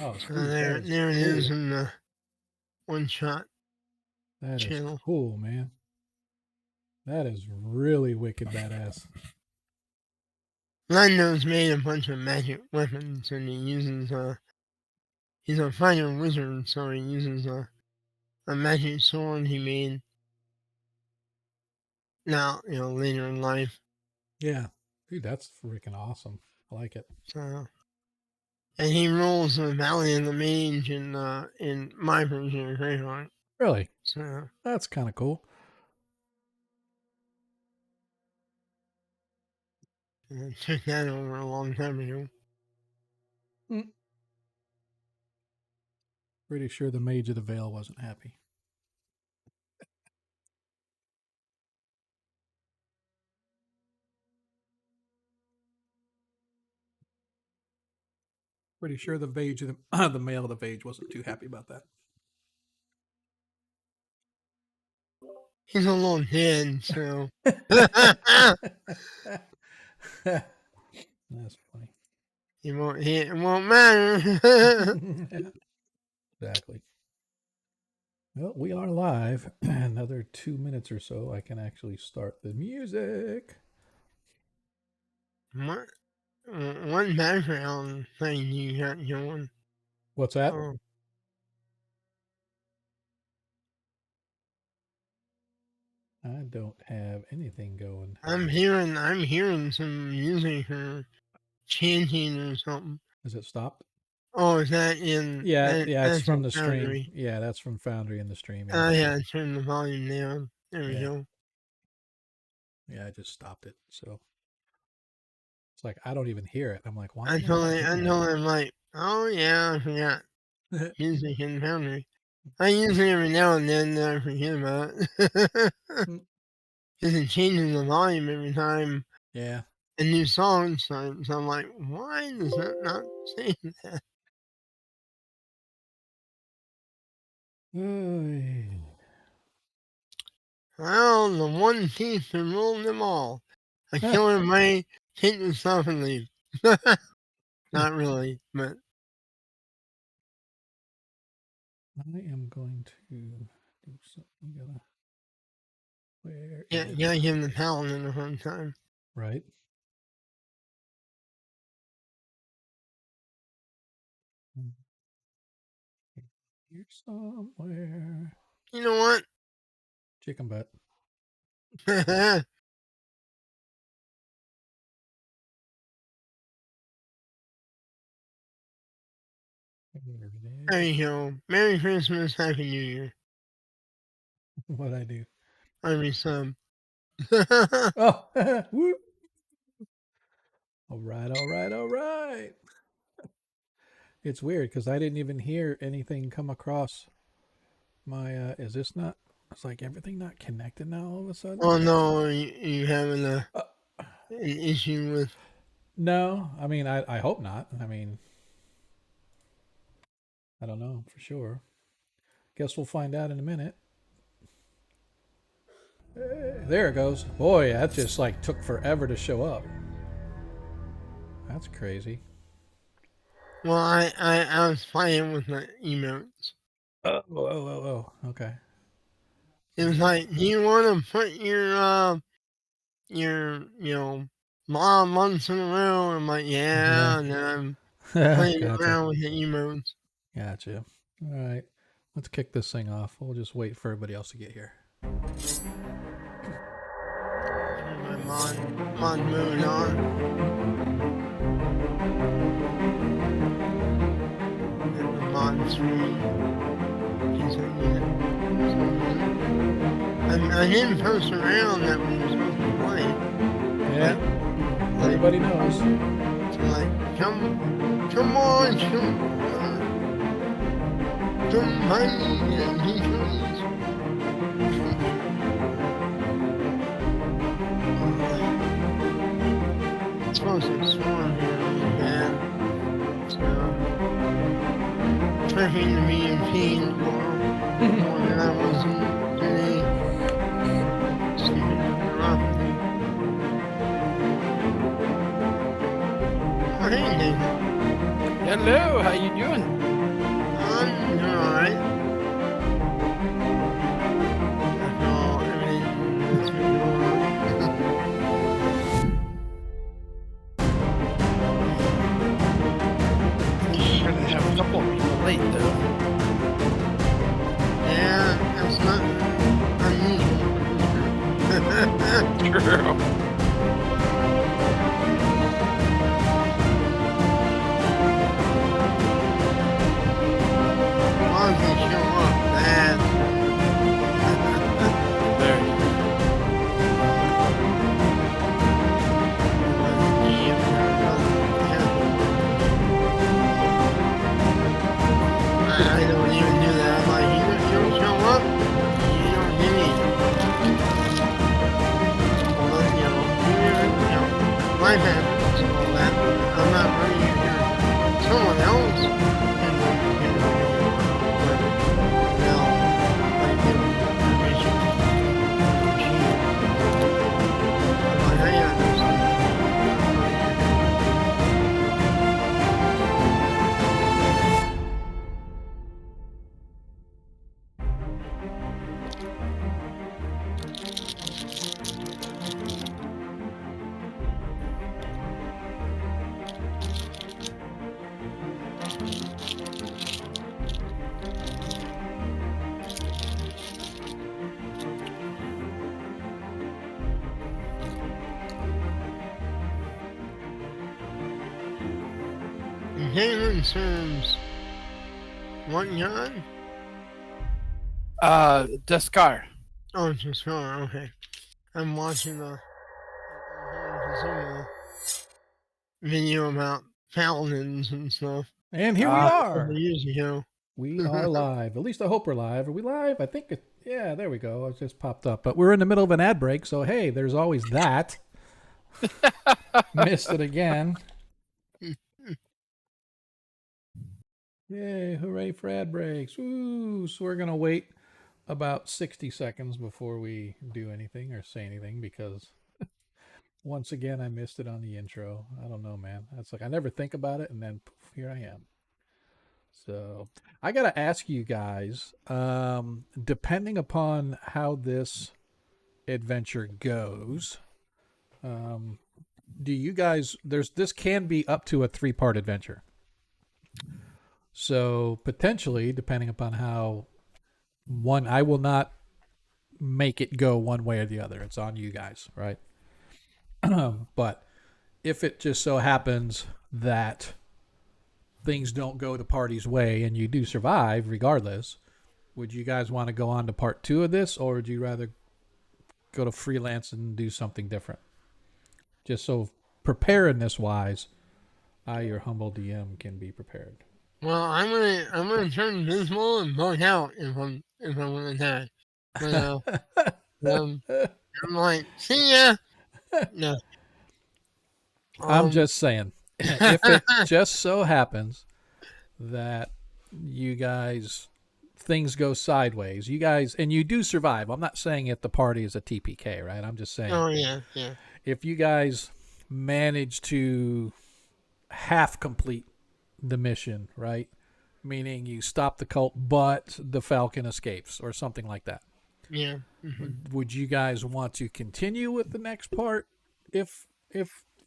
Oh, sweet. There it is in the one shot That is channel. cool, man. That is really wicked badass. Lando's made a bunch of magic weapons, and he uses he's a fighter wizard, so he uses a magic sword he made now, later in life. Yeah. Dude, that's freaking awesome. I like it. So, and he rules the Valley of the Mage in my version of Greyheart. Really? So, That's kind of cool. I took that over a long time ago. Mm. Pretty sure the Mage of the Veil wasn't happy. Pretty sure the Mage of the, the male of the Mage wasn't too happy about that. He's a little dead, so. That's funny. It won't matter. Yeah, exactly. Well, we are live. Another 2 minutes or so, I can actually start the music. What background thing you got going? What's that? Oh, I don't have anything going. I'm hearing some music or chanting or something. Is it stopped? Oh, is Yeah, yeah, it's that's from in the stream. Foundry? Yeah, that's from Foundry in the stream. Yeah, Oh yeah, turn the volume down. There we yeah, go. yeah. I just stopped it. So it's like I don't even hear it. I'm like, why am I Until not hearing I'm like, oh yeah, I forgot it? music in Foundry. I usually every now and then I forget about it. Because it changes the volume every time Yeah. a new song starts. I'm like, why does that not say that? Well, the one piece to rule them all. A killer may take the stuff and leave. Not really, but I am going to do something. Gotta. Where yeah, is you gotta give the paladin a hard time. right? Here somewhere. You know what? Chicken butt. There it There is. you go. Merry Christmas, Happy New Year. What I do? I'm your son. Oh, woo! All right, all right, all right. It's weird because I didn't even hear anything come across my. Is this not? It's like everything not connected now all of a sudden. Oh no, you having Uh, an issue with? no, I mean I hope not. I mean I don't know for sure. Guess we'll find out in a minute. There it goes. Boy, that just like took forever to show up. That's crazy. Well, I was playing with the emotes. Oh. Okay. It was like, do you want to put your mom months in a row? I'm like, Yeah. yeah, and then I'm playing Gotcha. around with the emotes. Gotcha. All right. Let's kick this thing off. We'll just wait for everybody else to get here. Turn my mod mode on. And the mod screen. I didn't post around that we were supposed to play. Yeah. Everybody knows. Like, come on, somebody, it's supposed to storm here really bad. So, expecting to be in pain tomorrow. More than I was today. Stupid neuropathy. Oh, hey, Nathan. Hello, how you doing? True. As long as they show up, that's Very true. I don't even do that. I'm like, you don't show up, you don't give me. Well, life happens and all that. I'm not running you here. Someone else can run you here. But, well, I give permission to the machine. I'm like, I understand. Jalen serves what god? Deskar. Oh, just her. Okay. I'm watching video about paladins and stuff And here we Uh, a couple are. years ago. We are live. At least I hope we're live. Are we live? I think it, yeah, there we go. It just popped up. But we're in the middle of an ad break, so hey, there's always that. Missed it again. Yay, hooray for ad breaks. Woo! So we're going to wait about 60 seconds before we do anything or say anything because once again I missed it on the intro. I don't know, man. That's like I never think about it and then poof, here I am. So I got to ask you guys, depending upon how this adventure goes, do you guys, this can be up to a 3-part adventure. So potentially, depending upon how I will not make it go one way or the other. It's on you guys, right? But if it just so happens that things don't go the party's way and you do survive regardless, would you guys want to go on to part 2 of this, or would you rather go to freelance and do something different? Just so preparedness wise, I, your humble DM, can be prepared. Well, I'm gonna turn invisible and bug out if I'm gonna die. But I'm like, see ya. No. I'm just saying, if it just so happens that you guys things go sideways, you guys and you do survive. I'm not saying if the party is a TPK, right? I'm just saying Oh yeah, yeah. if you guys manage to half complete the mission, right? Meaning you stop the cult, but the Falcon escapes or something like that. Yeah. Mm-hmm. Would you guys want to continue with the next part if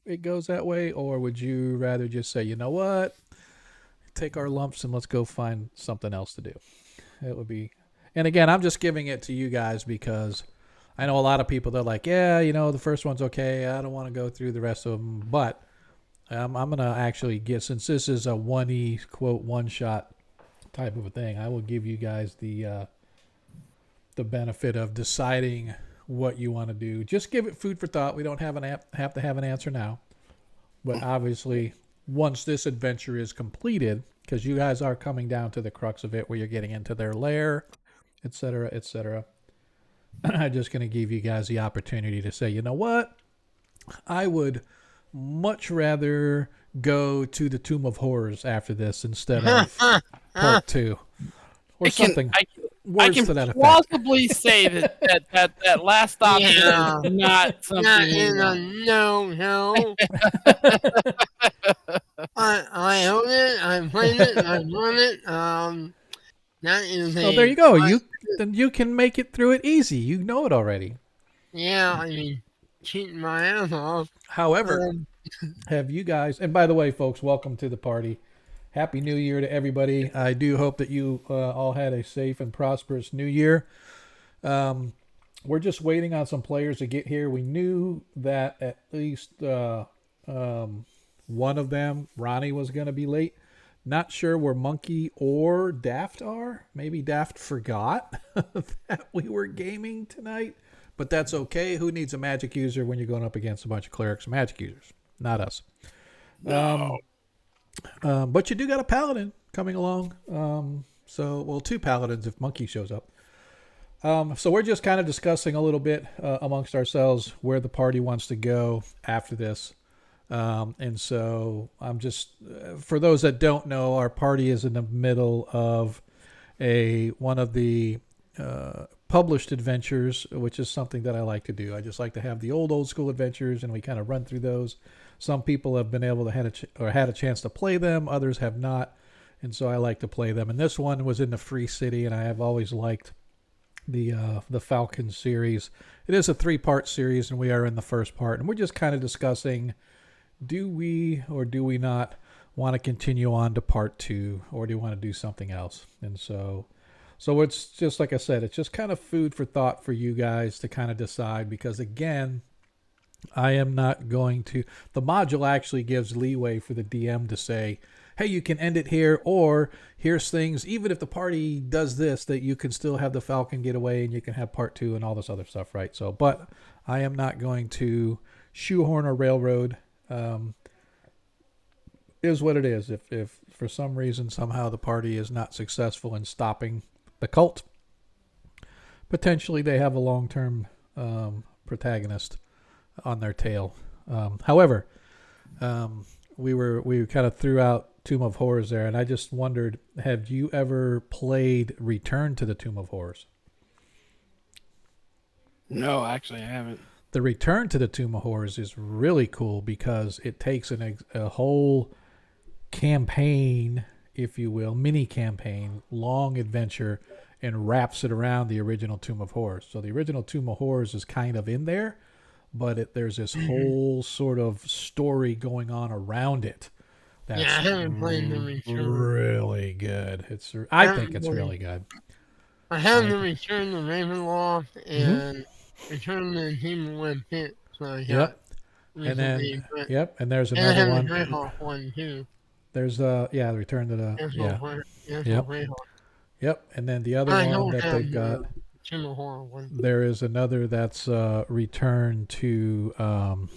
it goes that way, or would you rather just say, you know what, take our lumps and let's go find something else to do? It would be, and again, I'm just giving it to you guys because I know a lot of people, they're like, yeah, the first one's okay, I don't want to go through the rest of them, but I'm gonna actually get, since this is a quote one shot type of a thing, I will give you guys the benefit of deciding what you want to do. Just give it food for thought. We don't have to have an answer now, but obviously once this adventure is completed, because you guys are coming down to the crux of it where you're getting into their lair, etc., etc. I'm just going to give you guys the opportunity to say, you know what, I would much rather go to the Tomb of Horrors after this instead of part 2 or something. I can to that effect. plausibly say that last option Yeah. is not something. No. I own it. I played it. I run it. That is a. Oh, there you go. Then you can make it through it easy. You know it already. Yeah, I mean, cheating my ass off. However, have you guys? And by the way, folks, welcome to the party. Happy New Year to everybody. I do hope that you all had a safe and prosperous New Year. we're just waiting on some players to get here. We knew that at least one of them, Ronnie, was going to be late. Not sure where Monkey or Daft are. Maybe Daft forgot that we were gaming tonight, but that's okay. Who needs a magic user when you're going up against a bunch of clerics and magic users? Not us. No. But you do got a paladin coming along. Well, two paladins if Monkey shows up. So we're just kind of discussing a little bit amongst ourselves where the party wants to go after this. And so I'm just, for those that don't know, our party is in the middle of one of the published adventures, which is something that I like to do. I just like to have the old school adventures, and we kind of run through those. Some people have been able to had a chance to play them, others have not, and so I like to play them. And this one was in the Free City, and I have always liked the Falcon series. It is a 3-part series, and we are in the first part, and we're just kind of discussing, do we or do we not want to continue on to part 2, or do you want to do something else? And so it's just like I said, it's just kind of food for thought for you guys to kind of decide, because again, I am not going to. The module actually gives leeway for the DM to say, hey, you can end it here, or here's things, even if the party does this, that you can still have the Falcon get away and you can have part 2 and all this other stuff, right? So, but I am not going to shoehorn or railroad. Is what it is. If for some reason somehow the party is not successful in stopping the cult, potentially they have a long-term protagonist on their tail. However, we kind of threw out Tomb of Horrors there, and I just wondered, have you ever played Return to the Tomb of Horrors? No, actually, I haven't. The Return to the Tomb of Horrors is really cool because it takes a whole campaign, if you will, mini campaign, long adventure, and wraps it around the original Tomb of Horrors. So the original Tomb of Horrors is kind of in there, but there's this whole sort of story going on around it. That's I haven't played the Return. Really good. I think it's really good. I have the Return to Ravenloft and Return to the Human Web Pit. So Yep. And then, and there's another one. And I have the Greyhawk one too. There's the Return to the Yep. And then the other one that they've got. There is another that's Return to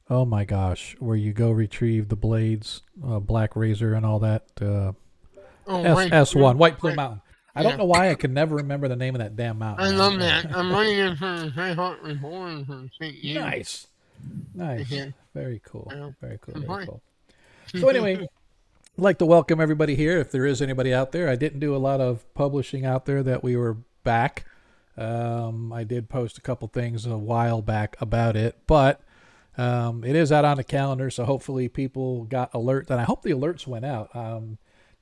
oh my gosh, where you go retrieve the blades, Black Razor and all that. S1, White Plume Mountain. I don't know why I can never remember the name of that damn mountain. I love that. I'm running in for Greyhawk Reborn for St. Nice. Yeah. Very cool. Very cool. So anyway, I'd like to welcome everybody here. If there is anybody out there, I didn't do a lot of publishing out there that we were back. I did post a couple things a while back about it, but it is out on the calendar, so hopefully people got alerts, and I hope the alerts went out.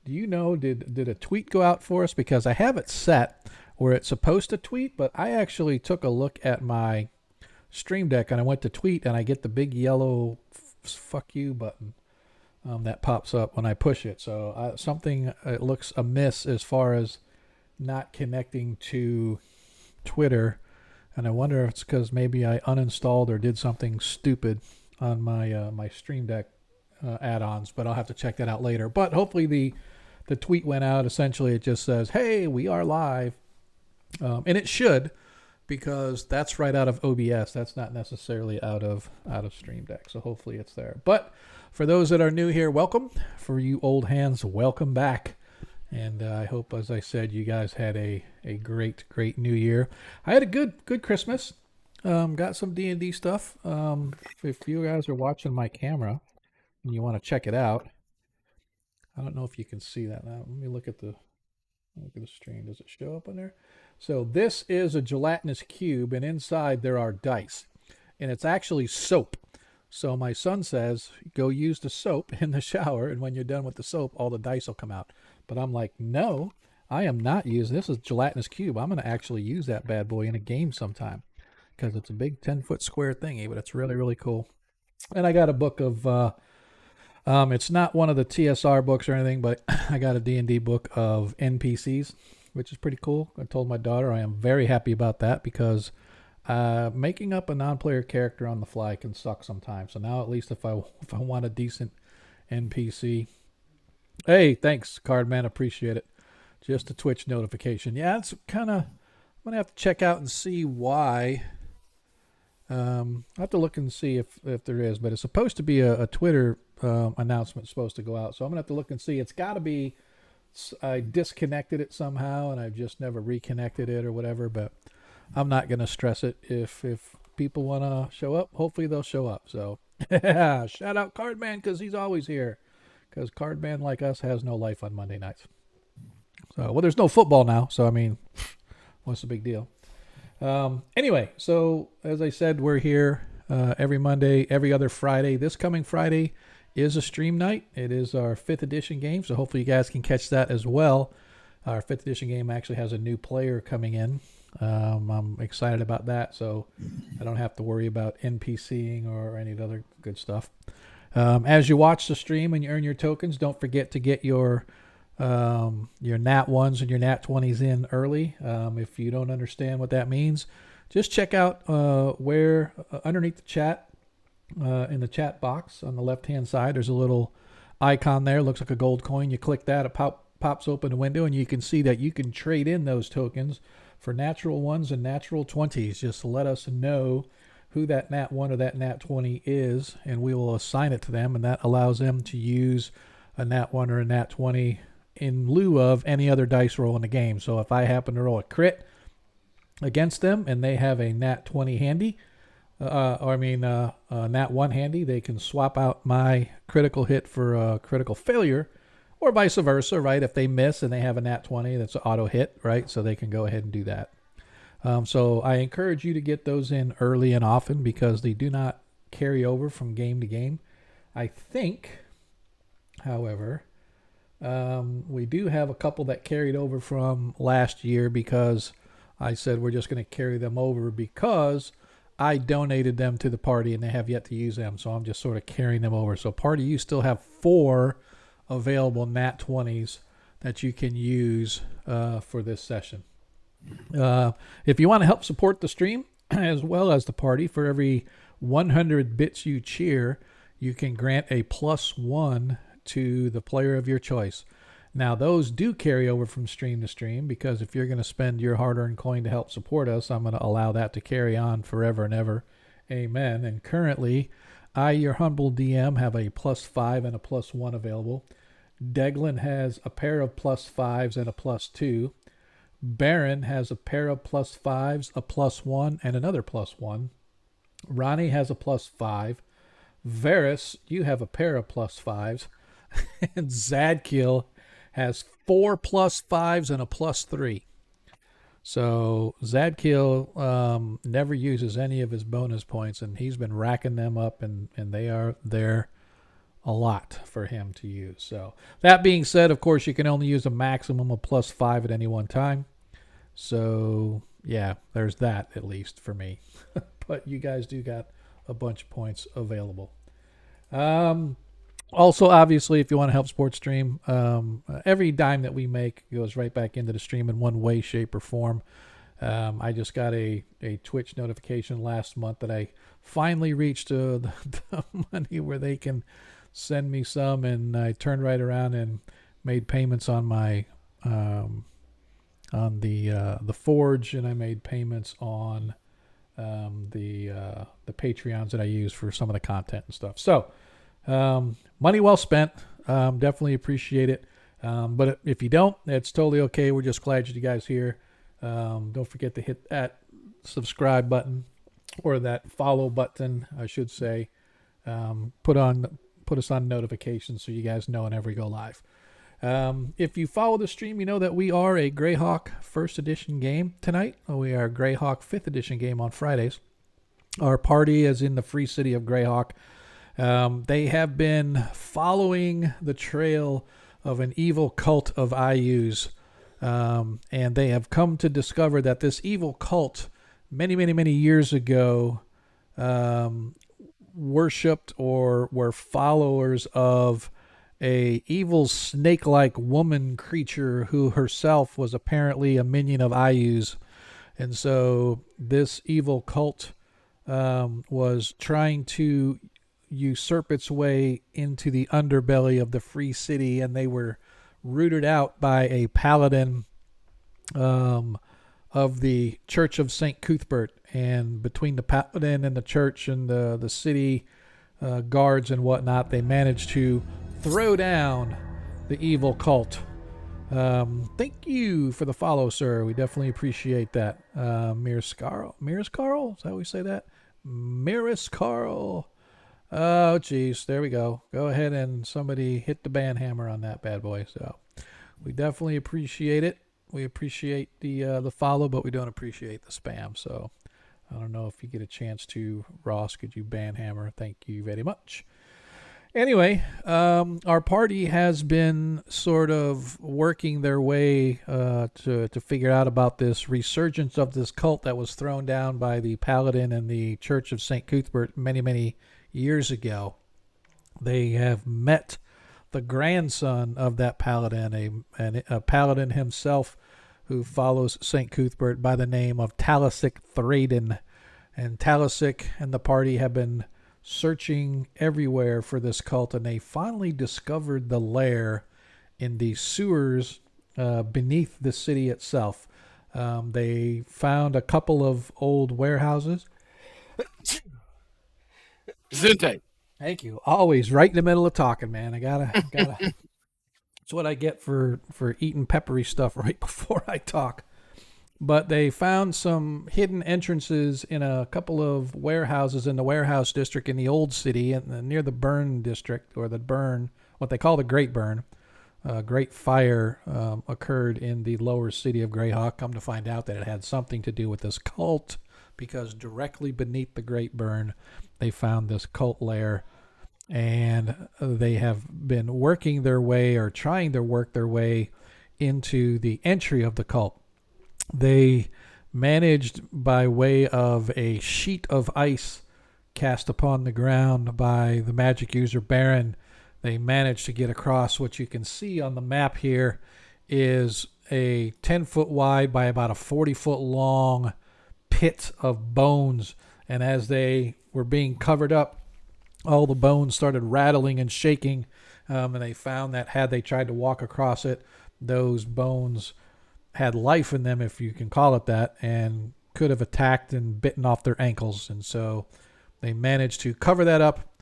Do you know, did a tweet go out for us? Because I have it set where it's supposed to tweet, but I actually took a look at my Stream Deck and I went to tweet, and I get the big yellow fuck you button that pops up when I push it. So something looks amiss as far as not connecting to Twitter, and I wonder if it's because maybe I uninstalled or did something stupid on my my Stream Deck add-ons, but I'll have to check that out later. But hopefully the tweet went out. Essentially, it just says, hey, we are live. And it should, because that's right out of OBS. That's not necessarily out of Stream Deck. So hopefully it's there. But for those that are new here, welcome. For you old hands, welcome back. And I hope, as I said, you guys had a great new year. I had a good Christmas. Got some D&D stuff. If you guys are watching my camera and you want to check it out, I don't know if you can see that now. Let me look at the stream. Does it show up on there? So this is a gelatinous cube, and inside there are dice, and it's actually soap. So my son says, go use the soap in the shower, and when you're done with the soap, all the dice will come out. But I'm like, no, I am not using this. Is gelatinous cube. I'm going to actually use that bad boy in a game sometime, because it's a big 10-foot square thingy, but it's really cool. And I got a book of it's not one of the TSR books or anything, but I got a D&D book of NPCs. which is pretty cool. I told my daughter I am very happy about that because making up a non-player character on the fly can suck sometimes. So now at least if I want a decent NPC, hey, thanks, Cardman, appreciate it. Just a Twitch notification. Yeah, it's kind of. I'm gonna have to check out and see why. I have to look and see if there is, but it's supposed to be a Twitter announcement supposed to go out. So I'm gonna have to look and see. It's got to be. I disconnected it somehow, and I've just never reconnected it or whatever. But I'm not gonna stress it. If people want to show up, hopefully they'll show up. So yeah, shout out Cardman because he's always here. Because Cardman like us has no life on Monday nights. So well, there's no football now. So I mean, what's the big deal? Anyway, so as I said, we're here every Monday, every other Friday. This coming Friday is a stream night. It is our 5th edition game, so hopefully you guys can catch that as well. Our 5th edition game actually has a new player coming in. I'm excited about that, so I don't have to worry about NPCing or any of the other good stuff. As you watch the stream and you earn your tokens, don't forget to get your Nat 1s and your Nat 20s in early. If you don't understand what that means, just check out where underneath the chat, in the chat box on the left-hand side, there's a little icon there. Looks like a gold coin. You click that, it pops open a window, and you can see that you can trade in those tokens for natural 1s and natural 20s. Just let us know who that Nat 1 or that Nat 20 is, and we will assign it to them, and that allows them to use a Nat 1 or a Nat 20 in lieu of any other dice roll in the game. So if I happen to roll a crit against them and they have a Nat 20 handy, Nat 1 handy, they can swap out my critical hit for a critical failure, or vice versa, right? If they miss and they have a Nat 20, that's an auto hit, right? So they can go ahead and do that. So I encourage you to get those in early and often because they do not carry over from game to game. I think, however, we do have a couple that carried over from last year because I said we're just going to carry them over because I donated them to the party and they have yet to use them. So I'm just sort of carrying them over. So party, you still have 4 available Nat 20s that you can use for this session. If you want to help support the stream as well as the party, for every 100 bits you cheer, you can grant a +1 to the player of your choice. Now, those do carry over from stream to stream because if you're going to spend your hard-earned coin to help support us, I'm going to allow that to carry on forever and ever. Amen. And currently, I, your humble DM, have a +5 and a +1 available. Deglin has a pair of +5s and a +2. Baron has a pair of +5s, a +1, and another +1. Ronnie has a +5. Varys, you have a pair of +5s. And Zadkill has 4 +5s and a +3. So Zadkill never uses any of his bonus points, and he's been racking them up, and they are there a lot for him to use. So that being said, of course, you can only use a maximum of +5 at any one time. So yeah, there's that at least for me. But you guys do got a bunch of points available. Also, obviously, if you want to help support stream, every dime that we make goes right back into the stream in one way, shape, or form. I just got a Twitch notification last month that I finally reached the money where they can send me some, and I turned right around and made payments on my on the Forge, and I made payments on the Patreons that I use for some of the content and stuff. So money well spent. Definitely appreciate it. But if you don't, it's totally okay. We're just glad you guys here. Don't forget to hit that subscribe button, or that follow button, I should say. Put us on notifications so you guys know whenever we go live. If you follow the stream, you know that we are a Greyhawk 1st edition game tonight. We are a Greyhawk 5th edition game on Fridays. Our party is in the free city of Greyhawk. They have been following the trail of an evil cult of IUs, and they have come to discover that this evil cult many years ago worshipped or were followers of a evil snake-like woman creature who herself was apparently a minion of Ayu's. And so this evil cult was trying to usurp its way into the underbelly of the free city, and they were rooted out by a paladin of the Church of St. Cuthbert. And between the paladin and the church and the city guards and whatnot, they managed to throw down the evil cult. Thank you for the follow, sir. We definitely appreciate that. Miris Carl? Is that how we say that? Miris Carl. Oh, geez. There we go. Go ahead and somebody hit the band hammer on that bad boy. So we definitely appreciate it. We appreciate the follow, but we don't appreciate the spam. So I don't know if you get a chance to, Ross, could you band hammer? Thank you very much. Anyway, our party has been sort of working their way to figure out about this resurgence of this cult that was thrown down by the Paladin and the Church of St. Cuthbert many, many years ago. They have met the grandson of that Paladin, a Paladin himself who follows St. Cuthbert by the name of Talisic Thraden. And Talisic and the party have been searching everywhere for this cult, and they finally discovered the lair in the sewers beneath the city itself. They found a couple of old warehouses. Zinte. Thank you. Always right in the middle of talking, man. I gotta. That's what I get for eating peppery stuff right before I talk. But they found some hidden entrances in a couple of warehouses in the warehouse district in the old city, and near the burn district, or the burn, what they call the Great Burn. Great fire occurred in the lower city of Greyhawk. Come to find out that it had something to do with this cult, because directly beneath the Great Burn, they found this cult lair, and they have been working their way, or trying to work their way, into the entry of the cult. They managed, by way of a sheet of ice cast upon the ground by the magic user Baron, they managed to get across. What you can see on the map here is a 10-foot wide by about a 40-foot long pit of bones. And as they were being covered up, all the bones started rattling and shaking. And they found that had they tried to walk across it, those bones had life in them, if you can call it that, and could have attacked and bitten off their ankles. And so they managed to cover that up,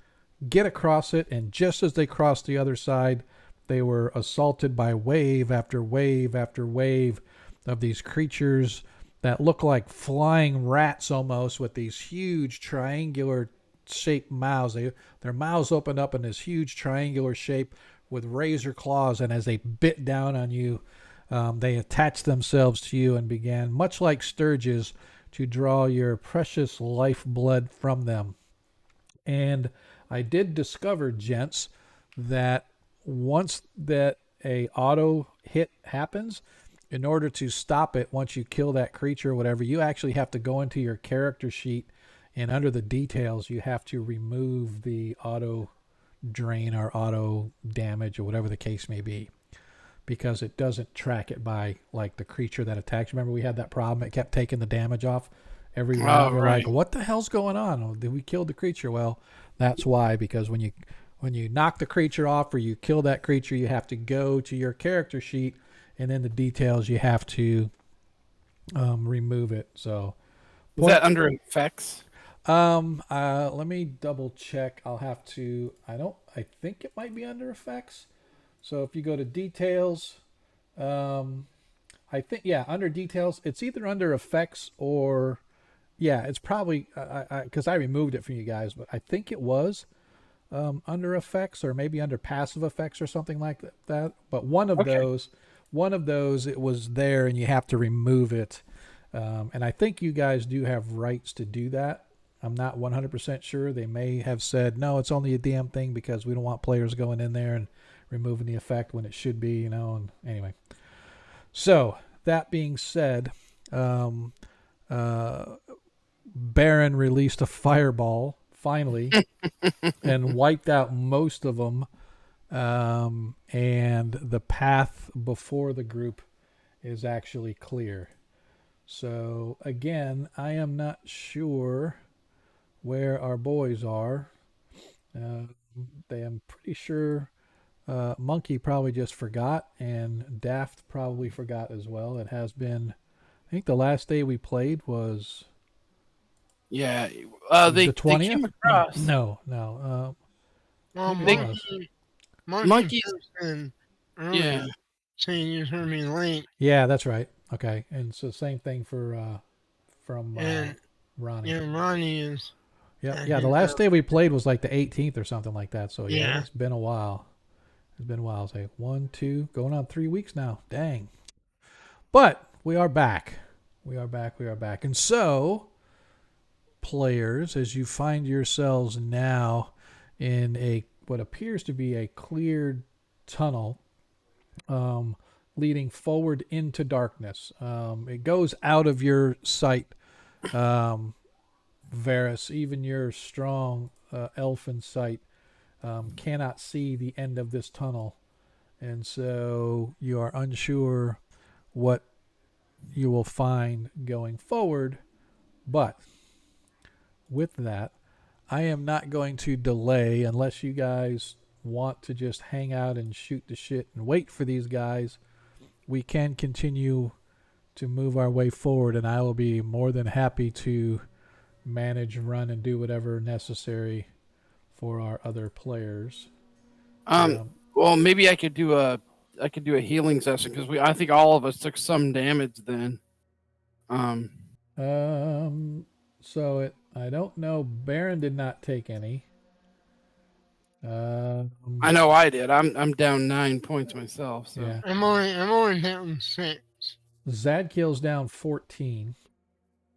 get across it, and just as they crossed the other side, they were assaulted by wave after wave after wave of these creatures that look like flying rats almost, with these huge triangular shaped mouths. Their mouths opened up in this huge triangular shape with razor claws, and as they bit down on you, they attached themselves to you and began, much like sturges, to draw your precious lifeblood from them. And I did discover, gents, that once that a auto hit happens, in order to stop it, once you kill that creature or whatever, you actually have to go into your character sheet, and under the details, you have to remove the auto drain or auto damage or whatever the case may be, because it doesn't track it by like the creature that attacks. Remember, we had that problem. It kept taking the damage off every round. We're like, what the hell's going on? Oh, did we kill the creature? Well, that's why, because when you knock the creature off or you kill that creature, you have to go to your character sheet, and in the details you have to remove it. So is that under effects? Let me double check. I'll have to. I think it might be under effects. So if you go to details, I think, yeah, under details, it's either under effects or, yeah, it's probably, because I removed it from you guys, but I think it was under effects, or maybe under passive effects or something like that. But one of those, it was there, and you have to remove it. And I think you guys do have rights to do that. I'm not 100% sure. They may have said, no, it's only a DM thing because we don't want players going in there and removing the effect when it should be, and anyway. So that being said, Baron released a fireball finally and wiped out most of them. and the path before the group is actually clear. So again, I am not sure where our boys are. Uh, I'm pretty sure Monkey probably just forgot, and Daft probably forgot as well. It has been, I think the last day we played was Yeah. the They 20th. came across. No. Well, Maybe it was. Monkey Monkeys. posted Yeah. earlier saying you heard me late, Yeah, that's right. Okay, and so same thing for from and Ronnie. Ronnie is Yep. at Yeah, the his last day we played was like the 18th or something like that. So yeah, yeah. it's been a while. It's been a while. Say 1, 2, going on 3 weeks now. Dang. But we are back. We are back. We are back. And so, players, as you find yourselves now in a what appears to be a cleared tunnel, leading forward into darkness. It goes out of your sight, um, Varus. Even your strong elfin sight cannot see the end of this tunnel, and so you are unsure what you will find going forward. But with that, I am not going to delay unless you guys want to just hang out and shoot the shit and wait for these guys. We can continue to move our way forward, and I will be more than happy to manage, run, and do whatever necessary for our other players. Um. Well, maybe I could do a healing session because I think all of us took some damage then. Um. So I don't know. Baron did not take any. I know I did. I'm down 9 points myself. So Yeah. I'm only down 6. Zadkiel's down 14.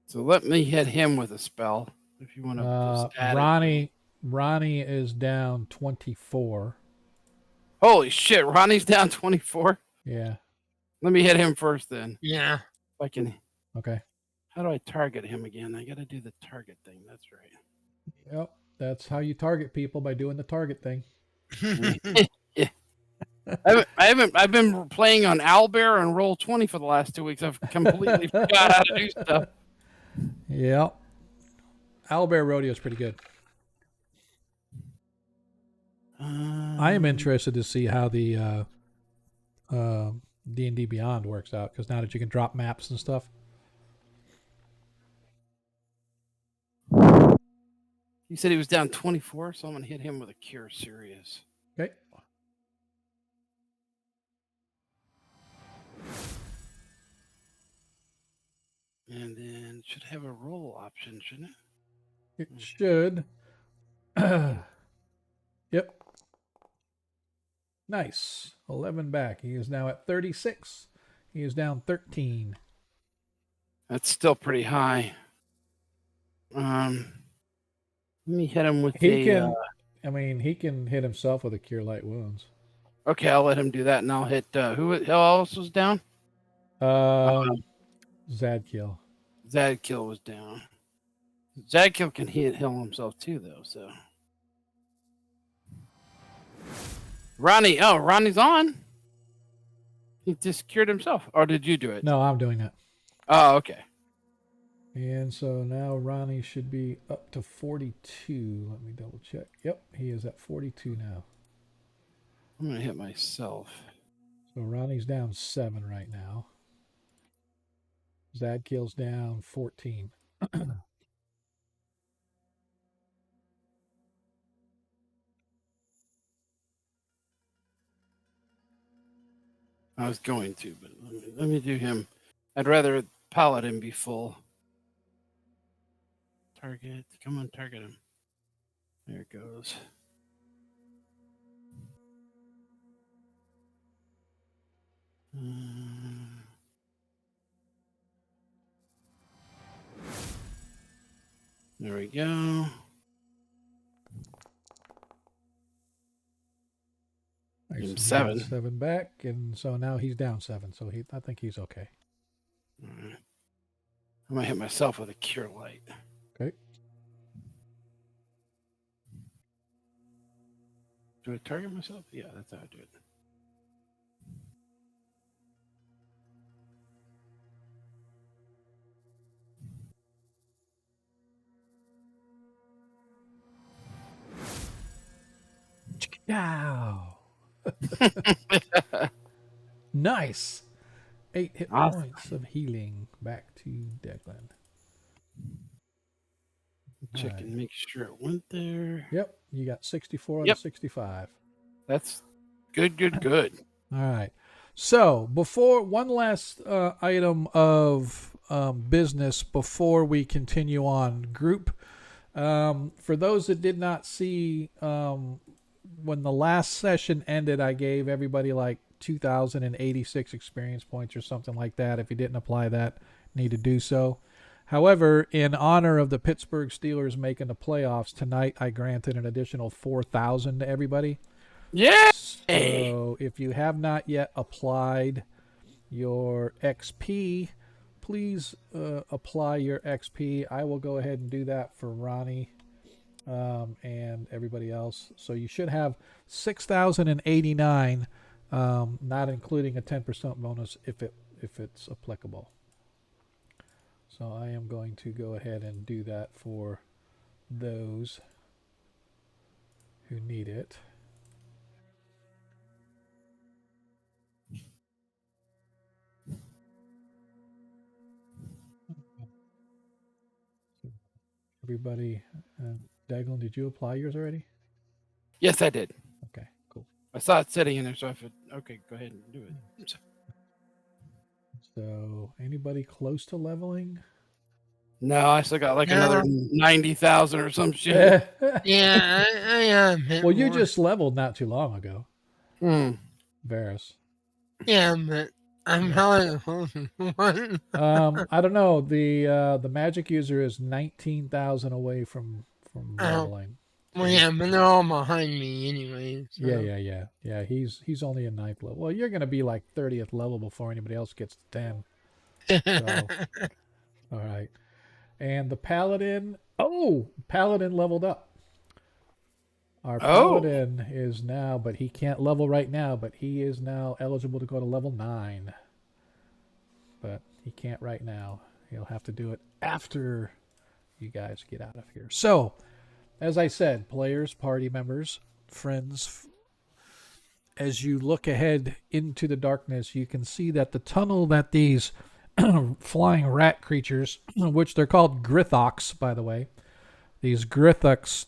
so let me hit him with a spell if you want to. Ronnie is down 24. Holy shit! Ronnie's down 24. Yeah. Let me hit him first then. Yeah. If I can. Okay. How do I target him again? I got to do the target thing. That's right. Yep. That's how you target people, by doing the target thing. Yeah. I've been playing on Owlbear and Roll20 for the last 2 weeks. I've completely forgot how to do stuff. Yep. Owlbear Rodeo is pretty good. I am interested to see how the D&D Beyond works out, because now that you can drop maps and stuff. He said he was down 24, so I'm gonna hit him with a Cure Serious. Okay. And then should have a roll option, shouldn't it? It should. Yep. Nice. 11 back. He is now at 36. He is down 13. That's still pretty high. Let me hit him with He can hit himself with a Cure Light Wounds. Okay, I'll let him do that, and I'll hit who else was down? Zadkiel. Zadkiel was down. Zadkiel can heal himself too, though. So Ronnie's on. He just cured himself, or did you do it? No, I'm doing that. Oh, okay. And so now Ronnie should be up to 42. Let me double check. Yep, he is at 42 now. I'm gonna hit myself. So Ronnie's down 7 right now. Zadkiel's down 14. I was going to, but let me do him. I'd rather Paladin be full. Target. Come on, target him. There it goes. There we go. Nice. 7. 7 back, and so now he's down 7. So I think he's okay. All right. I might hit myself with a Cure Light. Okay. Do I target myself? Yeah, that's how I do it. Ow. Nice. 8 hit Awesome. points of healing back to Declan. Check Alright. and make sure it went there. Yep, you got 64 out Yep. of 65. That's good. All right. So before one last item of business before we continue on, group. For those that did not see, when the last session ended, I gave everybody like 2,086 experience points or something like that. If you didn't apply that, need to do so. However, in honor of the Pittsburgh Steelers making the playoffs tonight, I granted an additional 4,000 to everybody. Yeah. So if you have not yet applied your XP, please apply your XP. I will go ahead and do that for Ronnie and everybody else. So you should have 6,089, not including a 10% bonus if it's applicable. So I am going to go ahead and do that for those who need it. Everybody, Daglin, did you apply yours already? Yes, I did. Okay, cool. I saw it sitting in there, so I said, okay, go ahead and do it. So anybody close to leveling? No, I still got like No. another 90,000 or some shit. Yeah, I am. Well, you just leveled not too long ago, Hmm. Varus. Yeah, but I'm probably the closest one. I don't know. The magic user is 19,000 away from Oh. leveling. Well, yeah, but they're all behind me anyway. So. Yeah. He's only in 9th level. Well, you're gonna be like 30th level before anybody else gets to 10. So, all right. And the paladin. Oh, paladin leveled up. Our paladin is now, but he can't level right now. But he is now eligible to go to level 9. But he can't right now. He'll have to do it after you guys get out of here. So, as I said, players, party members, friends, as you look ahead into the darkness, you can see that the tunnel that these flying rat creatures, which they're called Grithox, by the way, these Grithox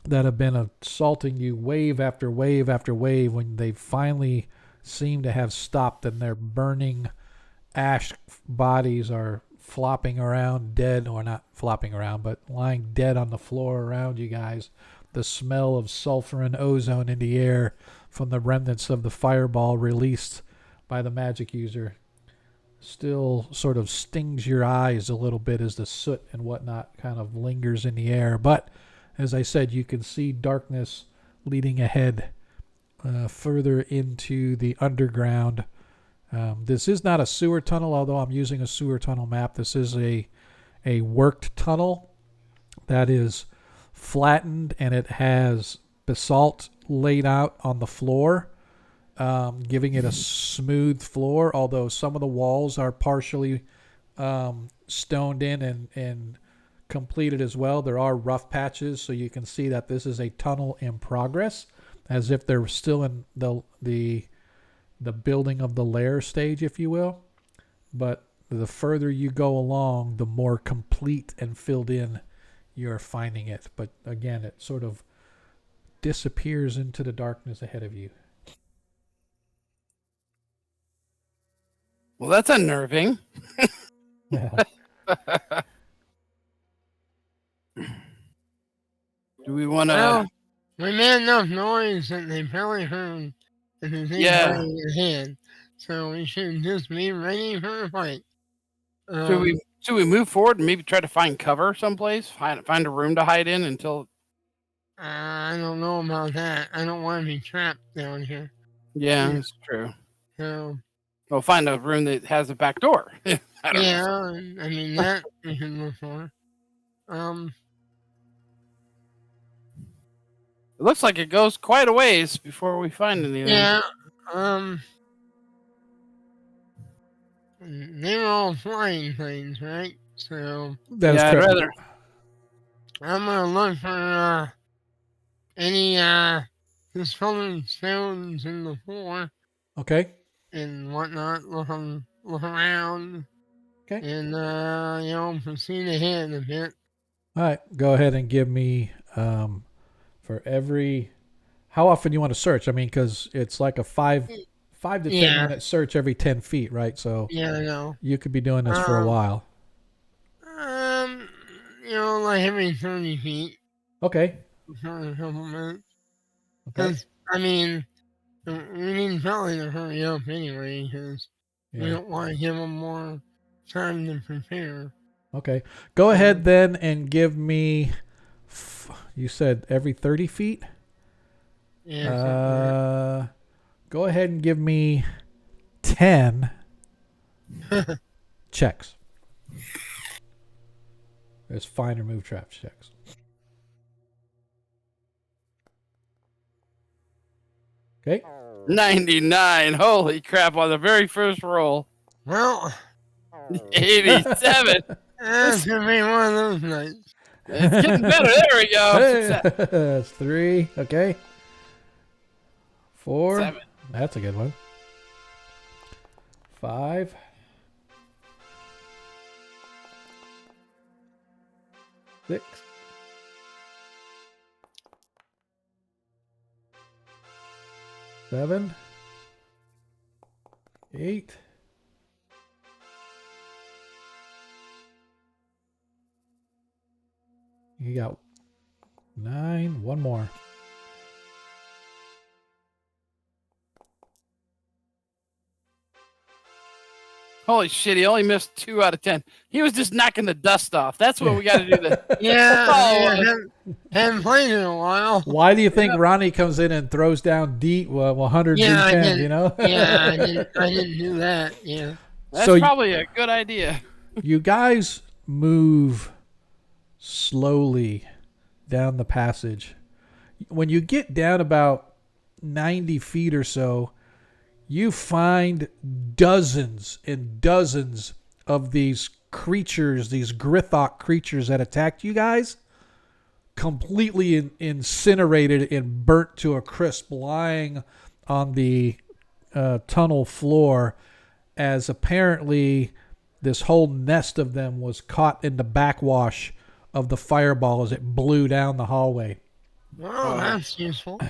that have been assaulting you wave after wave after wave, when they finally seem to have stopped and their burning ash bodies are flopping around dead, or not flopping around, but lying dead on the floor around you guys. The smell of sulfur and ozone in the air from the remnants of the fireball released by the magic user still sort of stings your eyes a little bit as the soot and whatnot kind of lingers in the air. But as I said, you can see darkness leading ahead further into the underground. This is not a sewer tunnel, although I'm using a sewer tunnel map. This is a worked tunnel that is flattened, and it has basalt laid out on the floor, giving it a smooth floor, although some of the walls are partially stoned in and completed as well. There are rough patches, so you can see that this is a tunnel in progress, as if they're still in the building of the lair stage, if you will. But the further you go along, the more complete and filled in you're finding it. But again, it sort of disappears into the darkness ahead of you. Well, that's unnerving. Yeah. Do we want to? Well, we made enough noise that they probably heard that the thing in your hand. So we should just be ready for a fight. Should we move forward and maybe try to find cover someplace? Find a room to hide in until. I don't know about that. I don't want to be trapped down here. Yeah, that's true. So. We'll find a room that has a back door. I don't know. I mean that we can look for. It looks like it goes quite a ways before we find anything. Yeah. Um. They were all flying things, right? So That is Yeah, I'd correct. rather. I'm gonna look for any discolored stones in the floor Okay. and whatnot. Look around, Okay. and proceed ahead a bit. All right. Go ahead and give me for every. How often you want to search? I mean, because it's like a 5 to 10 minute search every 10 feet, right? So Yeah, I know. you could be doing this for a Um, while. Um, like every 30 feet Okay. for a couple minutes. Okay. Because, I mean, we need probably to hurry up anyway, because we Yeah. don't want to give them more time to prepare. Okay. Go ahead then and give me. You said every 30 feet? Yeah, something like that. Go ahead and give me 10 checks. There's find or move traps checks. Okay. 99. Holy crap! On the very first roll, Well, 87. that's going to be one of those nights. It's getting better. There we go. Hey, that's 3. Okay. 4. 7. That's a good one. 5. 6. 7. 8. 9. One more. Holy shit! He only missed 2 out of 10. He was just knocking the dust off. That's what we got to do. Haven't played in a while. Why do you think Ronnie comes in and throws down 100 Yeah, D10, you know? Yeah, I didn't do that. Yeah. That's So probably a good idea. you guys move slowly down the passage. When you get down about 90 feet or so, you find dozens and dozens of these creatures, these Grithok creatures that attacked you guys, completely incinerated and burnt to a crisp, lying on the tunnel floor, as apparently this whole nest of them was caught in the backwash of the fireball as it blew down the hallway. Well, that's useful.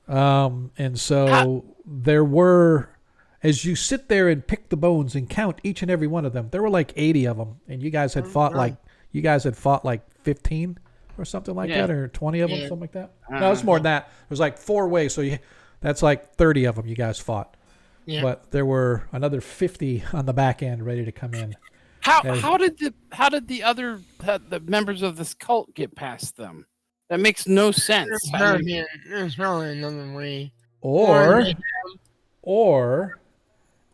And so there were, as you sit there and pick the bones and count each and every one of them, there were like 80 of them, and you guys had fought like 15 or something like that, or 20 of them, something like that. No, it's more than that. It was like 4 ways, so that's like 30 of them you guys fought. Yeah. But there were another 50 on the back end ready to come in. How did the other the members of this cult get past them? That makes no sense. There's probably another way. Or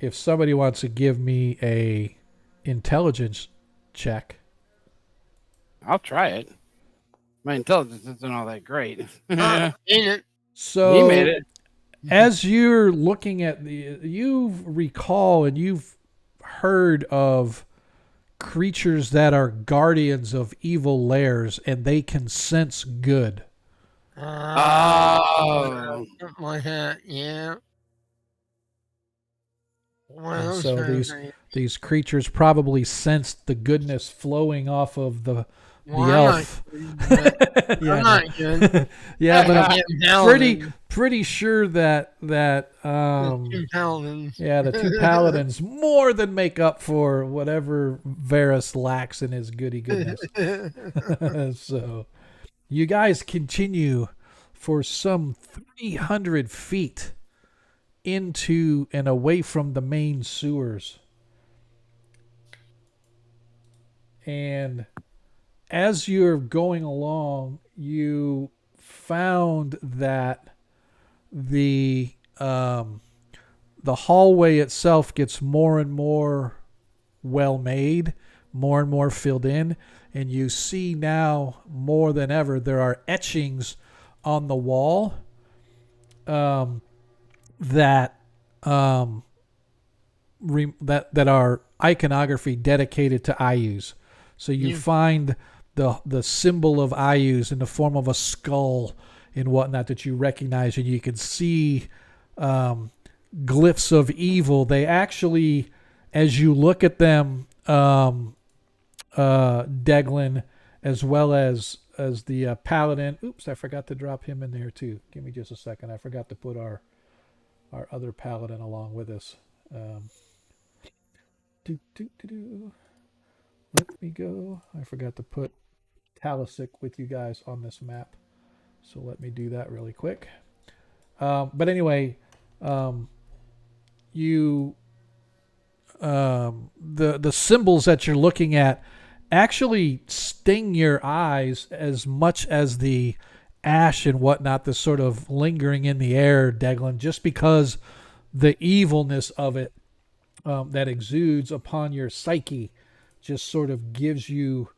if somebody wants to give me a intelligence check, I'll try it. My intelligence isn't all that great. So he made it. As you're looking at you recall and you've heard of creatures that are guardians of evil lairs, and they can sense good. My hat, yeah. So these creatures probably sensed the goodness flowing off of the elf. I'm not good. Yeah, but I'm pretty sure that the 2 paladins. Yeah, the 2 paladins more than make up for whatever Varus lacks in his goodness. So you guys continue for some 300 feet into and away from the main sewers. And as you're going along, you found that the hallway itself gets more and more well made, more and more filled in, and you see now more than ever there are etchings on the wall that that are iconography dedicated to Ayus. So you find the symbol of Ayus in the form of a skull and whatnot that you recognize, and you can see glyphs of evil. They actually, as you look at them, Deglin, as well as the paladin. Oops, I forgot to drop him in there too. Give me just a second. I forgot to put our other paladin along with us. Let me go. I forgot to put Talisic with you guys on this map, so let me do that really quick. But anyway, you the symbols that you're looking at actually sting your eyes as much as the ash and whatnot that's sort of lingering in the air, Deglin, just because the evilness of it that exudes upon your psyche just sort of gives you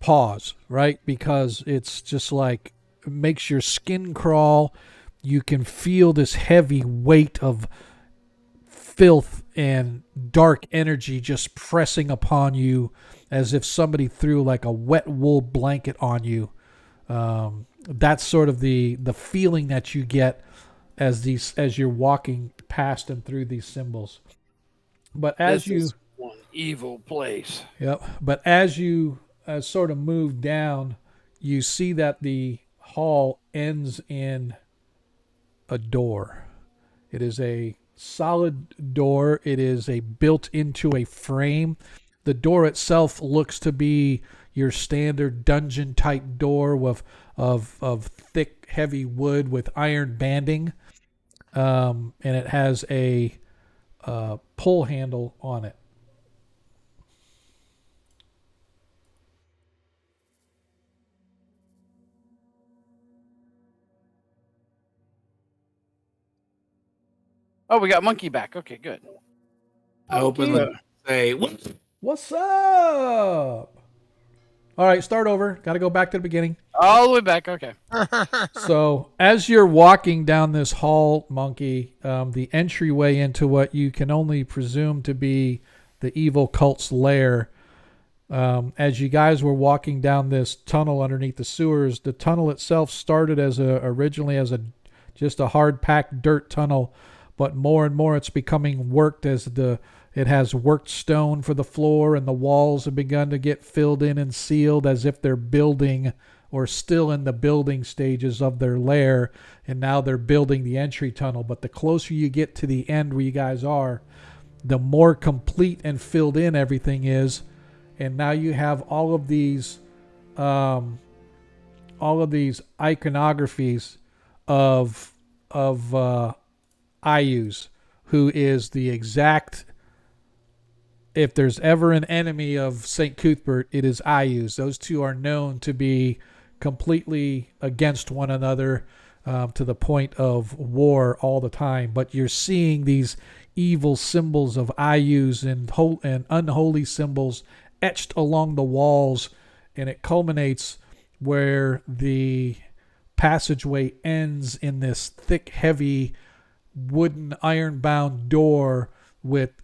pause, right? Because it's just like, it makes your skin crawl. You can feel this heavy weight of filth and dark energy just pressing upon you as if somebody threw like a wet wool blanket on you. That's sort of the feeling that you get as you're walking past and through these symbols. But as This is one evil place. Yep. But as you sort of move down, you see that the hall ends in a door. It is a solid door. It is built into a frame. The door itself looks to be your standard dungeon type door of thick, heavy wood with iron banding, and it has a pull handle on it. Oh, we got Monkey back. Okay, good. I openly say, What's up? All right, start over. Got to go back to the beginning. All the way back. Okay. So as you're walking down this hall, Monkey, the entryway into what you can only presume to be the evil cult's lair, as you guys were walking down this tunnel underneath the sewers, the tunnel itself started originally as just a hard packed dirt tunnel, but more and more it's becoming worked as it has worked stone for the floor, and the walls have begun to get filled in and sealed as if they're building or still in the building stages of their lair, and now they're building the entry tunnel. But the closer you get to the end where you guys are, the more complete and filled in everything is. And now you have all of these iconographies of Ayus, who is the exact, if there's ever an enemy of St. Cuthbert, it is Ayus. Those two are known to be completely against one another, to the point of war all the time. But you're seeing these evil symbols of Ayus and unholy symbols etched along the walls, and it culminates where the passageway ends in this thick, heavy, wooden, iron-bound door with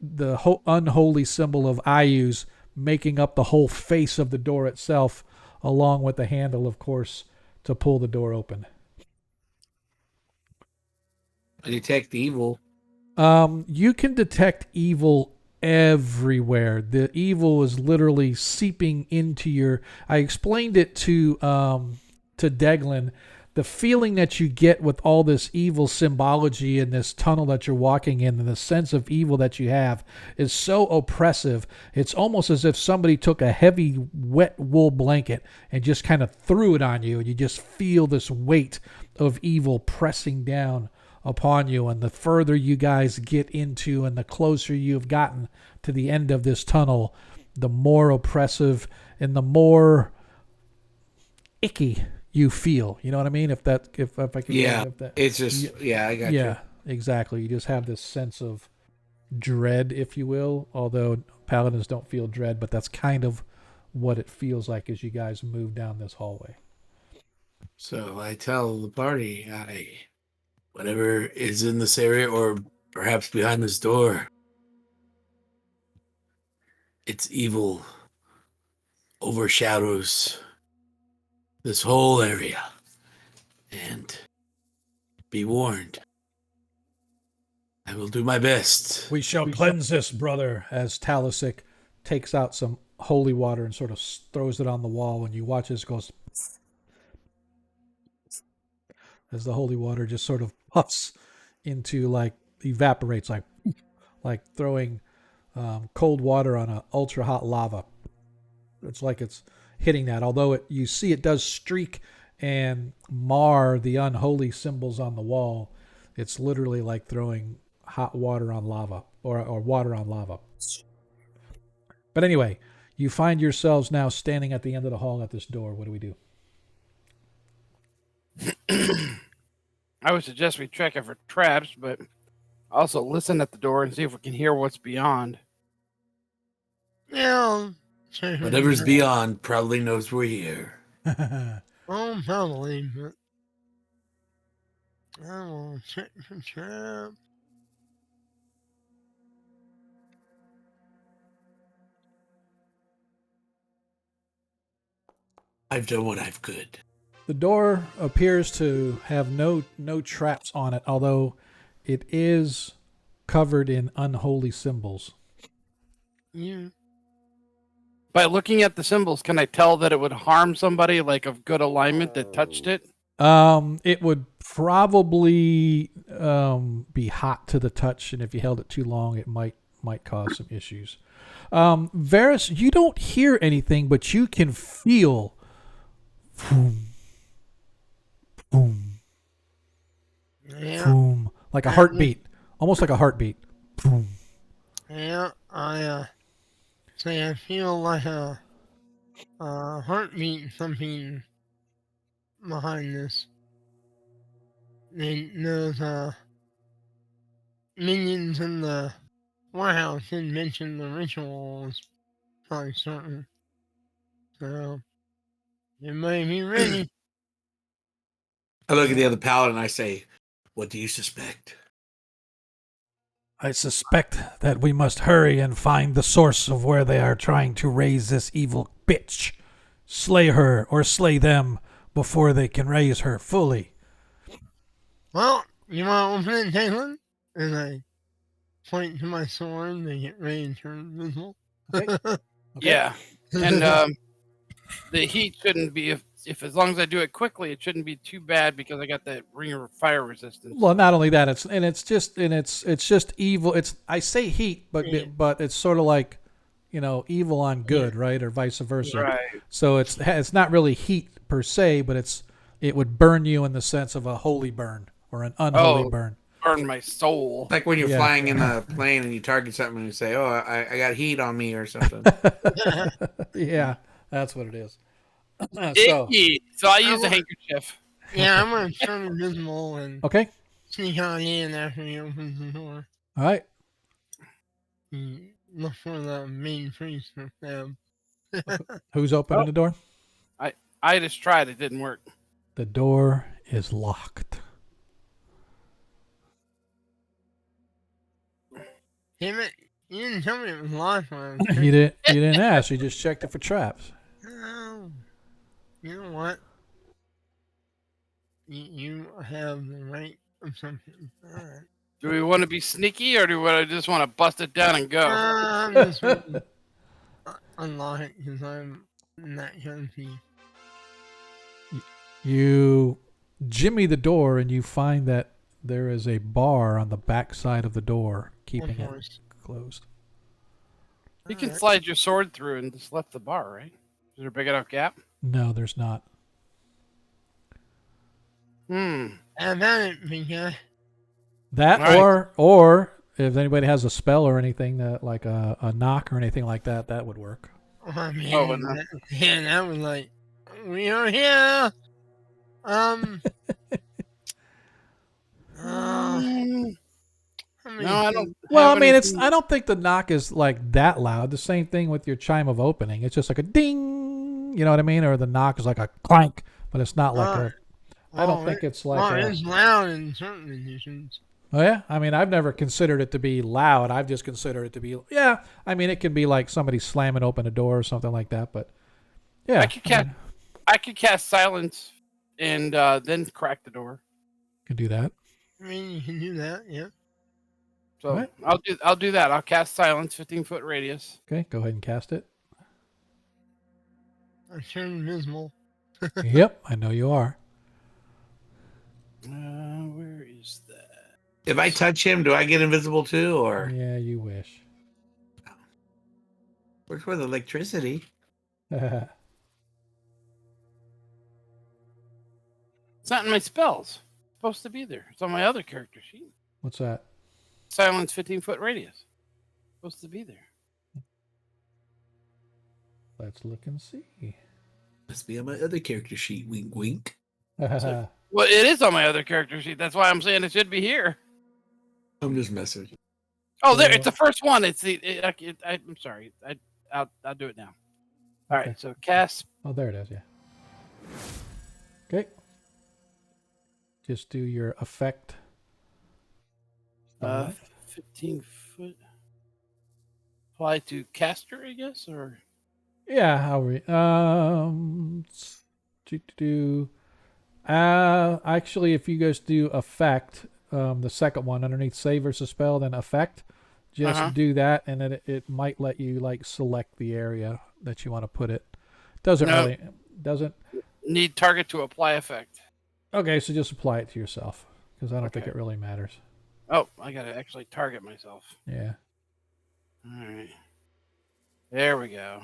the unholy symbol of Ayus making up the whole face of the door itself, along with the handle, of course, to pull the door open. I detect evil. You can detect evil everywhere. The evil is literally seeping into your... I explained it to Deglin. The feeling that you get with all this evil symbology in this tunnel that you're walking in, and the sense of evil that you have, is so oppressive. It's almost as if somebody took a heavy, wet wool blanket and just kind of threw it on you, and you just feel this weight of evil pressing down upon you. And the further you guys get into and the closer you've gotten to the end of this tunnel, the more oppressive and the more icky you feel. You know what I mean? If I can, Yeah, if that, it's just, yeah, I got you. yeah, exactly. You just have this sense of dread, if you will, although paladins don't feel dread, but that's kind of what it feels like as you guys move down this hallway. So I tell the party, whatever is in this area or perhaps behind this door, its evil overshadows this whole area. And be warned, I will do my best. We shall cleanse this, brother, as Talisic takes out some holy water and sort of throws it on the wall, and you watch as it goes as the holy water just sort of puffs into, like, evaporates, like throwing cold water on a ultra hot lava. It's like it's hitting that, although you see it does streak and mar the unholy symbols on the wall. It's literally like throwing hot water on lava, or water on lava. But anyway, you find yourselves now standing at the end of the hall at this door. What do we do? I would suggest we check it for traps, but also listen at the door and see if we can hear what's beyond. Yeah. Whatever's beyond probably knows we're here. Oh, probably, but I will check for trap. I've done what I've could. The door appears to have no traps on it, although it is covered in unholy symbols. Yeah. By looking at the symbols, can I tell that it would harm somebody, like of good alignment, that touched it? It would probably be hot to the touch, and if you held it too long, it might cause some issues. Varys, you don't hear anything, but you can feel boom, boom, Yeah. boom, like a heartbeat, almost like a heartbeat. Boom. Yeah. I say I feel like a heartbeat something behind this. Those minions in the warehouse didn't mention the rituals, probably certain. So everybody be ready. I look at the other paladin and I say, what do you suspect? I suspect that we must hurry and find the source of where they are trying to raise this evil bitch. Slay her or slay them before they can raise her fully. Well, you want to open it, Caitlin? And I point to my sword to get ready to turn invisible. Okay. Yeah. And the heat shouldn't be, if as long as I do it quickly, it shouldn't be too bad because I got that ring of fire resistance. Well, not only that, it's just evil. I say heat, but it's sort of like, evil on good, right, or vice versa. Right. So it's not really heat per se, but it would burn you in the sense of a holy burn or an unholy burn. Burn my soul. Like when you're flying in a plane and you target something and you say, oh, I got heat on me or something. Yeah, that's what it is. So I use a handkerchief. Yeah, I'm going to turn invisible and Okay. sneak on in after he opens the door. All right. Look for the main priest of them. Who's opening the door? I just tried. It didn't work. The door is locked. Damn it. You didn't tell me it was locked when I was You didn't ask. You just checked it for traps. Oh, you know what? You have the right assumption. All right. Do we want to be sneaky or do I just want to bust it down and go? I'm just going to unlock it because I'm not going to be. You jimmy the door and you find that there is a bar on the back side of the door, keeping it closed. You can slide your sword through and just left the bar, right? Is there a big enough gap? No, there's not. How about it, big guy? That Right. or if anybody has a spell or anything that like a knock or anything like that, that would work. Oh, man. Oh, and That was like, we are here. No, I don't. Well, have I mean, anything- I don't think the knock is like that loud. The same thing with your chime of opening. It's just like a ding, you know what I mean? Or the knock is like a clank, but it's not like a I don't Oh, think it's like a. it's loud in certain conditions. Oh yeah, I mean I've never considered it to be loud. I've just considered it to be yeah. I mean it can be like somebody slamming open a door or something like that. But I yeah, could I cast mean, I could cast silence and then crack the door. can do that. I mean, you can do that, yeah. So Right. I'll do that. I'll cast silence, 15-foot radius. Okay, go ahead and cast it. I turn invisible. Yep, I know you are. Where is that? If I touch him, do I get invisible too, or Yeah, you wish. works with electricity? What's It's not in my spells. It's supposed to be there. It's on my other character sheet. that? Silence, 15-foot radius. Supposed to be there. Let's look and see. Must be on my other character sheet. Wink, wink. Well, it is on my other character sheet. That's why I'm saying it should be here. I'm just messing. Oh, there! It's the first one. It's the. I'm sorry. I'll do it now. All right. Okay. So cast. Oh, there it is. Yeah. Okay. Just do your effect. 15-foot. Apply to caster, I guess, or Yeah. How we do. Actually, if you guys do effect, the second one underneath save versus spell, then effect, just do that, and then it might let you like select the area that you want to put it. Doesn't need target to apply effect. Okay, so just apply it to yourself because I don't think Okay. it really matters. Oh, I gotta actually target myself. Yeah. All right. There we go.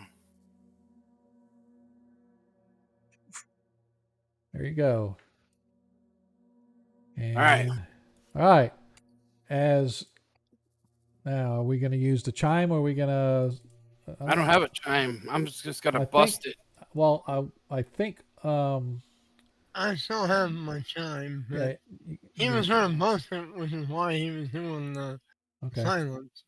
There you go. And, All right. All right. As now, are we going to use the chime, or are we going to? I don't have a chime. I'm just gonna I bust think- it. Well, I think. I still have my chime. But Yeah. he was trying to bust it, which is why he was doing the Okay. silence.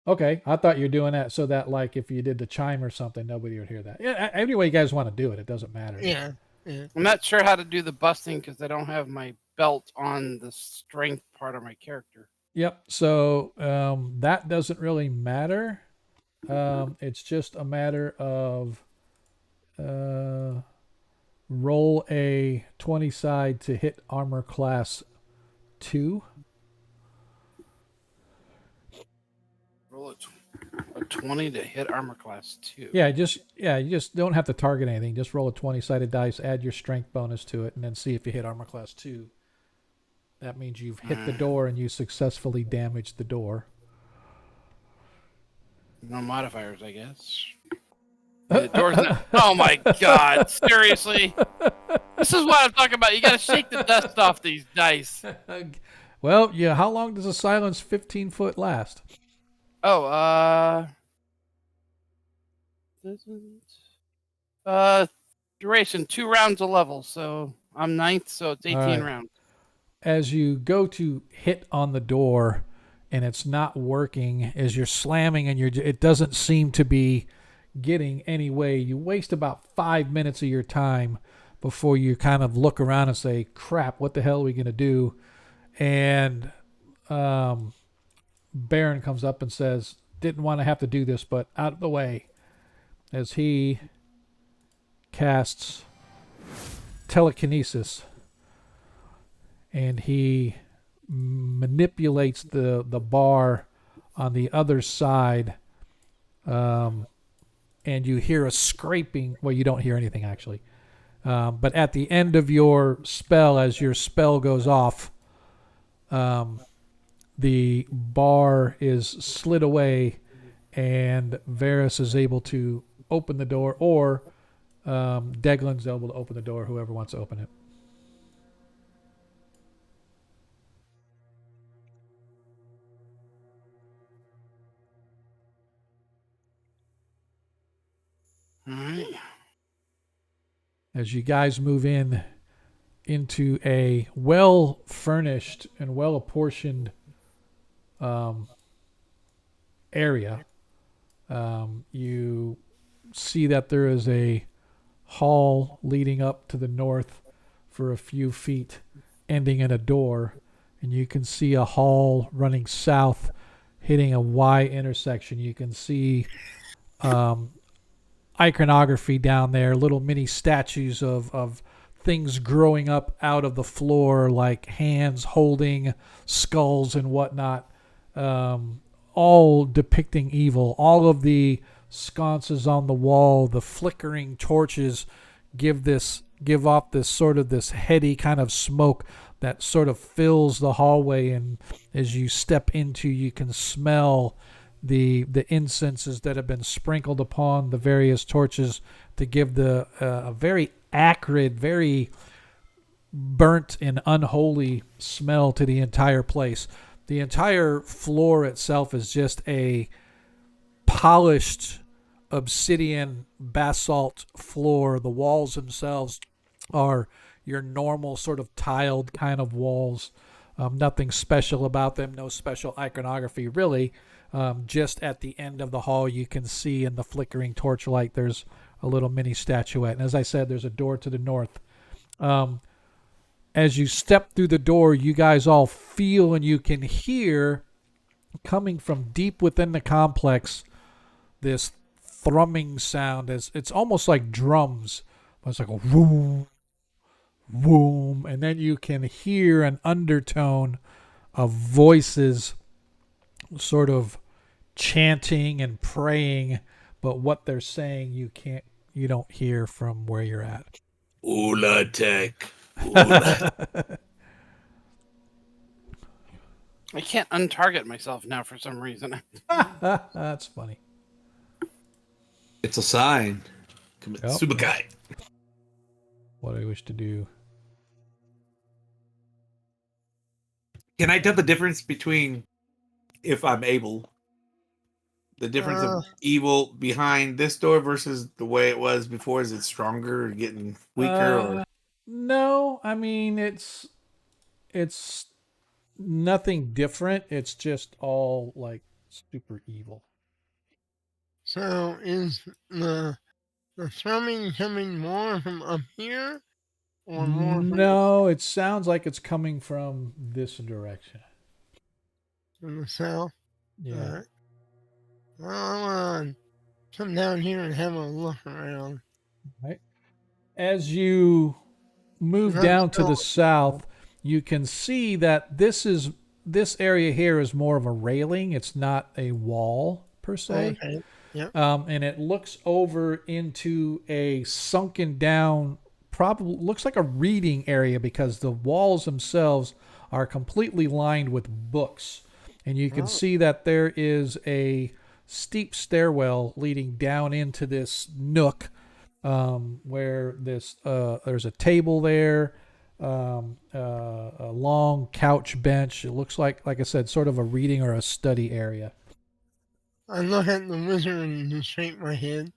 Okay. I thought you were doing that so that, like, if you did the chime or something, nobody would hear that. Yeah. Any way you guys want to do it, it doesn't matter. Yeah. Yeah. I'm not sure how to do the busting because I don't have my belt on the strength part of my character. Yep. So that doesn't really matter. It's just a matter of roll a 20 side to hit armor class 2. Roll a 20 to hit armor class 2. Yeah, you just don't have to target anything. Just roll a 20 sided dice, add your strength bonus to it, and then see if you hit armor class 2. That means you've hit the door and you successfully damaged the door. No modifiers, I guess. The door's not. Oh my god! Seriously, this is what I'm talking about. You got to shake the dust off these dice. Well, yeah. How long does a silence 15-foot last? Oh, duration 2 rounds a level. So I'm 9th, so it's 18 right. rounds. As you go to hit on the door and it's not working, as you're slamming and it doesn't seem to be getting any way, you waste about 5 minutes of your time before you kind of look around and say, crap, what the hell are we going to do? And Baron comes up and says, didn't want to have to do this, but out of the way, as he casts telekinesis. And he manipulates the bar on the other side, and you hear a scraping. Well, you don't hear anything actually, but at the end of your spell, as your spell goes off, the bar is slid away, and Varys is able to open the door, or Deglin's able to open the door. Whoever wants to open it. All right. As you guys move into a well-furnished and well-apportioned area, you see that there is a hall leading up to the north for a few feet, ending in a door, and you can see a hall running south, hitting a Y intersection. You can see um, iconography down there, little mini statues of things growing up out of the floor, like hands holding skulls and whatnot, all depicting evil. All of the sconces on the wall, the flickering torches give off this heady kind of smoke that sort of fills the hallway, and as you step into, you can smell the incenses that have been sprinkled upon the various torches to give the a very acrid, very burnt and unholy smell to the entire place. The entire floor itself is just a polished obsidian basalt floor. The walls themselves are your normal sort of tiled kind of walls. Nothing special about them, no special iconography really. Just at the end of the hall, you can see in the flickering torchlight, there's a little mini statuette. And as I said, there's a door to the north. As you step through the door, you guys all feel and you can hear, coming from deep within the complex, this thrumming sound. As it's almost like drums. It's like a whoom, whoom. And then you can hear an undertone of voices sort of chanting and praying, but what they're saying you don't hear from where you're at. Ula tech. Ula. I can't untarget myself now for some reason. That's funny. It's a sign. Commit Yep. Subakai. What I wish to do. Can I tell the difference between, if I'm able, the difference of evil behind this door versus the way it was before? Is it stronger or getting weaker? Or No, I mean it's nothing different. It's just all like super evil. So is the thrumming coming more from up here, or more No, it sounds like it's coming from this direction. from the south? Yeah. Alright. Well, I want to come down here and have a look around. Right. As you move That's down to the cool. south, you can see that this area here is more of a railing. It's not a wall per se. Okay. Yep. And it looks over into a sunken down, probably looks like a reading area because the walls themselves are completely lined with books. And you can see that there is a steep stairwell leading down into this nook, where there's a table there, a long couch bench. It looks like I said, sort of a reading or a study area. I look at the wizard and just shake my head.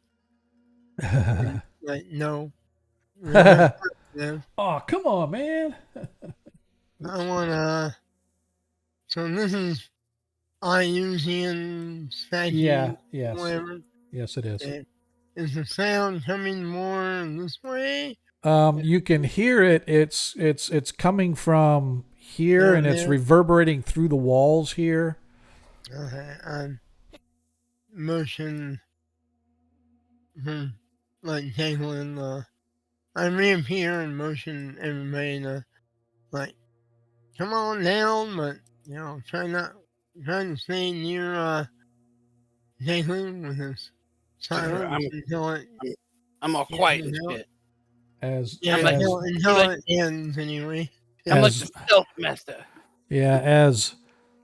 Like, no. Yeah. Oh, come on, man. I want so this is Iusian statue. Yeah, yes. Whatever. Yes, it is. Okay. Is the sound coming more this way? You can hear it. It's coming from here, Down and it's there? reverberating through the walls here. Okay. Motion. Like tackling I reappear and motion everybody to, like, come on down, but, try to stay near, Jalen with his silence until it, I'm all quiet and shit. until it ends anyway. I'm like the stealth master. Yeah, as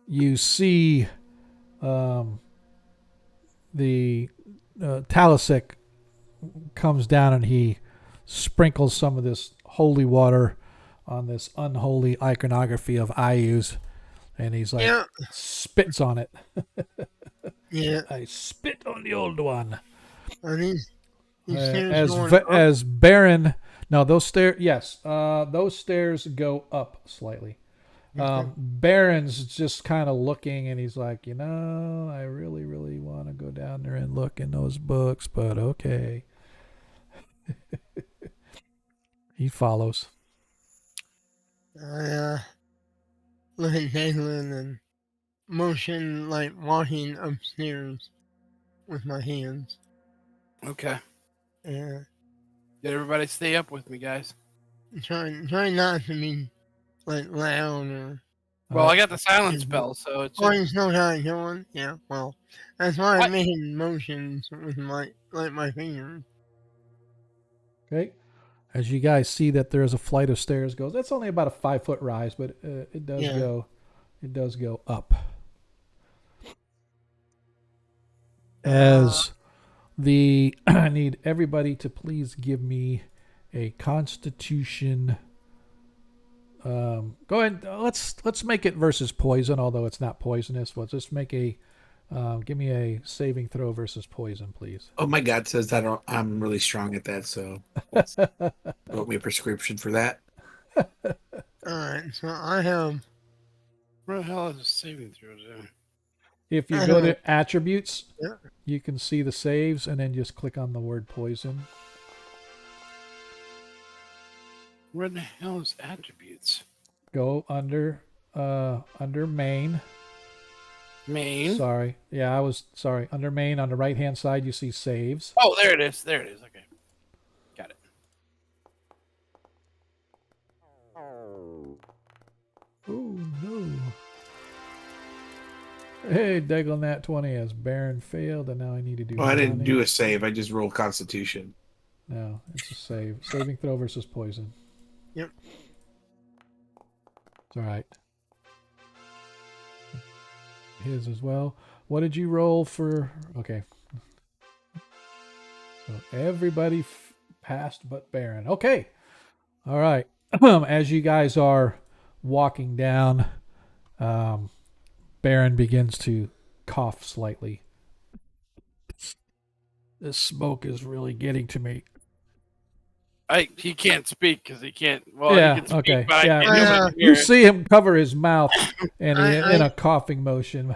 you see, the Talisek comes down and he sprinkles some of this holy water on this unholy iconography of Ayus, and he's like, spits on it. Yeah. I spit on the old one. Are these stairs going up? As Baron, no, those stairs. Yes, those stairs go up slightly. Okay. Baron's just kind of looking, and he's like, I really, really want to go down there and look in those books, but okay. He follows. I look at Jalen and motion like walking upstairs with my hands. Okay. Yeah. Did everybody stay up with me, guys? Try not to be like loud or. Well, I got the silence spell, so it's. Oh, you still got it going? Yeah, well, that's why What? I'm making motions with my fingers. Okay. As you guys see that there's a flight of stairs goes. That's only about a 5-foot rise, but it does Yeah. go. It does go up. As I need everybody to please give me a Constitution. Go ahead. Let's make it versus poison, although it's not poisonous. We'll just make a. Give me a saving throw versus poison, please. Oh, my God says that I'm really strong at that, so wrote me a prescription for that. Alright, so I have. Where the hell is the saving throws in? If you go to attributes, Yeah. you can see the saves, and then just click on the word poison. Where the hell is attributes? Go under main. Main. Sorry. Yeah, I was sorry. Under main on the right hand side you see saves. Oh, there it is. There it is. Okay. Got it. Oh no. Hey, Deggle Nat 20 has Baron failed, and now I need to do. Well, I didn't money. do a save. I just rolled Constitution. No, it's a save. Saving throw versus poison. Yep. It's all right. His as well. What did you roll for? Okay. So everybody passed but Baron. Okay. All right. As you guys are walking down, Baron begins to cough slightly. This smoke is really getting to me. He can't speak because he can't. Well, Yeah, he can speak, okay, but yeah. I can't Yeah. hear You it. see him cover his mouth and I- in a coughing motion.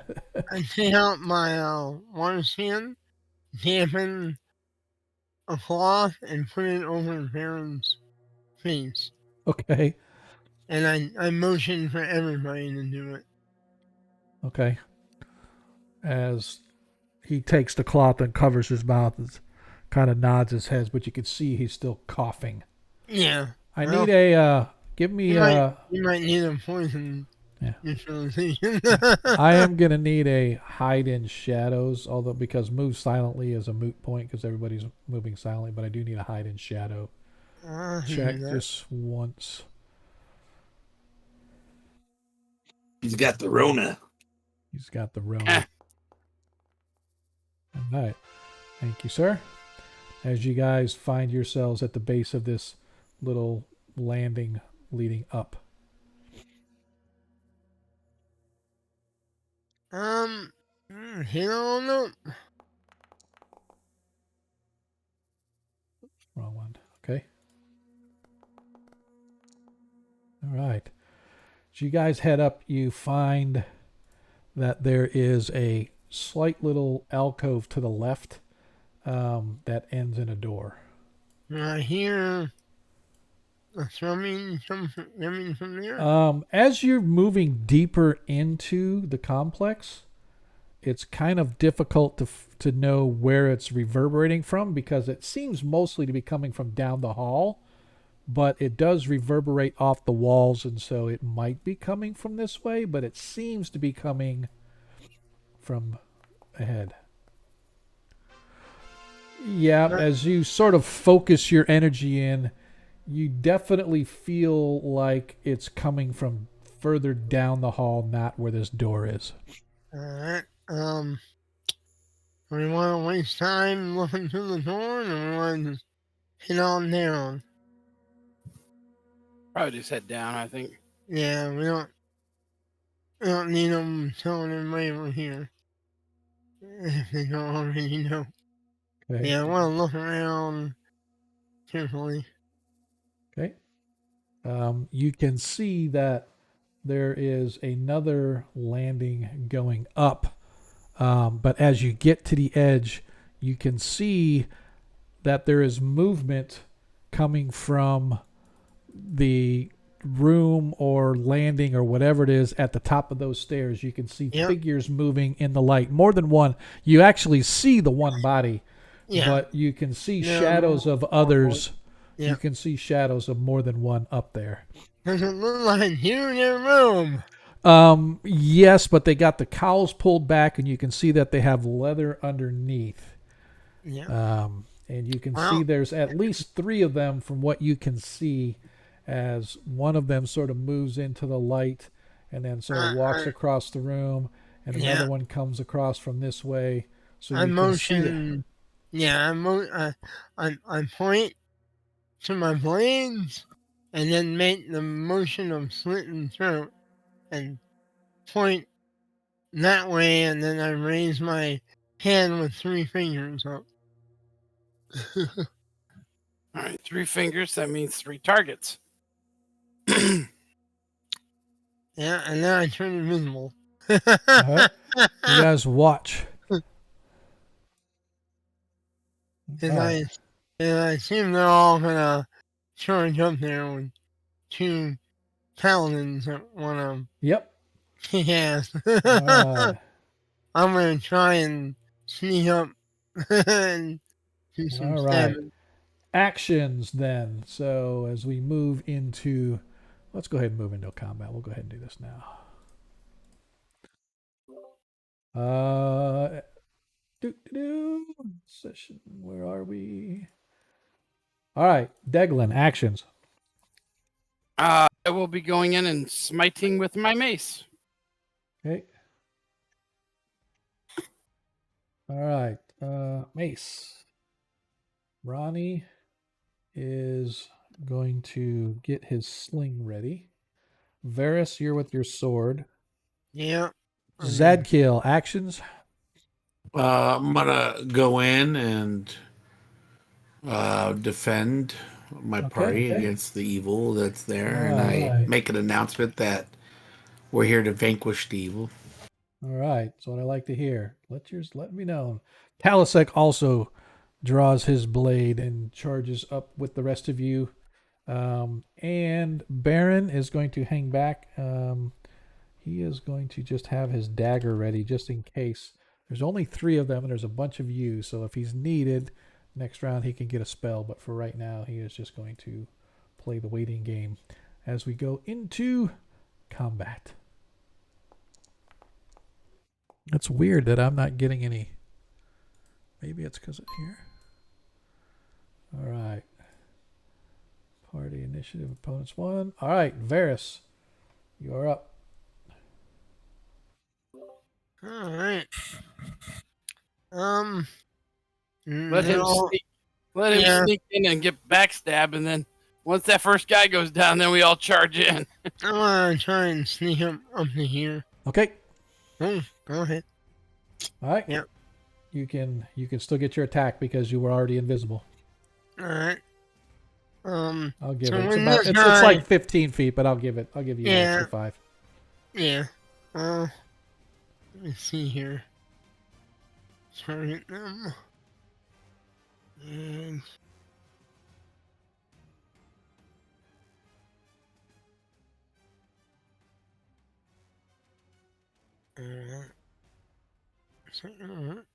I take out my water skin, dampen a cloth, and put it over Baron's face. Okay. And I motion for everybody to do it. Okay. As he takes the cloth and covers his mouth and kind of nods his head, but you can see he's still coughing. Yeah. I Well, need a give me You might need a poison Yeah. neutralization. I am gonna need a hide in shadows, although because move silently is a moot point because everybody's moving silently, but I do need a hide in shadow. Check just once. He's got the Rona. He's got the Rona. All right. Thank you, sir. As you guys find yourselves at the base of this little landing leading up. Hero no. Wrong one. Okay. All right. As you guys head up, you find that there is a slight little alcove to the left that ends in a door. I hear a thrumming coming from there. As you're moving deeper into the complex, it's kind of difficult to know where it's reverberating from because it seems mostly to be coming from down the hall, but it does reverberate off the walls, and so it might be coming from this way, but it seems to be coming from ahead. Yeah, as you sort of focus your energy in, you definitely feel like it's coming from further down the hall, not where this door is. Alright. We want to waste time looking through the door, and we want to just head on down. Probably just head down, I think. Yeah, we don't need them telling everybody we're here. If they don't already know. Okay. Yeah, I want to look around carefully. Okay. You can see that there is another landing going up. But as you get to the edge, you can see that there is movement coming from the room or landing or whatever it is at the top of those stairs. You can see Yep. figures moving in the light. More than one. You actually see the one body, Yeah. but you can see Yeah, shadows of others. Yeah. You can see shadows of more than one up there. Does it look like you in your room? Yes, but they got the cowls pulled back, and you can see that they have leather underneath. Yeah. And you can Well- see there's at least 3 of them from what you can see, as one of them sort of moves into the light and then sort of walks across the room, and another Yeah. one comes across from this way. So I you can see that. motion. Yeah, I point to my blades, and then make the motion of slitting throat, and point that way, and then I raise my hand with 3 fingers up. All right, 3 fingers. That means 3 targets. Yeah, and then I turn invisible. Uh-huh. You guys watch. And All I, right. and I assume they're all gonna charge up there with 2 paladins that wanna Yep. kick ass. All right. I'm gonna try and sneak up and do some All right. stabbing. Actions then. So as we move into, let's go ahead and move into combat. We'll go ahead and do this now. Session. Where are we? All right, Deglin. Actions. I will be going in and smiting with my mace. Okay. All right. Mace. Ronnie is going to get his sling ready. Varys, you're with your sword. Yeah. Zadkiel. Actions. I'm gonna go in and defend my Okay, party okay. against the evil that's there, and Alright. I make an announcement that we're here to vanquish the evil. All right. That's what I like to hear. Let me know. Talasek also draws his blade and charges up with the rest of you. And Baron is going to hang back. He is going to just have his dagger ready just in case. There's only 3 of them and there's a bunch of you. So if he's needed, next round he can get a spell. But for right now, he is just going to play the waiting game as we go into combat. It's weird that I'm not getting any. Maybe it's because it's here. All right. Party initiative, opponents 1. All right, Varys, you are up. All right. Let him no, sneak. Let him Yeah. sneak in and get backstabbed, and then once that first guy goes down, then we all charge in. I want to try and sneak up to here. Okay. Oh, go ahead. All right. Yep. You can still get your attack because you were already invisible. All right. I'll give So it. It's when about. this It's guy- like 15 feet, but I'll give you an Yeah. extra 5. Yeah. Let me see here. Target them. And alright. Alright.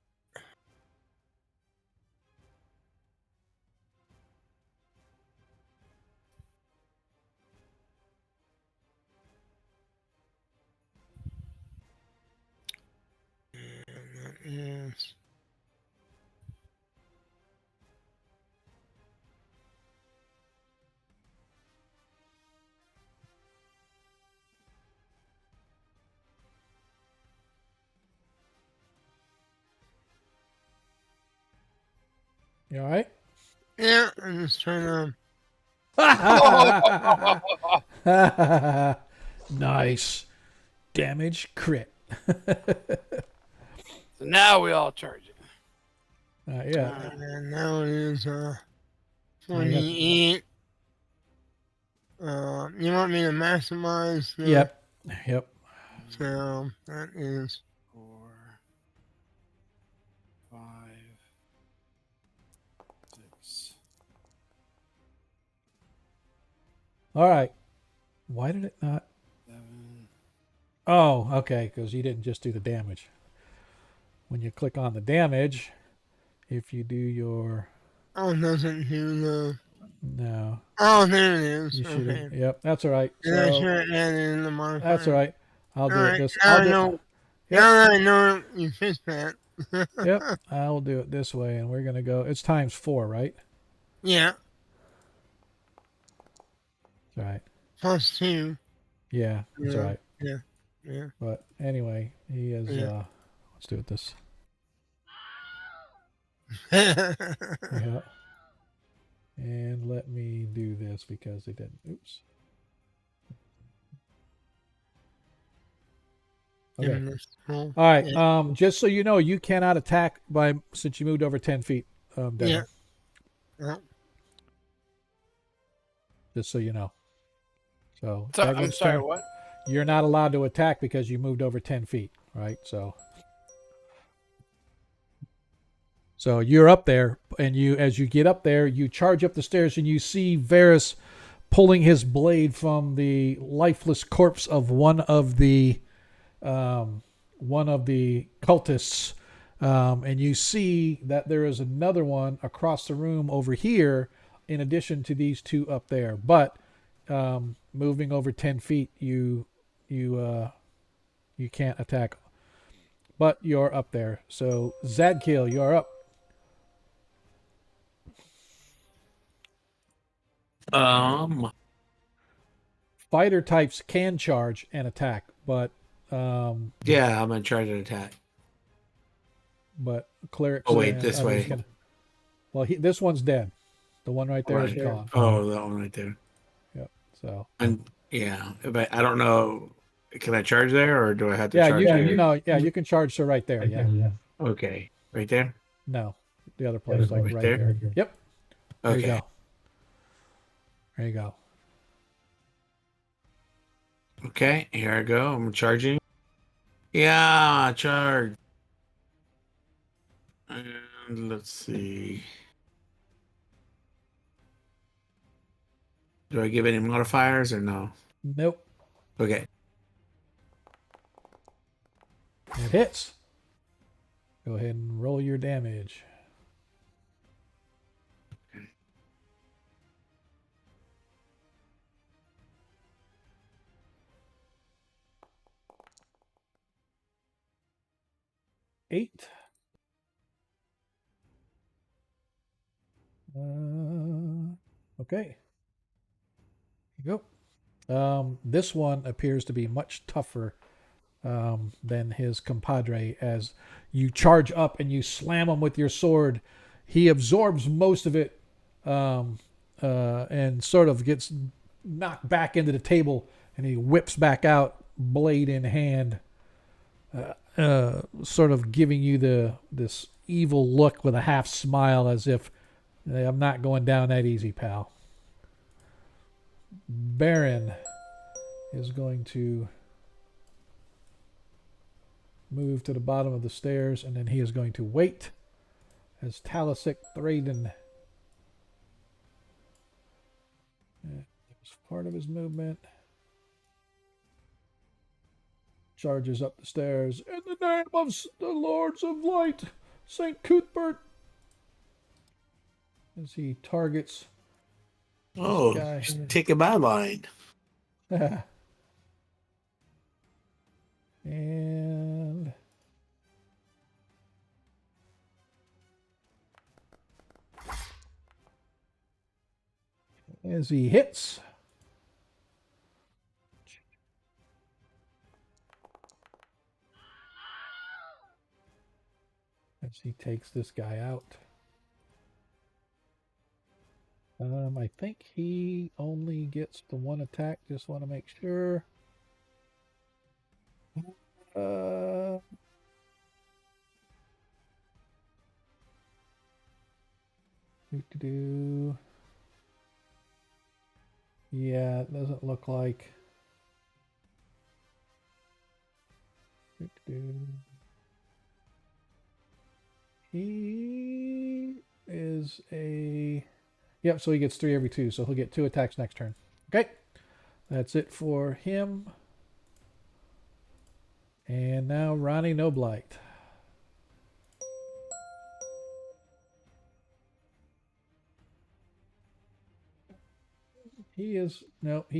And that is You all right? yeah. I'm just trying to. Nice. Damage crit. So now we all charge it. Yeah. And now it is Oh, 28. You want me to maximize the? Yep. Yep. So that is 4, 5, 6. All right. Why did it not? 7. Oh, okay, because you didn't just do the damage. When you click on the damage, if you do your Oh, it doesn't do the. no, Oh, there it is. you should have. Okay. Yep, that's all right. And I should So have added in the that's all modifier. right. I'll do it Alright, this. now I'll I do. know. Yep, Now that I know you fixed that. yep. I'll do it this way, and we're gonna go. It's times 4, right? Yeah, That's all right. plus 2. Yeah, that's all Yeah, right. yeah, yeah, But anyway, he is. yeah. Let's do it this. Yeah. Yeah. And let me do this because it didn't. Oops. Give Okay. him this roll. All right. Yeah, Just so you know, you cannot attack by since you moved over 10 feet, yeah. Devin. Yeah. Just so you know. So So, I'm Devlin's sorry, turn. what? You're not allowed to attack because you moved over 10 feet, right? So you're up there, and as you get up there, you charge up the stairs, and you see Varys pulling his blade from the lifeless corpse of one of the cultists, and you see that there is another one across the room over here, in addition to these two up there. But moving over 10 feet, you can't attack. But you're up there. So Zadkiel, you're up. Fighter types can charge and attack, but Yeah, I'm gonna try to attack. clerics. Oh wait, and this others way. Well, this one's dead. The one right there is Right. gone. Oh, that one right there. Yep. So And yeah, but I don't know. Can I charge there, or do I have to yeah, charge you here? no, yeah, you can charge her right there. Yeah. Okay, right there. No, the other place, like Right right there? there. Yep. There you Okay. go. There you go. Okay, here I go. I'm charging. Yeah, charge. And let's see. Do I give any modifiers or no? Nope. Okay. It hits. Go ahead and roll your damage. Eight. Okay. Here you go. This one appears to be much tougher than his compadre. As you charge up and you slam him with your sword, he absorbs most of it and sort of gets knocked back into the table, and he whips back out, blade in hand, sort of giving you this evil look with a half smile, as if I'm not going down that easy, pal. Baron is going to move to the bottom of the stairs, and then he is going to wait as Talisic Thraden. That was part of his movement. Charges up the stairs. In the name of the Lords of Light, St. Cuthbert. As he targets Oh, guy. taking my line. And as he hits, as he takes this guy out, I think he only gets the one attack. Just want to make sure. Yeah, it doesn't look like. He is a. Yep, so he gets 3 every 2, so he'll get 2 attacks next turn. Okay. That's it for him. And now Ronnie No Blight. He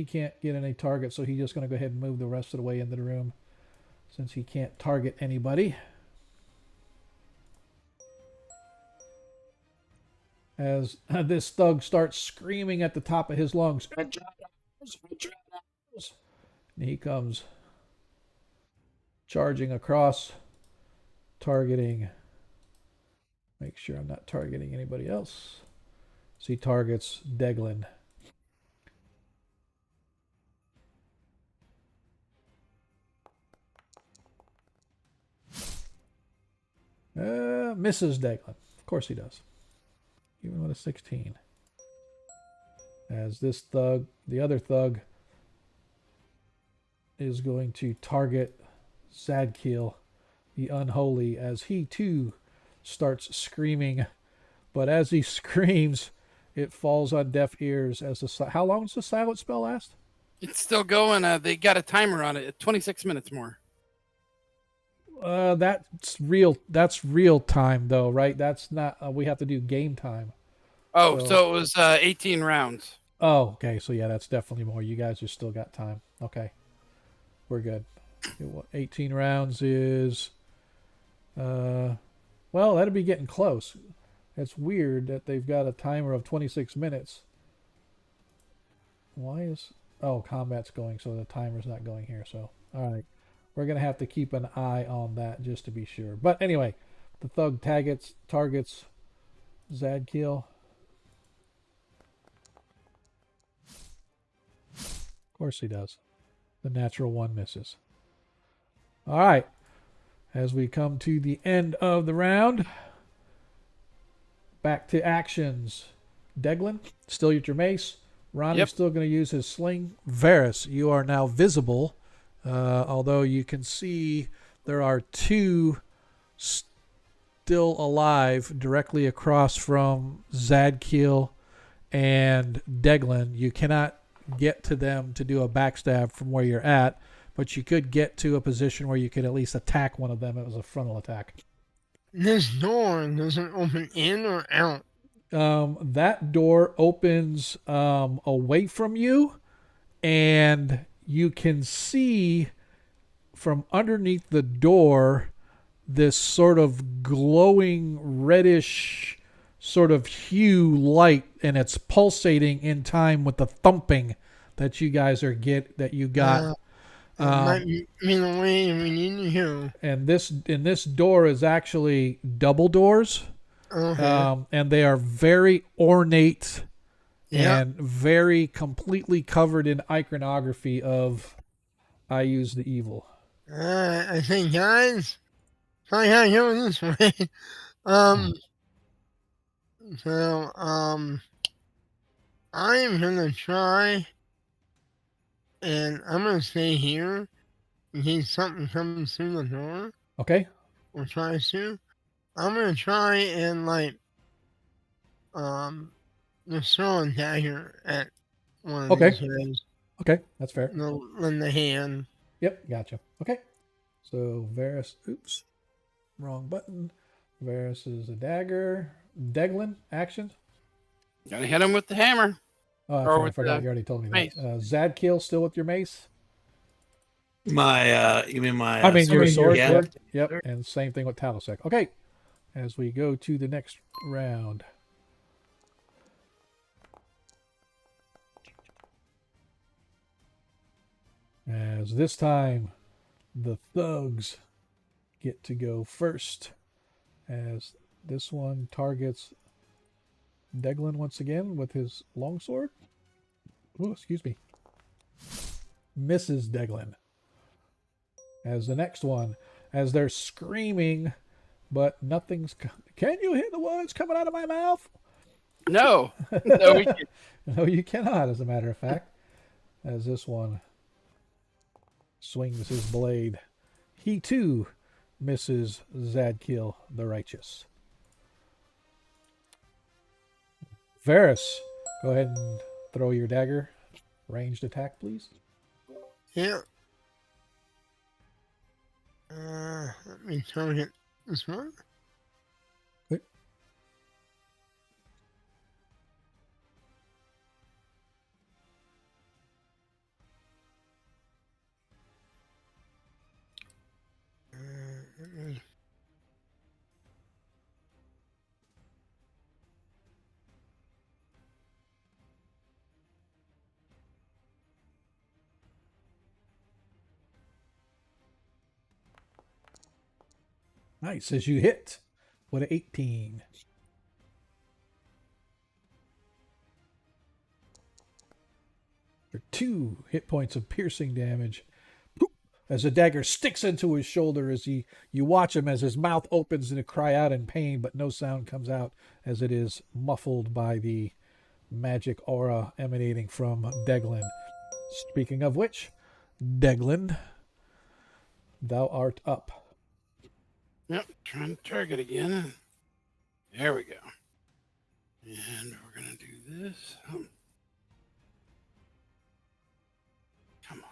can't get any targets, so he's just going to go ahead and move the rest of the way into the room since he can't target anybody. As this thug starts screaming at the top of his lungs, and he comes charging across, targeting. Make sure I'm not targeting anybody else. So he targets Deglin. Misses Deglin. Of course he does. Even with a 16. As this thug, the other thug, is going to target Zadkiel, the unholy, as he too starts screaming. But as he screams, it falls on deaf ears. As how long does the silent spell last? It's still going. They got a timer on it. 26 minutes more. That's real. That's real time, though, right? That's not. We have to do game time. Oh, so it was 18 rounds. Oh, okay. So yeah, that's definitely more. You guys just still got time. Okay, we're good. 18 rounds is. Well, that'd be getting close. It's weird that they've got a timer of 26 minutes. Why is... Oh, combat's going, so the timer's not going here. So, all right. We're going to have to keep an eye on that just to be sure. But anyway, the thug targets Zadkiel. Of course he does. The natural one misses. All right. As we come to the end of the round... Back to actions. Deglin, still with your mace. Ronnie's still going to use his sling. Varys, you are now visible. Although you can see there are two still alive directly across from Zadkiel and Deglin. You cannot get to them to do a backstab from where you're at, but you could get to a position where you could at least attack one of them. It was a frontal attack. This door doesn't open in or out. That door opens away from you, and you can see from underneath the door this sort of glowing reddish sort of hue light, and it's pulsating in time with the thumping that you guys that you got. Might be the way we need to go. And this door is actually double doors. Okay. And they are very ornate and very completely covered in iconography of I use the evil. I think, guys, I gotta go this way. I'm gonna try, and I'm gonna stay here in case something comes through the door. Okay. Or tries to. I'm gonna try and just throw a dagger at one of these guys. Okay, that's fair. In the hand. Yep, gotcha. Okay. So Varys, oops, wrong button. Varys is a dagger. Deglin, action. Gotta hit him with the hammer. Oh, I forgot. You already told me mace. that. Zadkiel still with your mace? You mean my... I mean your sword. Yeah. Yep. And same thing with Talasek. Okay. As we go to the next round. As this time, the thugs get to go first. As this one targets Deglin once again with his longsword. Oh, excuse me. Misses Deglin. As the next one, as they're screaming, but nothing's... Can you hear the words coming out of my mouth? No. No, we can't. No, you cannot, as a matter of fact. As this one swings his blade. He too misses Zadkiel the Righteous. Varys, go ahead and throw your dagger. Ranged attack, please. Yeah. Let me target this one. Quick. Let me. Nice. As you hit. What an 18. For 2 hit points of piercing damage. As the dagger sticks into his shoulder, as you watch him as his mouth opens to cry out in pain, but no sound comes out as it is muffled by the magic aura emanating from Deglin. Speaking of which, Deglin, thou art up. Yep, trying to target again. There we go. And we're going to do this. Come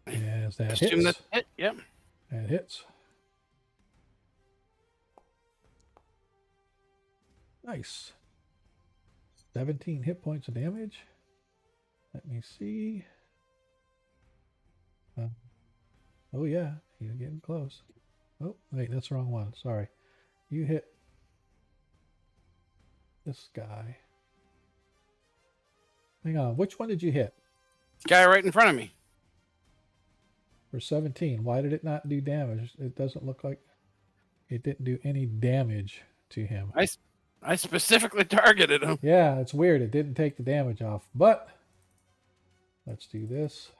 on. As that Assume hits. that's it. Yep. That hits. Nice. 17 hit points of damage. Let me see. Oh, yeah. You're getting close. Oh, wait, that's the wrong one. Sorry. You hit this guy. Hang on. Which one did you hit? Guy right in front of me. For 17. Why did it not do damage? It doesn't look like it didn't do any damage to him. I specifically targeted him. Yeah, it's weird. It didn't take the damage off. But let's do this.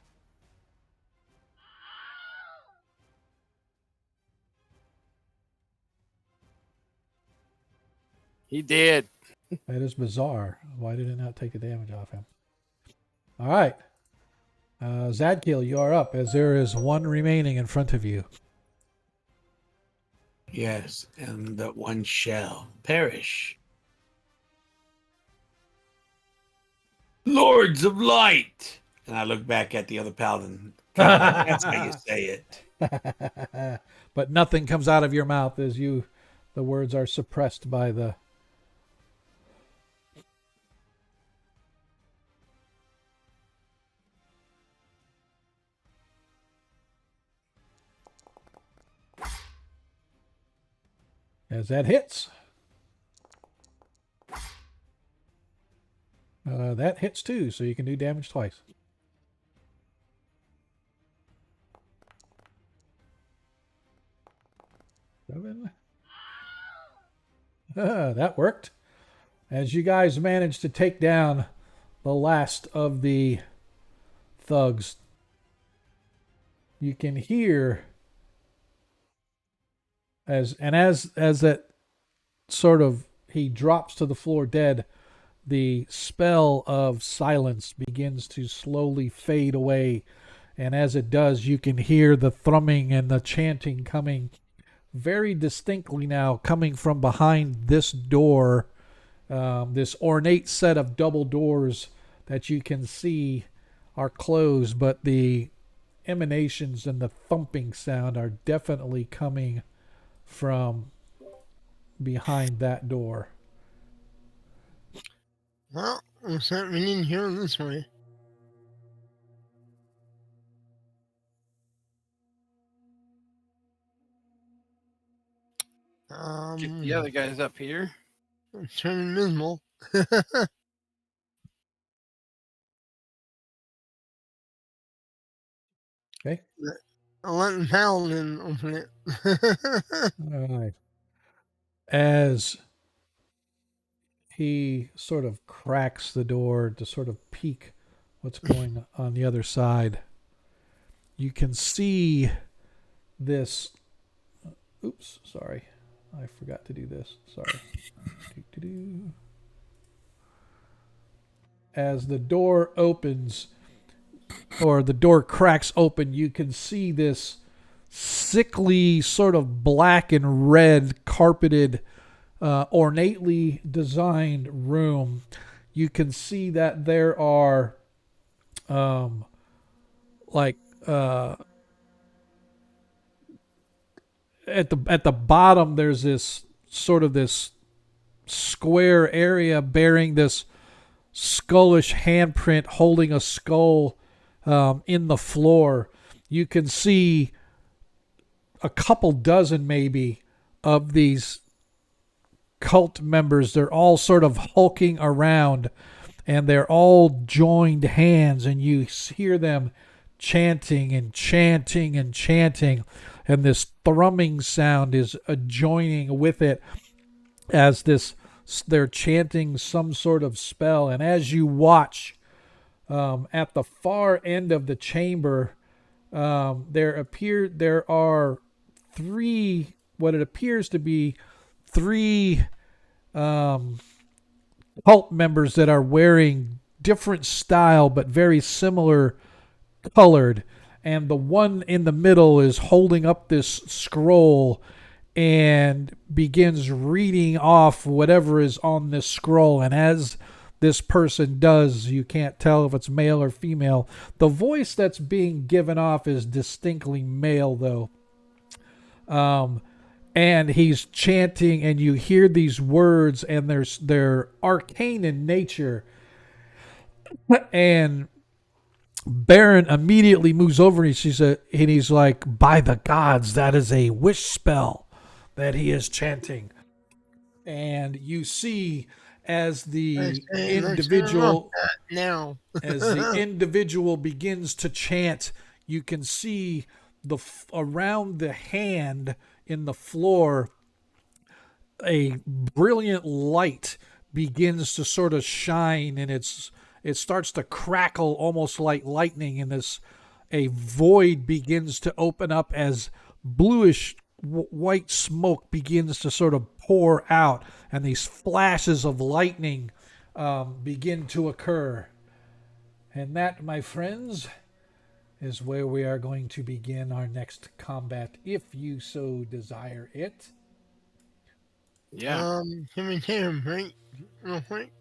He did. That is bizarre. Why did it not take the damage off him? All right. Zadkiel, you are up as there is one remaining in front of you. Yes, and that one shall perish. Lords of Light! And I look back at the other paladin. God, that's how you say it. But nothing comes out of your mouth as the words are suppressed by the... As that hits. That hits too, so you can do damage twice. Seven. That worked. As you guys managed to take down the last of the thugs, you can hear as that sort of he drops to the floor dead, the spell of silence begins to slowly fade away, and as it does, you can hear the thrumming and the chanting coming very distinctly now, coming from behind this door, this ornate set of double doors that you can see are closed, but the emanations and the thumping sound are definitely coming from behind that door. Well, looks like we need to hear this way. Get the other guys up here. Turn invisible. Okay. I'll let the paladin open it. All right. As he sort of cracks the door to sort of peek what's going on the other side, you can see this. Oops, sorry. I forgot to do this. Sorry. As the door opens, or the door cracks open, you can see this sickly sort of black and red carpeted, ornately designed room. You can see that there are like at the bottom there's this sort of this square area bearing this skullish handprint holding a skull in the floor. You can see a couple dozen maybe of these cult members. They're all sort of hulking around and they're all joined hands, and you hear them chanting and chanting and chanting, and this thrumming sound is adjoining with it as they're chanting some sort of spell. And as you watch, at the far end of the chamber, there are three, what it appears to be three cult members that are wearing different style but very similar colored, and the one in the middle is holding up this scroll and begins reading off whatever is on this scroll. And as this person does, you can't tell if it's male or female. The voice that's being given off is distinctly male, though. And he's chanting, and you hear these words, and they're arcane in nature. And Baron immediately moves over, and he's like, "By the gods, that is a wish spell that he is chanting." And you see as the individual now as the individual begins to chant, you can see around the hand in the floor, a brilliant light begins to sort of shine, and it starts to crackle almost like lightning, and a void begins to open up as bluish white smoke begins to sort of pour out, and these flashes of lightning begin to occur. And that, my friends, is where we are going to begin our next combat, if you so desire it. Yeah. Him and him, right? Real quick.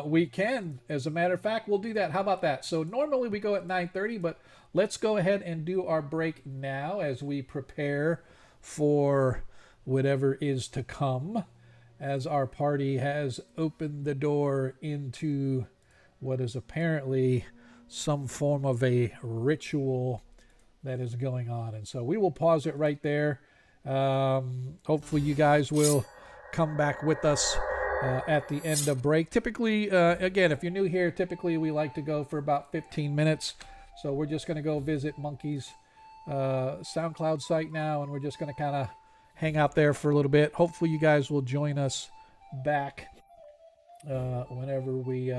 We can. As a matter of fact, we'll do that. How about that? So normally we go at 9:30, but let's go ahead and do our break now as we prepare for whatever is to come, as our party has opened the door into what is apparently some form of a ritual that is going on. And so we will pause it right there. Hopefully you guys will come back with us at the end of break. Typically, again, if you're new here, typically we like to go for about 15 minutes. So we're just going to go visit Monkey's SoundCloud site now, and we're just going to kind of hang out there for a little bit. Hopefully you guys will join us back whenever we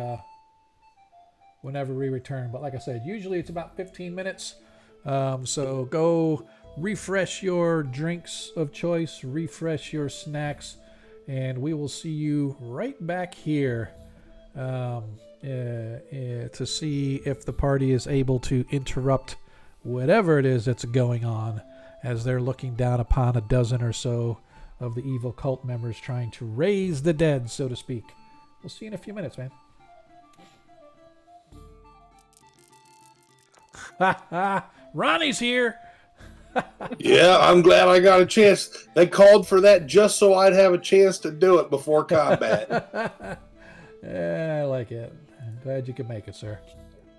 return. But like I said, usually it's about 15 minutes. So go refresh your drinks of choice, refresh your snacks, and we will see you right back here to see if the party is able to interrupt whatever it is that's going on as they're looking down upon a dozen or so of the evil cult members trying to raise the dead, so to speak. We'll see you in a few minutes, man. Ronnie's here. Yeah, I'm glad I got a chance. They called for that just so I'd have a chance to do it before combat. Yeah, I like it. I'm glad you could make it, sir.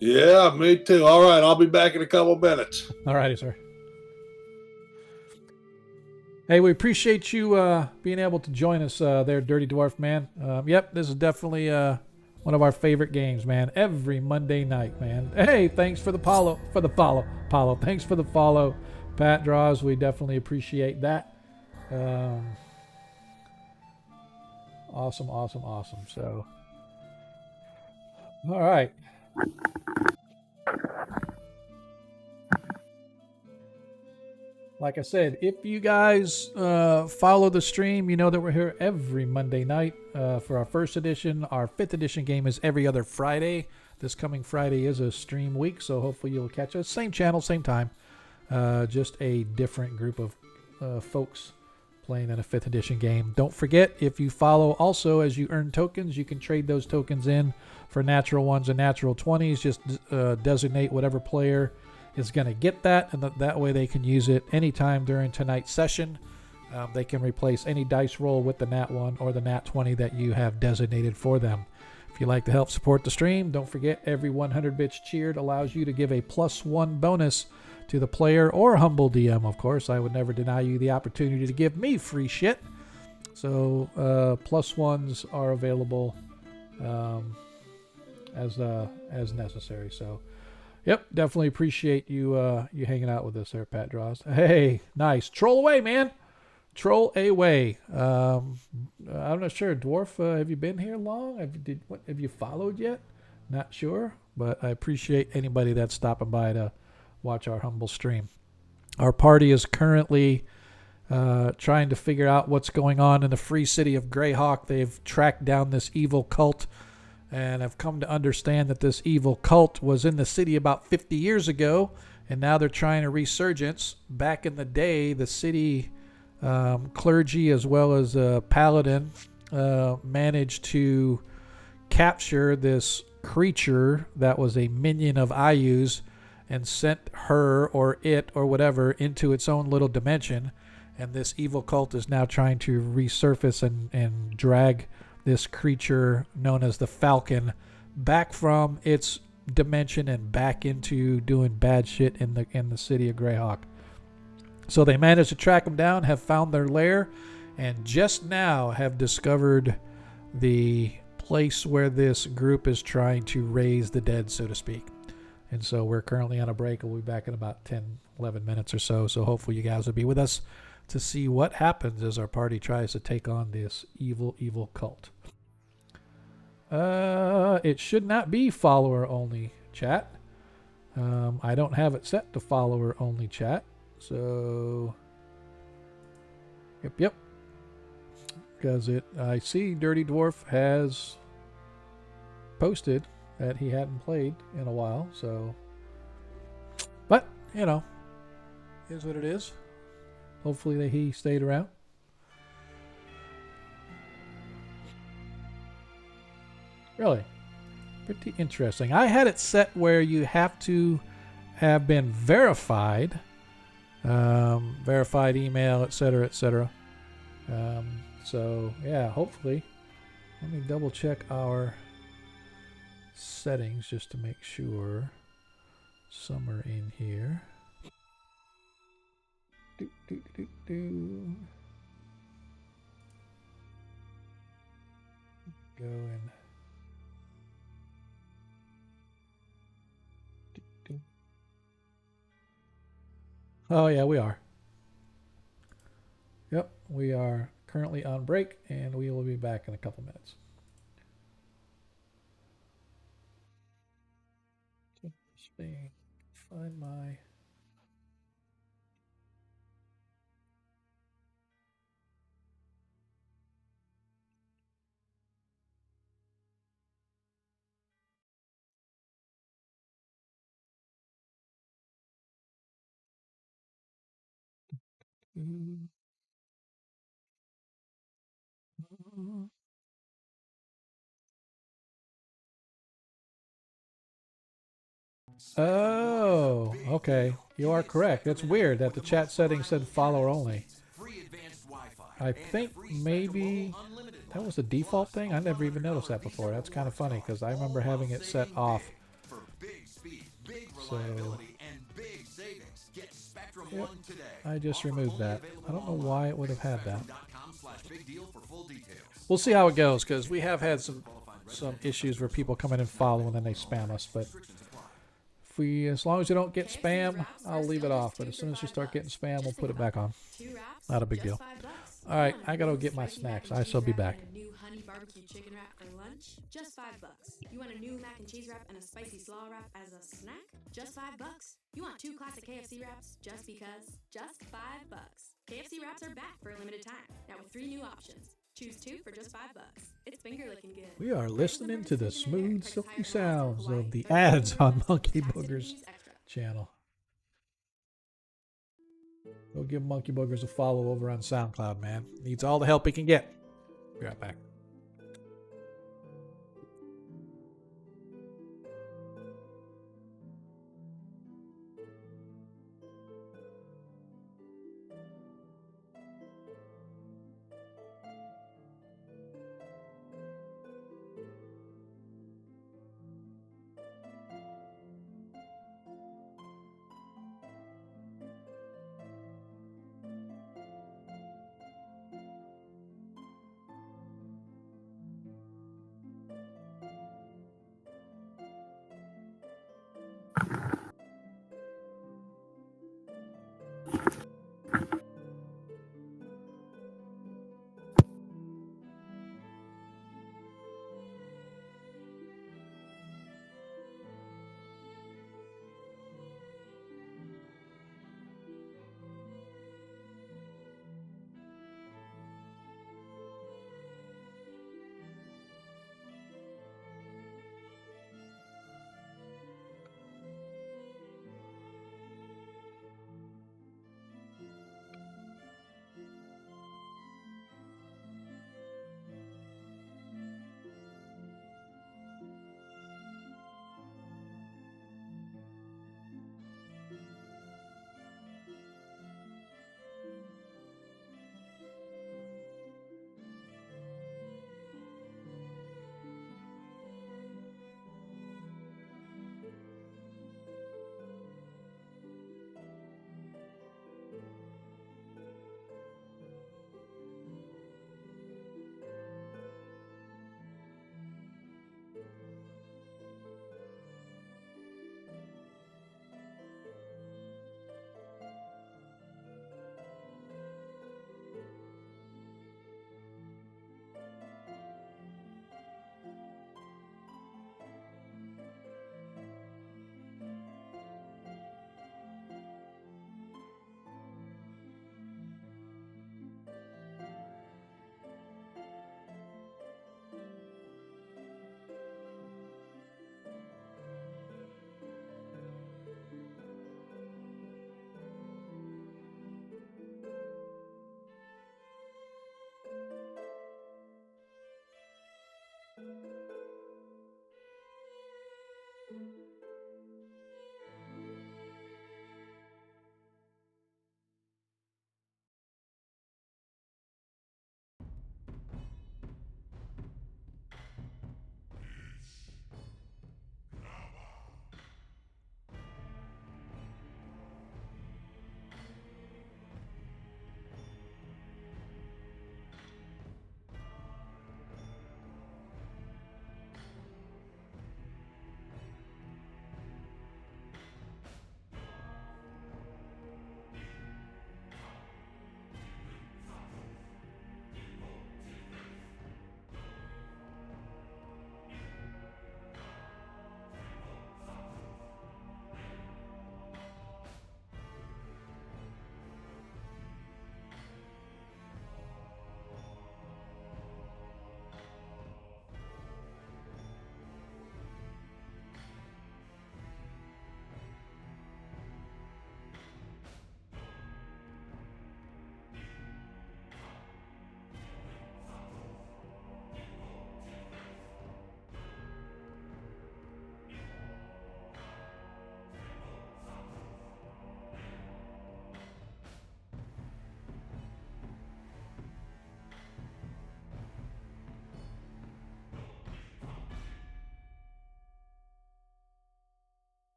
Yeah, me too. All right, I'll be back in a couple minutes. All righty, sir. Hey, we appreciate you being able to join us there, Dirty Dwarf, man. Yep, this is definitely one of our favorite games, man. Every Monday night, man. Hey, thanks for the follow. Thanks for the follow, Pat Draws. We definitely appreciate that. Awesome. So, all right. Like I said, if you guys follow the stream, you know that we're here every Monday night for our first edition. Our 5th edition game is every other Friday. This coming Friday is a stream week, so hopefully you'll catch us. Same channel, same time. just a different group of folks playing in a 5th edition game. Don't forget, if you follow also, as you earn tokens, you can trade those tokens in for natural ones and natural 20s. Just designate whatever player is going to get that, and that way they can use it anytime during tonight's session. They can replace any dice roll with the nat 1 or the nat 20 that you have designated for them. If you'd like to help support the stream, don't forget every 100 bits cheered allows you to give a +1 bonus to the player or humble DM, of course. I would never deny you the opportunity to give me free shit. So +1s are available as necessary. So, yep, definitely appreciate you hanging out with us there, Pat Draws. Hey, nice. Troll away, man. Troll away. I'm not sure. Dwarf, have you been here long? Have you followed yet? Not sure, but I appreciate anybody that's stopping by to watch our humble stream. Our party is currently trying to figure out what's going on in the free city of Greyhawk. They've tracked down this evil cult and have come to understand that this evil cult was in the city about 50 years ago, and now they're trying a resurgence. Back in the day, the city clergy as well as paladin managed to capture this creature that was a minion of Ayu's and sent her or it or whatever into its own little dimension. And this evil cult is now trying to resurface and drag this creature known as the Falcon back from its dimension and back into doing bad shit in the city of Greyhawk. So they managed to track them down, have found their lair, and just now have discovered the place where this group is trying to raise the dead, so to speak. And so we're currently on a break. We'll be back in about 10, 11 minutes or so. So hopefully you guys will be with us to see what happens as our party tries to take on this evil, evil cult. It should not be follower only chat. I don't have it set to follower only chat. So, yep. Because I see Dirty Dwarf has posted that he hadn't played in a while, so, but, you know, is what it is. Hopefully he stayed around. Really, pretty interesting. I had it set where you have to have been verified, verified email, etc. So, yeah, hopefully. Let me double check our settings just to make sure some are in here. Go in. Oh yeah, we are. Yep, we are currently on break, and we will be back in a couple minutes. Find my... Oh, okay. You are correct. It's weird that the chat setting said follower only. I think maybe that was the default thing. I never even noticed that before. That's kind of funny because I remember having it set off. So, yep, I just removed that. I don't know why it would have had that. We'll see how it goes because we have had some issues where people come in and follow and then they spam us, but as long as you don't get spam, I'll leave it off. But as soon as you start getting spam, we'll put it back on. Not a big deal. All right, I gotta get my snacks. I shall be back. New honey barbecue chicken wrap for lunch? Just $5. You want a new mac and cheese wrap and a spicy slaw wrap as a snack? Just $5. You want 2 classic KFC wraps just because? Just $5. KFC wraps are back for a limited time. Now with 3 new options. Choose 2 for just $5. It's finger licking good. We are listening to the smooth, silky sounds of the ads on Monkey Booger's channel. Go give Monkey Boogers a follow over on SoundCloud, man. Needs all the help he can get. Be right back.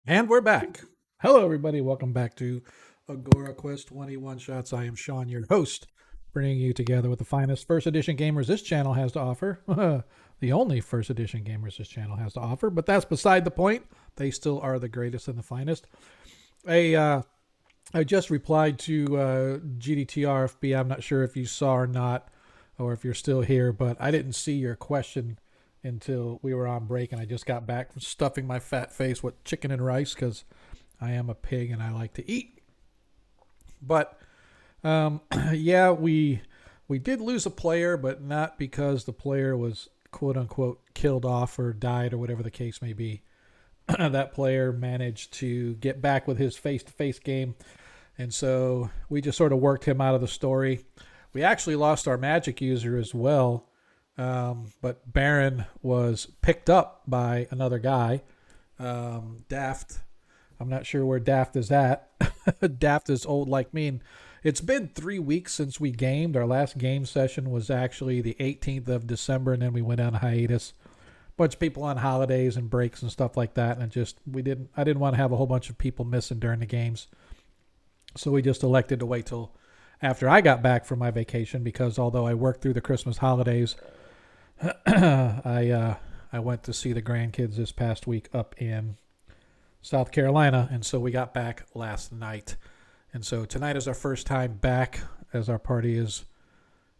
And we're back. Hello, everybody. Welcome back to Agora Quest 21 Shots. I am Sean, your host, bringing you together with the finest first edition gamers this channel has to offer. The only first edition gamers this channel has to offer, but that's beside the point. They still are the greatest and the finest. I just replied to GDTRFB. I'm not sure if you saw or not, or if you're still here, but I didn't see your question until we were on break, and I just got back from stuffing my fat face with chicken and rice because I am a pig and I like to eat. But yeah, we did lose a player, but not because the player was quote unquote killed off or died or whatever the case may be. That player managed to get back with his face-to-face game, and so we just sort of worked him out of the story. We actually lost our magic user as well. But Baron was picked up by another guy. Daft. I'm not sure where Daft is at. Daft is old like me. And it's been 3 weeks since we gamed. Our last game session was actually the 18th of December, and then we went on hiatus. Bunch of people on holidays and breaks and stuff like that, and I didn't want to have a whole bunch of people missing during the games. So we just elected to wait till after I got back from my vacation, because although I worked through the Christmas holidays, I went to see the grandkids this past week up in South Carolina, and so we got back last night. And so tonight is our first time back, as our party is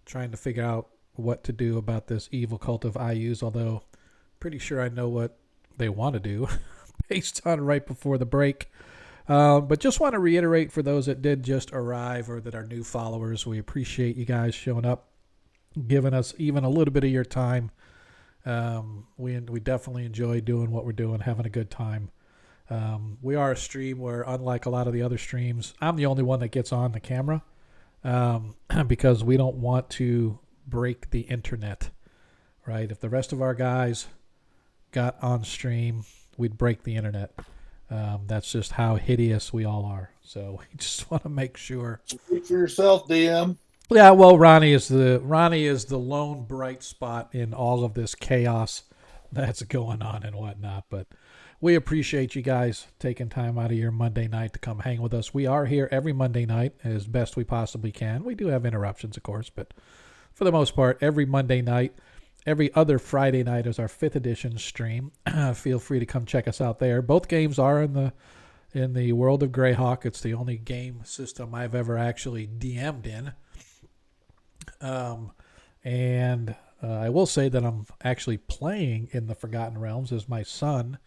trying to figure out what to do about this evil cult of IUs, although pretty sure I know what they want to do based on right before the break. But just want to reiterate for those that did just arrive or that are new followers, we appreciate you guys showing up, giving us even a little bit of your time. We definitely enjoy doing what we're doing, having a good time. We are a stream where, unlike a lot of the other streams, I'm the only one that gets on the camera because we don't want to break the internet, right? If the rest of our guys got on stream, we'd break the internet. That's just how hideous we all are. So we just want to make sure. Speak for yourself, DM. Yeah, well, Ronnie is the lone bright spot in all of this chaos that's going on and whatnot. But we appreciate you guys taking time out of your Monday night to come hang with us. We are here every Monday night as best we possibly can. We do have interruptions, of course, but for the most part, every Monday night. Every other Friday night is our 5th edition stream. Feel free to come check us out there. Both games are in the world of Greyhawk. It's the only game system I've ever actually DM'd in. And I will say that I'm actually playing in the Forgotten Realms as my son.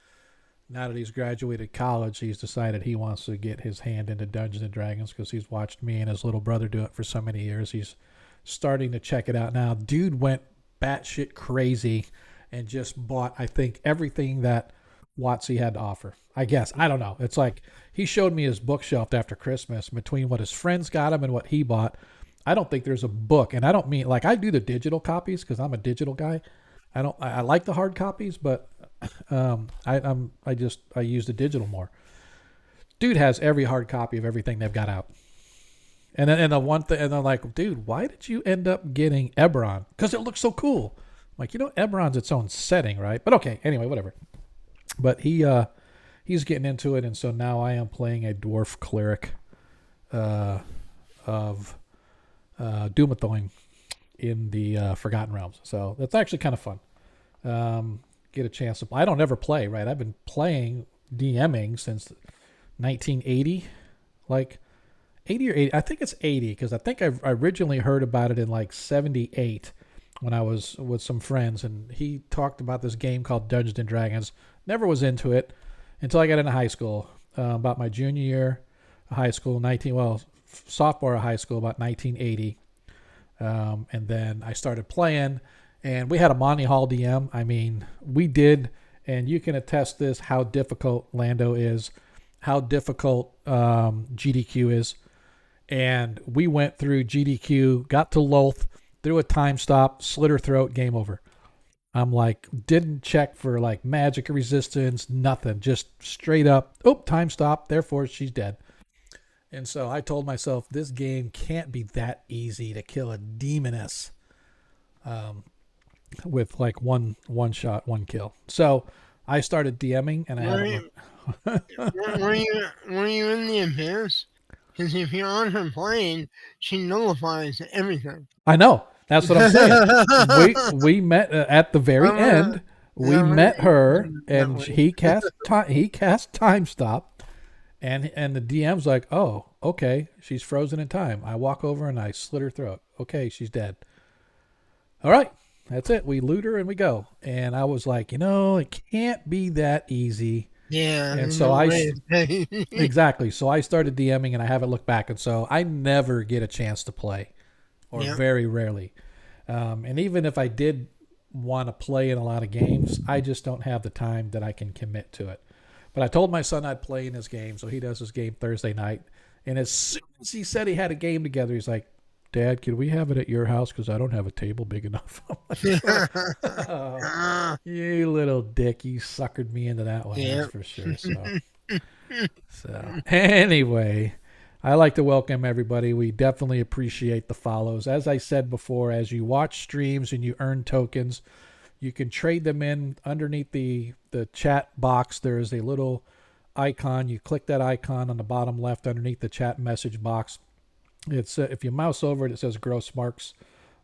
Now that he's graduated college, he's decided he wants to get his hand into Dungeons and Dragons because he's watched me and his little brother do it for so many years. He's starting to check it out now. Dude went batshit crazy and just bought, I think, everything that WotC had to offer. I guess. I don't know. It's like he showed me his bookshelf after Christmas between what his friends got him and what he bought. I don't think there's a book, and I don't mean like I do the digital copies because I'm a digital guy. I like the hard copies, but I use the digital more. Dude has every hard copy of everything they've got out. And then the one thing, and they're like, dude, why did you end up getting Eberron? Because it looks so cool. I'm like, Eberron's its own setting, right? But okay, anyway, whatever. But he's getting into it, and so now I am playing a dwarf cleric of Dumathoin in the Forgotten Realms. So that's actually kind of fun. Get a chance to play. I don't ever play, right? I've been playing DMing since 1980, like 80 or 80. I think it's 80 because I think I originally heard about it in like 78 when I was with some friends, and he talked about this game called Dungeons and Dragons. Never was into it until I got into high school. About my junior year of high school, sophomore of high school, about 1980. And then I started playing, and we had a Monty Hall DM. I mean, we did, and you can attest this, how difficult Lando is, how difficult GDQ is. And we went through GDQ, got to Lolth, threw a time stop, slit her throat, game over. I'm like, didn't check for like magic resistance, nothing. Just straight up, time stop, therefore she's dead. And so I told myself, this game can't be that easy to kill a demoness with like one shot, one kill. So I started DMing and I Were haven't you, looked. were you in the abyss? Because if you're on her plane, she nullifies everything. I know. That's what I'm saying. We met at the very I'm gonna, end. yeah, We I'm gonna met her, that and way. he cast time stop, and the DM's like, oh, okay, she's frozen in time. I walk over and I slit her throat. Okay, she's dead. All right, that's it. We loot her and we go. And I was like, it can't be that easy. Yeah, And there's so no way. exactly. So I started DMing and I haven't looked back. And so I never get a chance to play, or Yep. very rarely. And even if I did want to play in a lot of games, I just don't have the time that I can commit to it. But I told my son I'd play in his game, so he does his game Thursday night. And as soon as he said he had a game together, he's like, Dad, can we have it at your house? Because I don't have a table big enough. I'm like, oh, you little dick. You suckered me into that one, that's Yep. for sure. So anyway, I like to welcome everybody. We definitely appreciate the follows. As I said before, as you watch streams and you earn tokens, you can trade them in underneath the chat box. There is a little icon. You click that icon on the bottom left underneath the chat message box. It's if you mouse over it, it says gross marks.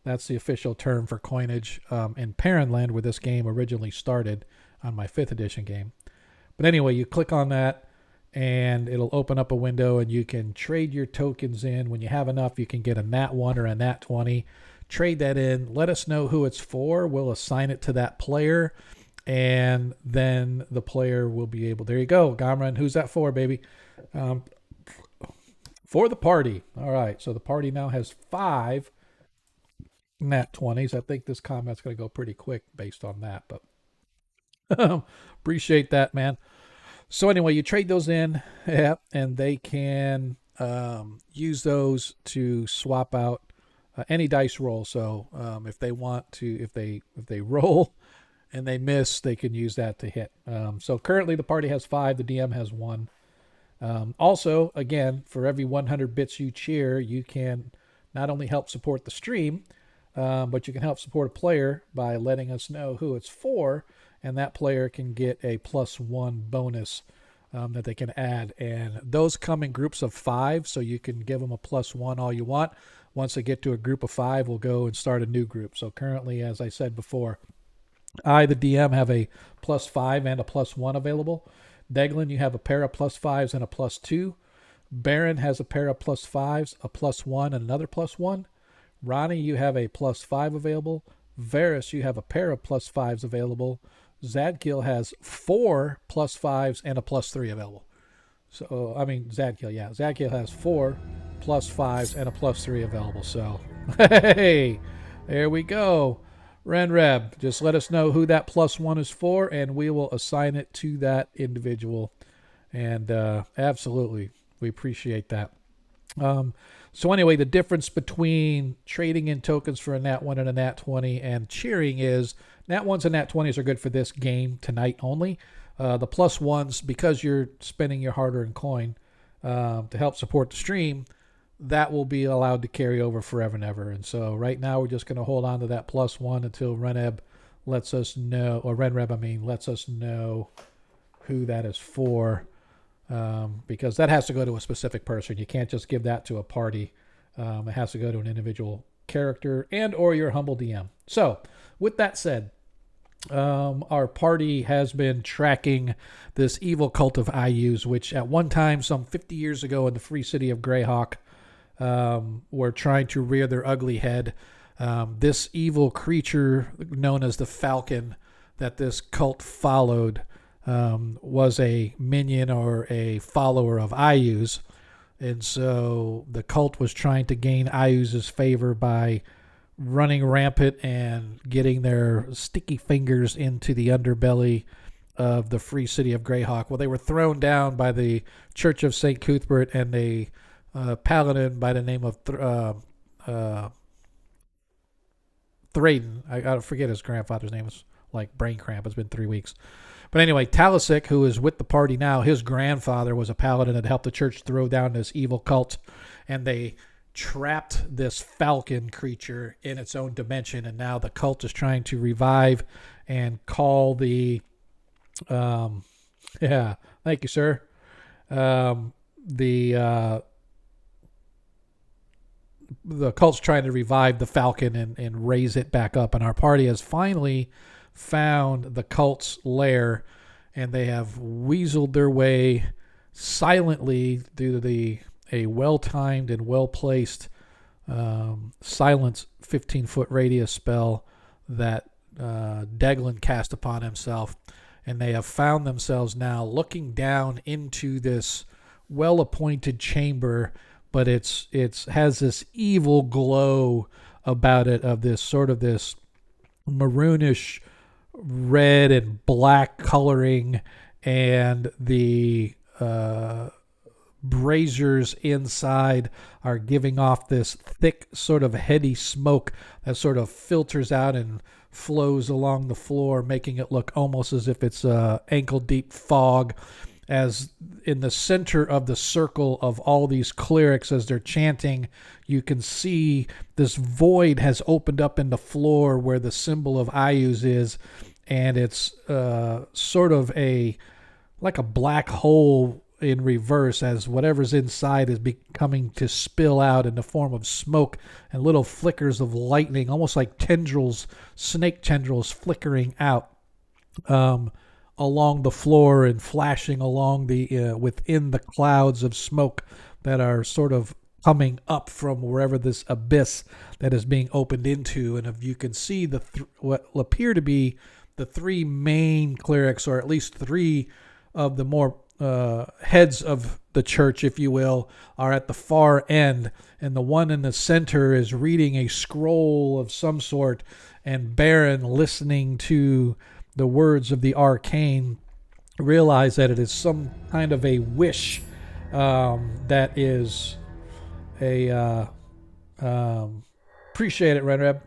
That's the official term for coinage in Parentland, where this game originally started on my 5th edition game. But anyway, you click on that and it'll open up a window and you can trade your tokens in. When you have enough, you can get a Nat 1 or a Nat 20. Trade that in. Let us know who it's for. We'll assign it to that player. And then the player will be able... There you go, Gamran. Who's that for, baby? For the party. All right. So the party now has 5 Nat 20s. I think this comment's going to go pretty quick based on that. But appreciate that, man. So anyway, you trade those in, and they can use those to swap out any dice roll. So if they want to, if they roll and they miss, they can use that to hit. So currently the party has 5, the DM has 1. Also, again, for every 100 bits you cheer, you can not only help support the stream, but you can help support a player by letting us know who it's for, and that player can get a +1 bonus that they can add. And those come in groups of 5, so you can give them a +1 all you want. Once they get to a group of 5, we'll go and start a new group. So currently, as I said before, I, the DM, have a +5 and a +1 available. Deglin, you have a pair of +5s and a +2. Baron has a pair of +5s, a +1, and another +1. Ronnie, you have a +5 available. Varys, you have a pair of +5s available. Zadkiel has 4 +5s and a +3 available. So, I mean, Zadkiel, yeah. Zadkiel has 4 +5s and a +3 available. So, hey, there we go. Renreb, just let us know who that +1 is for, and we will assign it to that individual. And absolutely, we appreciate that. So anyway, the difference between trading in tokens for a Nat 1 and a Nat 20 and cheering is Nat 1s and Nat 20s are good for this game tonight only. The +1s, because you're spending your hard-earned coin to help support the stream, that will be allowed to carry over forever and ever. And so right now we're just going to hold on to that +1 until Renreb lets us know, or Renreb, I mean, lets us know who that is for, because that has to go to a specific person. You can't just give that to a party. It has to go to an individual character and or your humble DM. So with that said, our party has been tracking this evil cult of IUs, which at one time, some 50 years ago in the free city of Greyhawk, were trying to rear their ugly head. This evil creature known as the Falcon that this cult followed was a minion or a follower of IU's. And so the cult was trying to gain IU's favor by running rampant and getting their sticky fingers into the underbelly of the free city of Greyhawk. Well, they were thrown down by the Church of St. Cuthbert and a paladin by the name of Thraden. I forget his grandfather's name. It's like brain cramp. It's been 3 weeks. But anyway, Talisic, who is with the party now, his grandfather was a paladin that helped the church throw down this evil cult, and they trapped this falcon creature in its own dimension, and now the cult is trying to revive and call the Yeah, thank you, sir. The the cult's trying to revive the Falcon and raise it back up, and our party has finally found the cult's lair, and they have weaseled their way silently due to a well-timed and well-placed silence 15-foot radius spell that Deglin cast upon himself, and they have found themselves now looking down into this well-appointed chamber, but it's has this evil glow about it of this sort of this maroonish red and black coloring, and the braziers inside are giving off this thick sort of heady smoke that sort of filters out and flows along the floor, making it look almost as if it's ankle deep fog. As in the center of the circle of all these clerics, as they're chanting, you can see this void has opened up in the floor where the symbol of Ayuz is, and it's sort of like a black hole in reverse, as whatever's inside is becoming to spill out in the form of smoke and little flickers of lightning, almost like tendrils, snake tendrils flickering out along the floor and flashing along the within the clouds of smoke that are sort of coming up from wherever this abyss that is being opened into. And if you can see what appear to be the three main clerics, or at least three of the more heads of the church, if you will, are at the far end, and the one in the center is reading a scroll of some sort, and Baron, listening to the words of the arcane, realize that it is some kind of a wish that is a appreciate it, Renreb.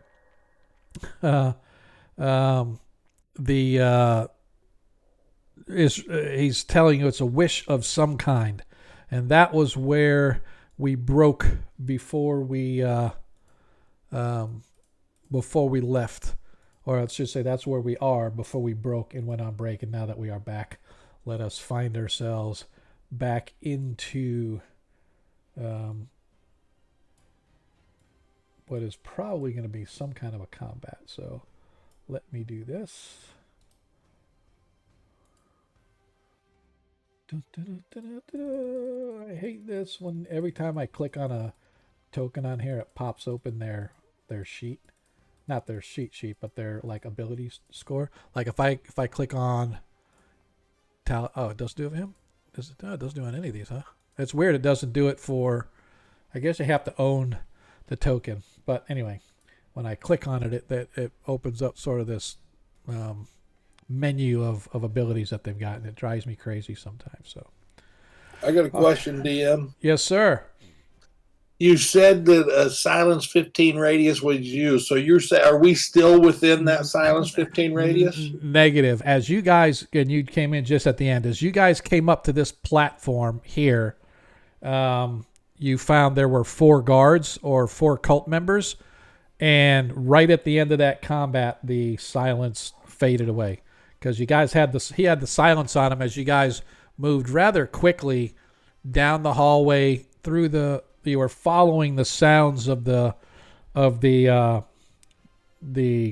He's telling you it's a wish of some kind, and that was where we broke before we left. Or let's just say that's where we are before we broke and went on break. And now that we are back, let us find ourselves back into what is probably going to be some kind of a combat. So let me do this. I hate this when every time I click on a token on here, it pops open their sheet. Not their sheet, but their like ability score. Like if I click on it doesn't do it for him. It doesn't do it on any of these, huh? It's weird. It doesn't do it for. I guess you have to own the token. But anyway, when I click on it, it opens up sort of this menu of abilities that they've got, and it drives me crazy sometimes. So I got a question, DM. Yes, sir. You said that a silence 15 radius was used. So you're saying, are we still within that silence 15 radius? Negative. As you guys, and you came in just at the end, as you guys came up to this platform here, you found there were 4 guards or 4 cult members, and right at the end of that combat, the silence faded away because you guys had he had the silence on him as you guys moved rather quickly down the hallway through you were following the sounds of the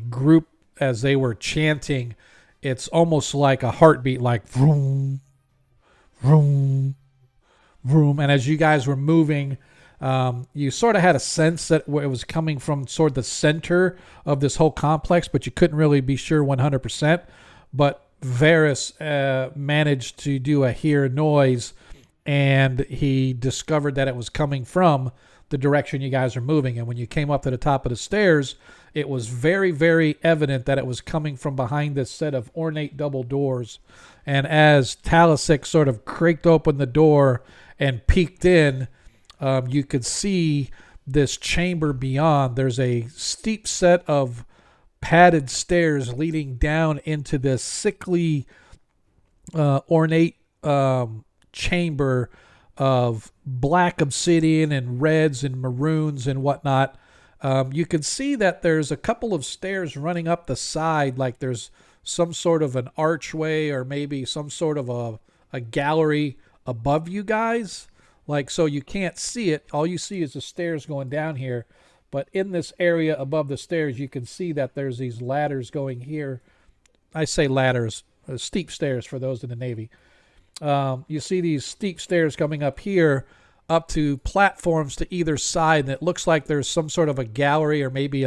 group as they were chanting. It's almost like a heartbeat, like vroom, vroom, vroom. And as you guys were moving, you sort of had a sense that it was coming from sort of the center of this whole complex, but you couldn't really be sure 100%. But Varys managed to do a hear noise, and he discovered that it was coming from the direction you guys are moving. And when you came up to the top of the stairs, it was very, very evident that it was coming from behind this set of ornate double doors. And as Talisic sort of cracked open the door and peeked in, you could see this chamber beyond. There's a steep set of padded stairs leading down into this sickly, ornate chamber of black obsidian and reds and maroons and whatnot. You can see that there's a couple of stairs running up the side, like there's some sort of an archway or maybe some sort of a gallery above you guys. Like, so you can't see it. All you see is the stairs going down here. But in this area above the stairs, you can see that there's these ladders going here. I say ladders, steep stairs for those in the Navy. You see these steep stairs coming up here, up to platforms to either side, and it looks like there's some sort of a gallery or maybe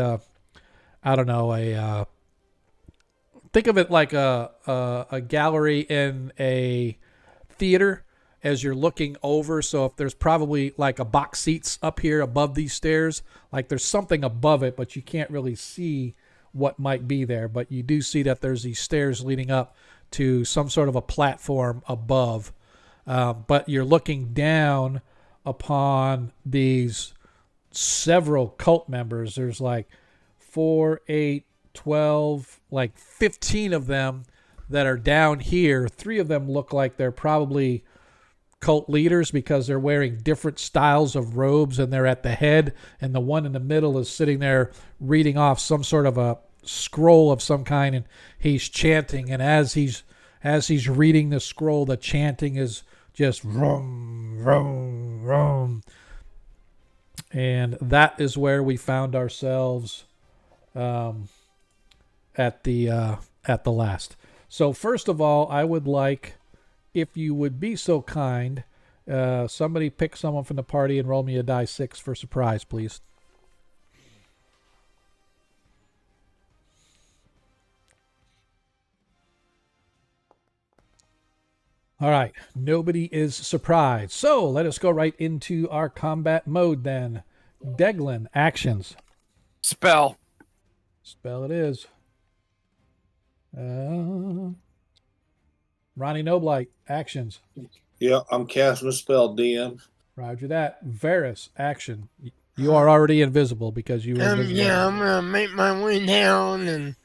think of it like a gallery in a theater as you're looking over. So if there's probably like a box seats up here above these stairs, like there's something above it, but you can't really see what might be there. But you do see that there's these stairs leading up to some sort of a platform above. But you're looking down upon these several cult members. There's like 4, 8, 12, like 15 of them that are down here. 3 of them look like they're probably cult leaders because they're wearing different styles of robes and they're at the head, and the one in the middle is sitting there reading off some sort of a scroll of some kind, and he's chanting, and as he's reading the scroll, the chanting is just rum rum rum. And that is where we found ourselves at the last. So first of all, I would like, if you would be so kind, somebody pick someone from the party and roll me a die 6 for surprise, please. All right, nobody is surprised. So let us go right into our combat mode then. Deglin, actions. Spell. Spell it is. Ronnie Noblight, actions. Yeah, I'm casting a spell, DM. Roger that. Varys, action. You are already invisible because you were invisible. Yeah, I'm gonna make my way down and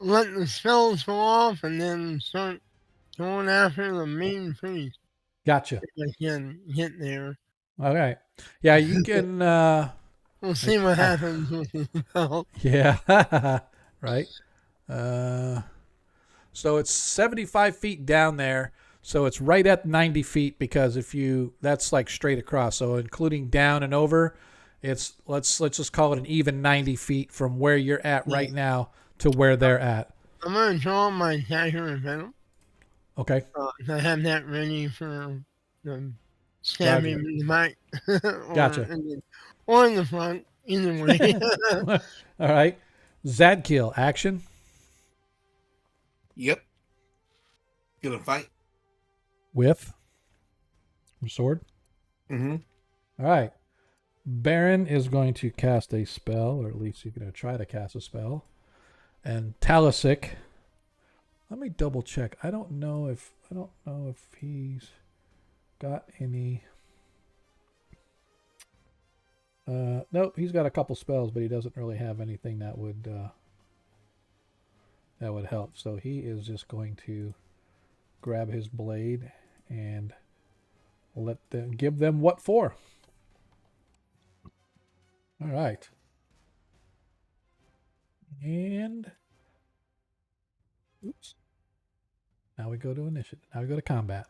let the spells go off, and then start going after the main priest. Gotcha. If I can get there. All right. Yeah, you can. We'll see what happens with the spell. Yeah. Right. So it's 75 feet down there. So it's right at 90 feet because that's like straight across. So including down and over, it's let's just call it an even 90 feet from where you're at right now to where they're at. I'm gonna draw my dagger and venom. Okay. I have that ready for the stabbing in the back. Gotcha. Or in the front, either way. All right. Zadkiel, action. Yep. Gonna fight. With your sword. Mm-hmm. All right. Baron is going to cast a spell, or at least he's going to try to cast a spell. And Talisic, let me double check. I don't know if he's got any. Nope, he's got a couple spells, but he doesn't really have anything that would help. So he is just going to grab his blade and give them what for. All right. And oops. Now we go to initiative. Now we go to combat.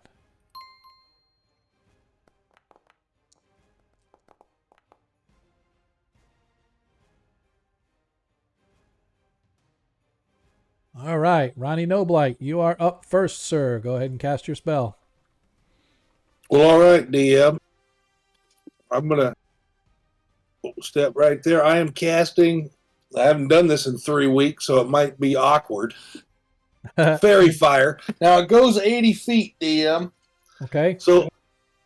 All right, Ronnie Noblight, you are up first, sir. Go ahead and cast your spell. Well, all right, DM. I'm going to step right there. I am casting. I haven't done this in 3 weeks, so it might be awkward. Fairy Fire. Now, it goes 80 feet, DM. Okay. So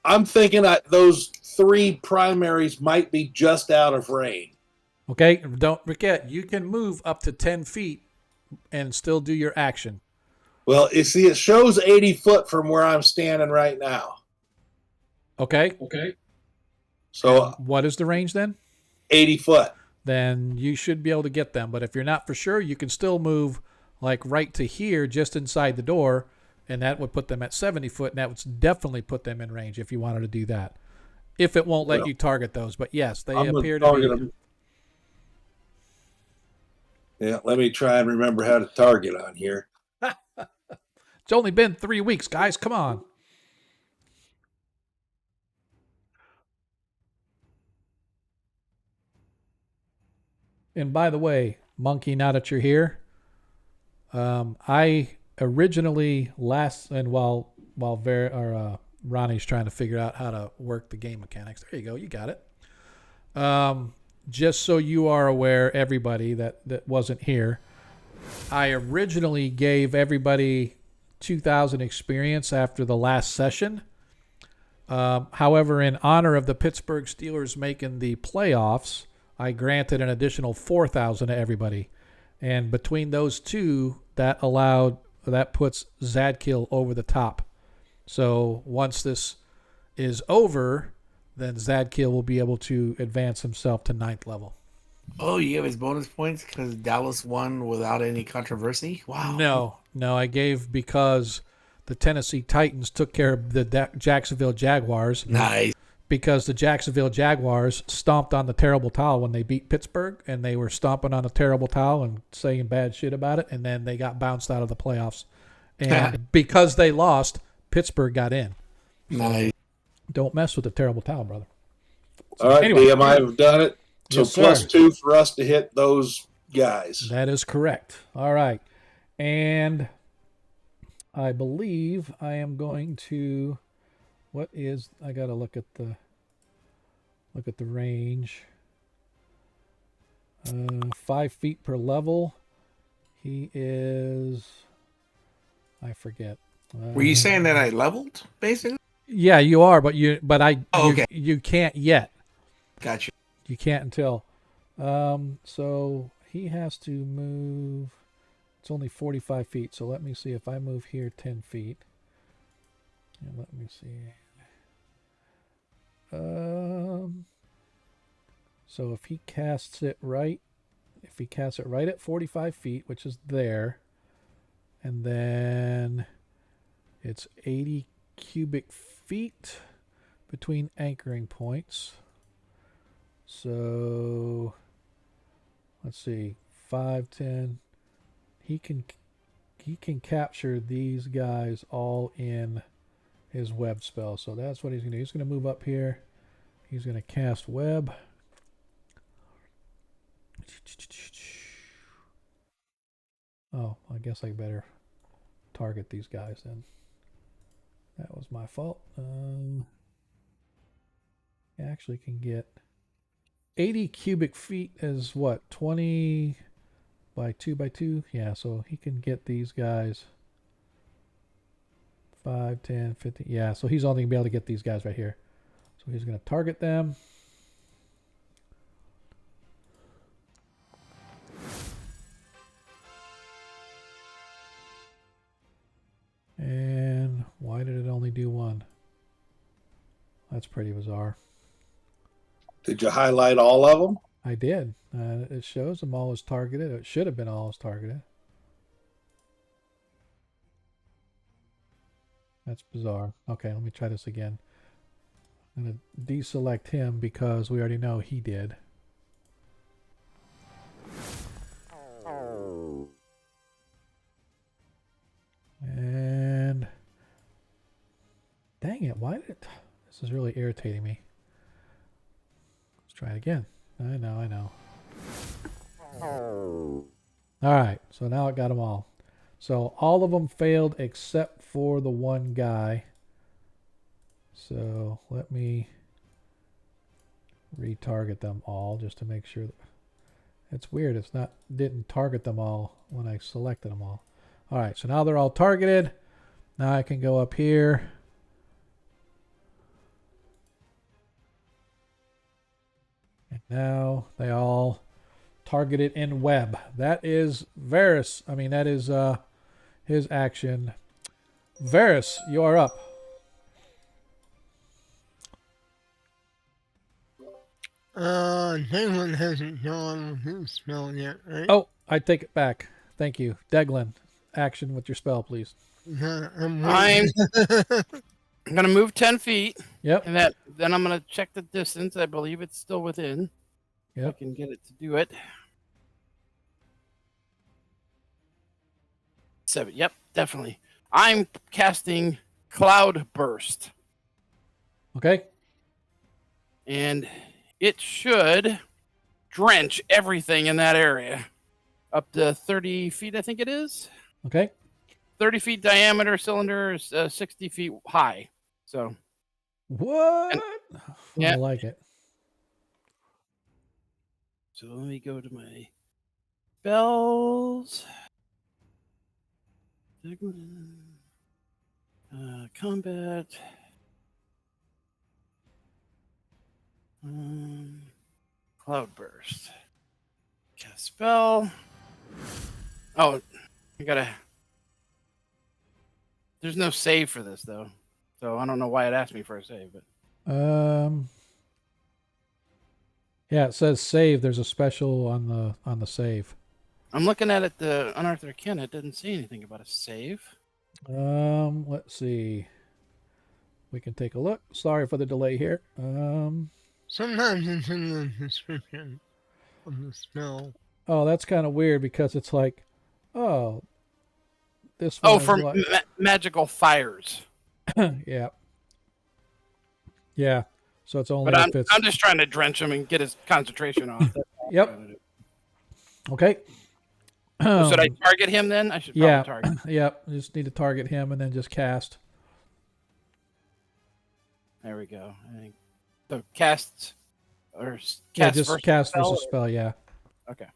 I'm thinking those 3 primaries might be just out of range. Okay, don't forget, you can move up to 10 feet and still do your action. Well, you see, it shows 80 foot from where I'm standing right now. Okay. So What is the range then? 80 foot. Then you should be able to get them. But if you're not for sure, you can still move like right to here, just inside the door, and that would put them at 70 foot, and that would definitely put them in range if you wanted to do that. If it won't let you target those. But yes, they appear to be. Yeah, let me try and remember how to target on here. It's only been 3 weeks, guys. Come on. And by the way, Monkey, now that you're here, I originally while Ronnie's trying to figure out how to work the game mechanics. There you go. You got it. Just so you are aware, everybody that wasn't here, I originally gave everybody 2,000 experience after the last session. However, in honor of the Pittsburgh Steelers making the playoffs, I granted an additional 4,000 to everybody. And between those two, that puts Zadkill over the top. So once this is over, then Zadkill will be able to advance himself to 9th level. Oh, you gave his bonus points because Dallas won without any controversy? Wow. No, I gave because the Tennessee Titans took care of the Jacksonville Jaguars. Nice. Because the Jacksonville Jaguars stomped on the terrible towel when they beat Pittsburgh, and they were stomping on the terrible towel and saying bad shit about it, and then they got bounced out of the playoffs. And because they lost, Pittsburgh got in. Nice. Don't mess with the terrible towel, brother. All right, anyway. DM, I have done it. So Yes, plus sir. 2 for us to hit those guys. That is correct. All right. And I believe I am going to I got to look at the range. 5 feet per level. He is, I forget. Were you saying that I leveled, basically? Yeah, you are, but okay. you can't yet. Gotcha. You can't until. So he has to move. It's only 45 feet. So let me see if I move here 10 feet. And let me see. So if he casts it right at 45 feet, which is there, and then it's 80 cubic feet between anchoring points. So let's see, 5, 10. He can capture these guys all in his web spell. So that's what he's going to do. He's going to move up here. He's going to cast web. Oh, I guess I better target these guys then. That was my fault. I actually can get 80 cubic feet is what? 20 by 2 by 2? Yeah, so he can get these guys 5, 10, 50. Yeah, so he's only going to be able to get these guys right here. So he's going to target them. And why did it only do one? That's pretty bizarre. Did you highlight all of them? I did. It shows them all as targeted. It should have been all as targeted. That's bizarre. Okay, let me try this again. I'm going to deselect him because we already know he did. And dang it, why did it? This is really irritating me. Let's try it again. I know. All right, so now it got them all. So all of them failed except for the one guy. So let me retarget them all just to make sure. It's weird. Didn't target them all when I selected them all. All right, so now they're all targeted. Now I can go up here. And now they all targeted in web. That is Varys. I mean, that is his action. Varys, you are up. Declan hasn't gone his spell yet, right? Oh, I take it back. Thank you. Declan, action with your spell, please. I'm I'm gonna move 10 feet, Yep. and then I'm gonna check the distance. I believe it's still within. Yep. I can get it to do it. 7. Yep, definitely. I'm casting Cloud Burst, Okay. and it should drench everything in that area. Up to 30 feet, I think it is. Okay. 30 feet diameter cylinder, 60 feet high. So, What? yeah. I like it. So let me go to my spells. Combat. Cloudburst. Cast spell. Oh, I gotta. There's no save for this though, so I don't know why it asked me for a save. But Yeah, it says save. There's a special on the save. I'm looking at it. The Unearthed Arcana. It doesn't say anything about a save. Let's see. We can take a look. Sorry for the delay here. Sometimes it's in the description of the spell. Oh, that's kind of weird because it's like, oh, this Oh, one is for like, magical fires. yeah. Yeah. So it's only But if it's I'm just trying to drench him and get his concentration off. That's all I'm Yep. trying to do. Okay. Should I target him then? I should probably target. Yep. You just need to target him and then just cast. There we go. I think the cast or Yeah, cast just versus cast spell, versus spell, yeah. Okay.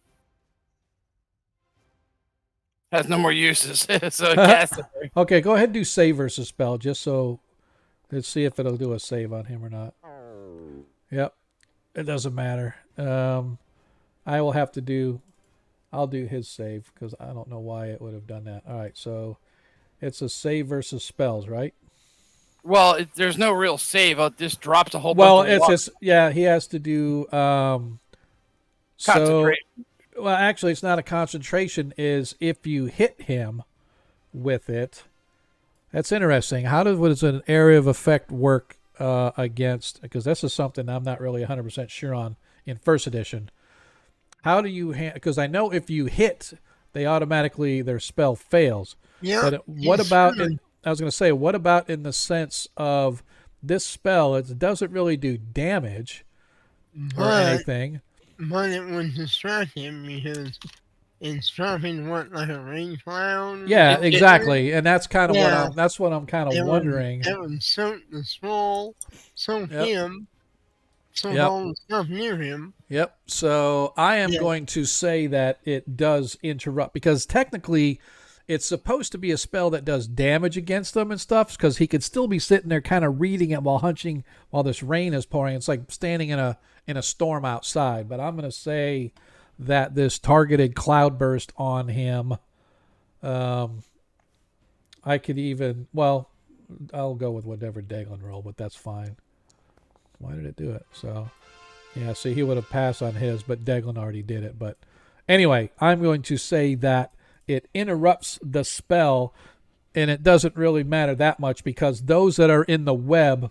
Has no more uses, so cast it. Okay, go ahead and do save versus spell just so let's see if it'll do a save on him or not. Yep. It doesn't matter. I will have to do I'll do his save because I don't know why it would have done that. All right, so it's a save versus spells, right? Well, there's no real save. It just drops a whole Well, bunch of it's luck. just yeah, he has to do so Concentrate. well, actually it's not a concentration is if you hit him with it. That's interesting. How does an area of effect work against because this is something I'm not really 100% sure on in first edition. How do you because I know if you hit they automatically their spell fails. Yeah. But what about should. I was going to say, what about in the sense of this spell? It doesn't really do damage or anything. But it would distract him because it's dropping like a rain cloud. Yeah, exactly, and that's kind of what I'm kind of It wondering. It would soak the scroll, soak Yep. him, soak Yep. all the stuff near him. Yep. So I am going to say that it does interrupt because technically it's supposed to be a spell that does damage against them and stuff because he could still be sitting there kind of reading it while hunching while this rain is pouring. It's like standing in a storm outside. But I'm going to say that this targeted cloudburst on him, I could even, well, I'll go with whatever Daglin roll, but that's fine. Why did it do it? So, yeah, see, he would have passed on his, but Daglin already did it. But anyway, I'm going to say that it interrupts the spell, and it doesn't really matter that much because those that are in the web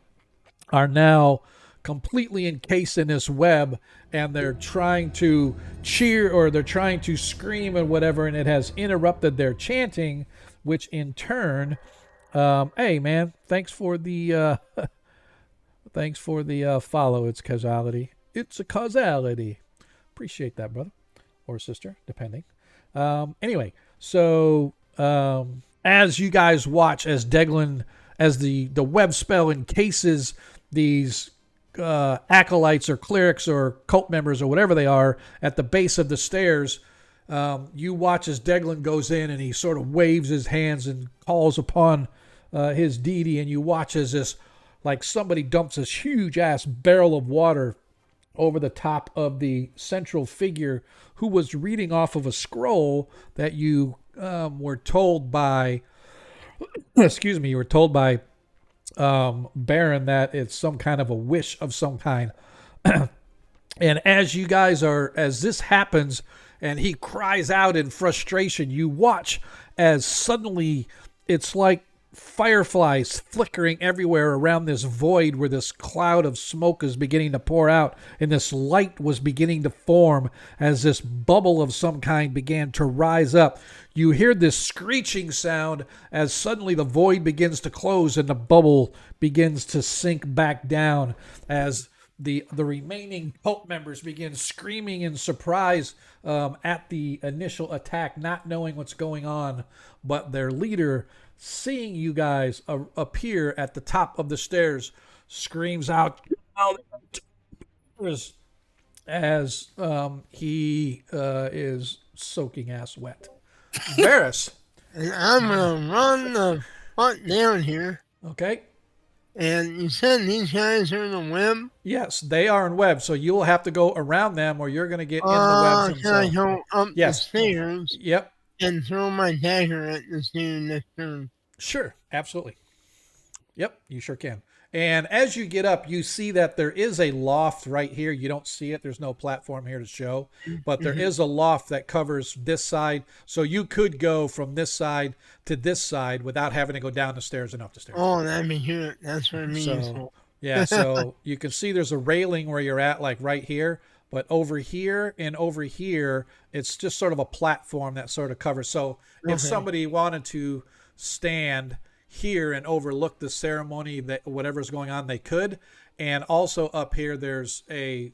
are now completely encased in this web, and they're trying to cheer or they're trying to scream and whatever, and it has interrupted their chanting, which in turn, hey man, thanks for the follow. It's causality. It's a causality. Appreciate that, brother or sister, depending. Anyway, so as you guys watch, as Daglin, as the web spell encases these acolytes or clerics or cult members or whatever they are at the base of the stairs, you watch as Daglin goes in and he sort of waves his hands and calls upon his deity, and you watch as this, like somebody dumps this huge ass barrel of water over the top of the central figure who was reading off of a scroll that you were told by, excuse me, you were told by Baron that it's some kind of a wish of some kind. And as you guys as this happens and he cries out in frustration, you watch as suddenly it's like fireflies flickering everywhere around this void where this cloud of smoke is beginning to pour out, and this light was beginning to form as this bubble of some kind began to rise up. You hear this screeching sound as suddenly the void begins to close and the bubble begins to sink back down as the remaining cult members begin screaming in surprise at the initial attack, not knowing what's going on. But their leader, seeing you guys appear at the top of the stairs, screams out as he is soaking ass wet. Varys. And I'm gonna run the fuck down here. Okay. And you said these guys are in the web? Yes, they are in web, so you will have to go around them or you're going to get in the webs Can I themselves. go up Yes. the stairs Yep. and throw my dagger at this dude next turn? Sure, absolutely. Yep, you sure can. And as you get up, you see that there is a loft right here. You don't see it. There's no platform here to show. But there is a loft that covers this side. So you could go from this side to this side without having to go down the stairs and up the stairs. Oh, that'd be good. That's what I mean. So, yeah, so you can see there's a railing where you're at, like right here. But over here and over here, it's just sort of a platform that sort of covers. So if somebody wanted to stand here and overlook the ceremony, that whatever's going on, they could. And also up here, there's a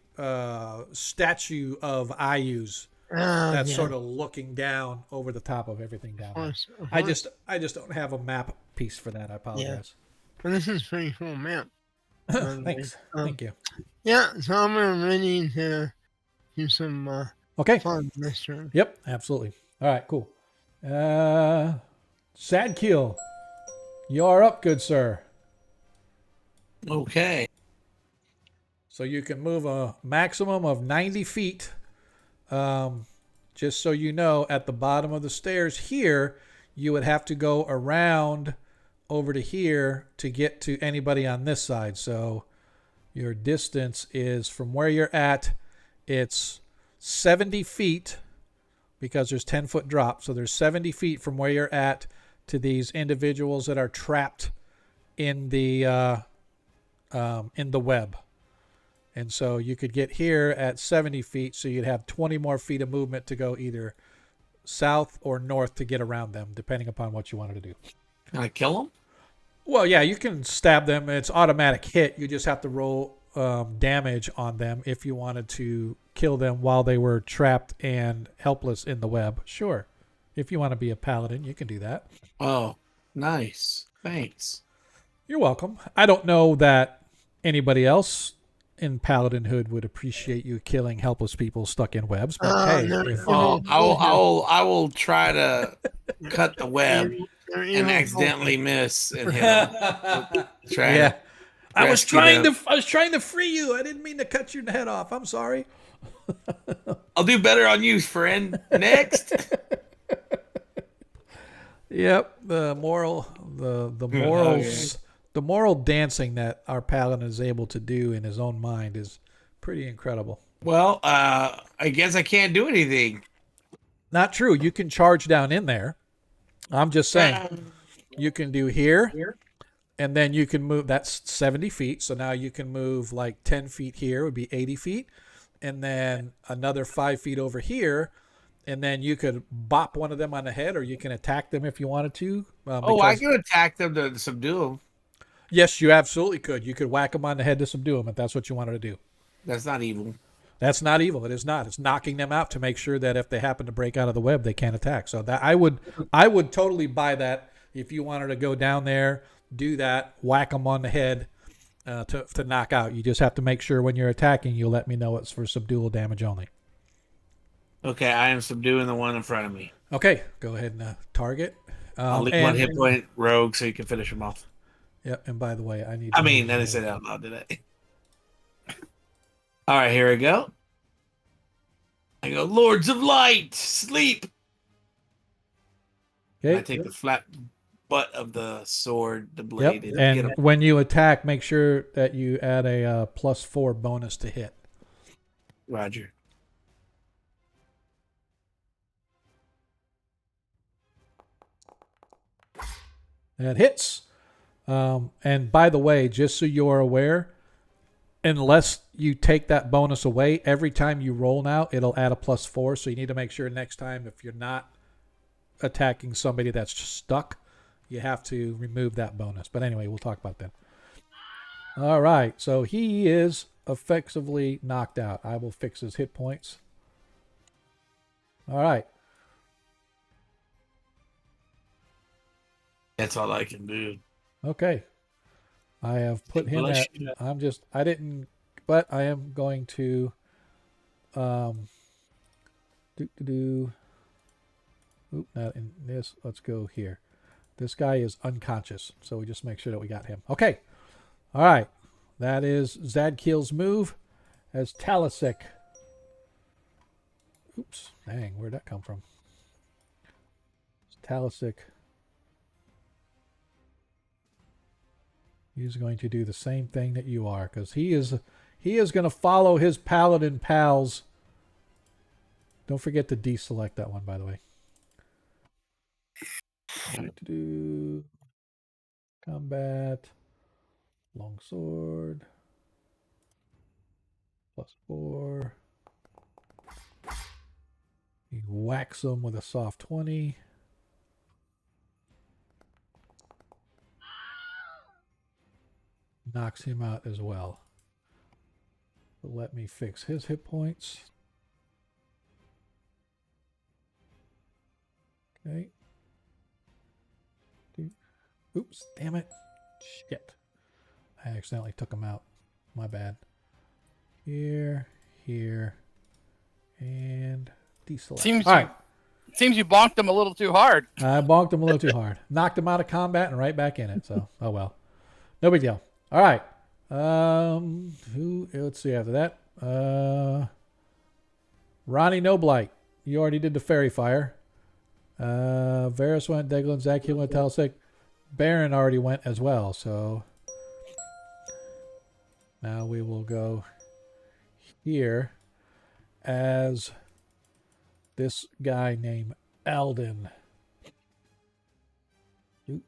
statue of Ayus that's sort of looking down over the top of everything down there. I just don't have a map piece for that. I apologize. But this is a pretty cool map. Thanks. Thank you. Yeah, so I'm ready to do some Okay. fun this turn. Yep, absolutely. All right, cool. Sad Kill. You're up, good sir. Okay. So you can move a maximum of 90 feet. Just so you know, at the bottom of the stairs here, you would have to go around over to here to get to anybody on this side. So your distance is from where you're at, it's 70 feet because there's 10-foot drop. So there's 70 feet from where you're at to these individuals that are trapped in the web. And so you could get here at 70 feet, so you'd have 20 more feet of movement to go either south or north to get around them, depending upon what you wanted to do. Can I kill them? Well, yeah, you can stab them. It's automatic hit. You just have to roll damage on them if you wanted to kill them while they were trapped and helpless in the web. Sure. If you want to be a paladin, you can do that. Oh, nice. Thanks. You're welcome. I don't know that anybody else in paladinhood would appreciate you killing helpless people stuck in webs, but hey, I will try to cut the web and accidentally miss and hit him. Yeah. I was trying to free you. I didn't mean to cut your head off. I'm sorry. I'll do better on you, friend. Next. Yep, the morals, the moral dancing that our paladin is able to do in his own mind is pretty incredible. Well, I guess I can't do anything. Not true. You can charge down in there. I'm just saying, you can do here, and then you can move. That's 70 feet. So now you can move like 10 feet here would be 80 feet, and then another 5 feet over here. And then you could bop one of them on the head, or you can attack them if you wanted to. I can attack them to subdue them. Yes, you absolutely could. You could whack them on the head to subdue them if that's what you wanted to do. That's not evil. That's not evil. It is not. It's knocking them out to make sure that if they happen to break out of the web, they can't attack. So that I would totally buy that if you wanted to go down there, do that, whack them on the head to knock out. You just have to make sure when you're attacking, you let me know it's for subdual damage only. Okay, I am subduing the one in front of me. Okay, go ahead and target. I'll leave one hit point rogue so you can finish him off. Yep, and by the way, I didn't say that out loud, did I? All right, here we go. I go, Lords of Light, sleep. Okay. I take the flat butt of the sword, the blade. Yep. And when you attack, make sure that you add a +4 bonus to hit. Roger. That hits. And by the way, just so you're aware, unless you take that bonus away, every time you roll now, it'll add a +4. So you need to make sure next time, if you're not attacking somebody that's stuck, you have to remove that bonus. But anyway, we'll talk about that. All right, so he is effectively knocked out. I will fix his hit points. All right. That's all I can do. Okay. I have put him Bless at. you. I didn't, but I am going to. Oop, not in this. Let's go here. This guy is unconscious, so we just make sure that we got him. Okay. All right. That is Zadkiel's move as Talisic. Oops. Dang, where'd that come from? Talisic. He's going to do the same thing that you are, because he is going to follow his paladin pals. Don't forget to deselect that one, by the way. Do combat, longsword, +4. You whacks him with a soft 20. Knocks him out as well. So let me fix his hit points. Okay. Oops, damn it. Shit. I accidentally took him out. My bad. Here, and deselect. All right. Seems you bonked him a little too hard. I bonked him a little too hard. Knocked him out of combat and right back in it. So, oh well. No big deal. All right. Let's see after that. Ronnie Noblight. You already did the fairy fire. Varus went, Deglin, Zadkiel went, Talisic. Baron already went as well, so now we will go here as this guy named Alden. He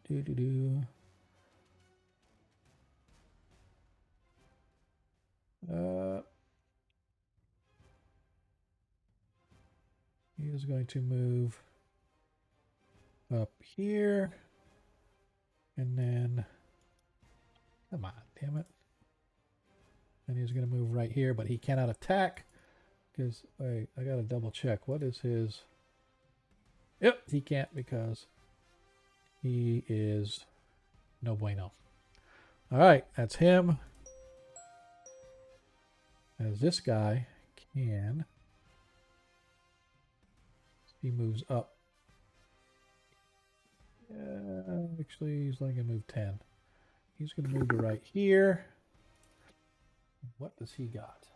is going to move up here. And then, come on, damn it. And he's going to move right here, but he cannot attack. Because, wait, I got to double check. What is his... Yep, he can't because he is no bueno. All right, that's him. As this guy can... He moves up. Actually, he's only going to move 10. He's going to move to right here. What does he got?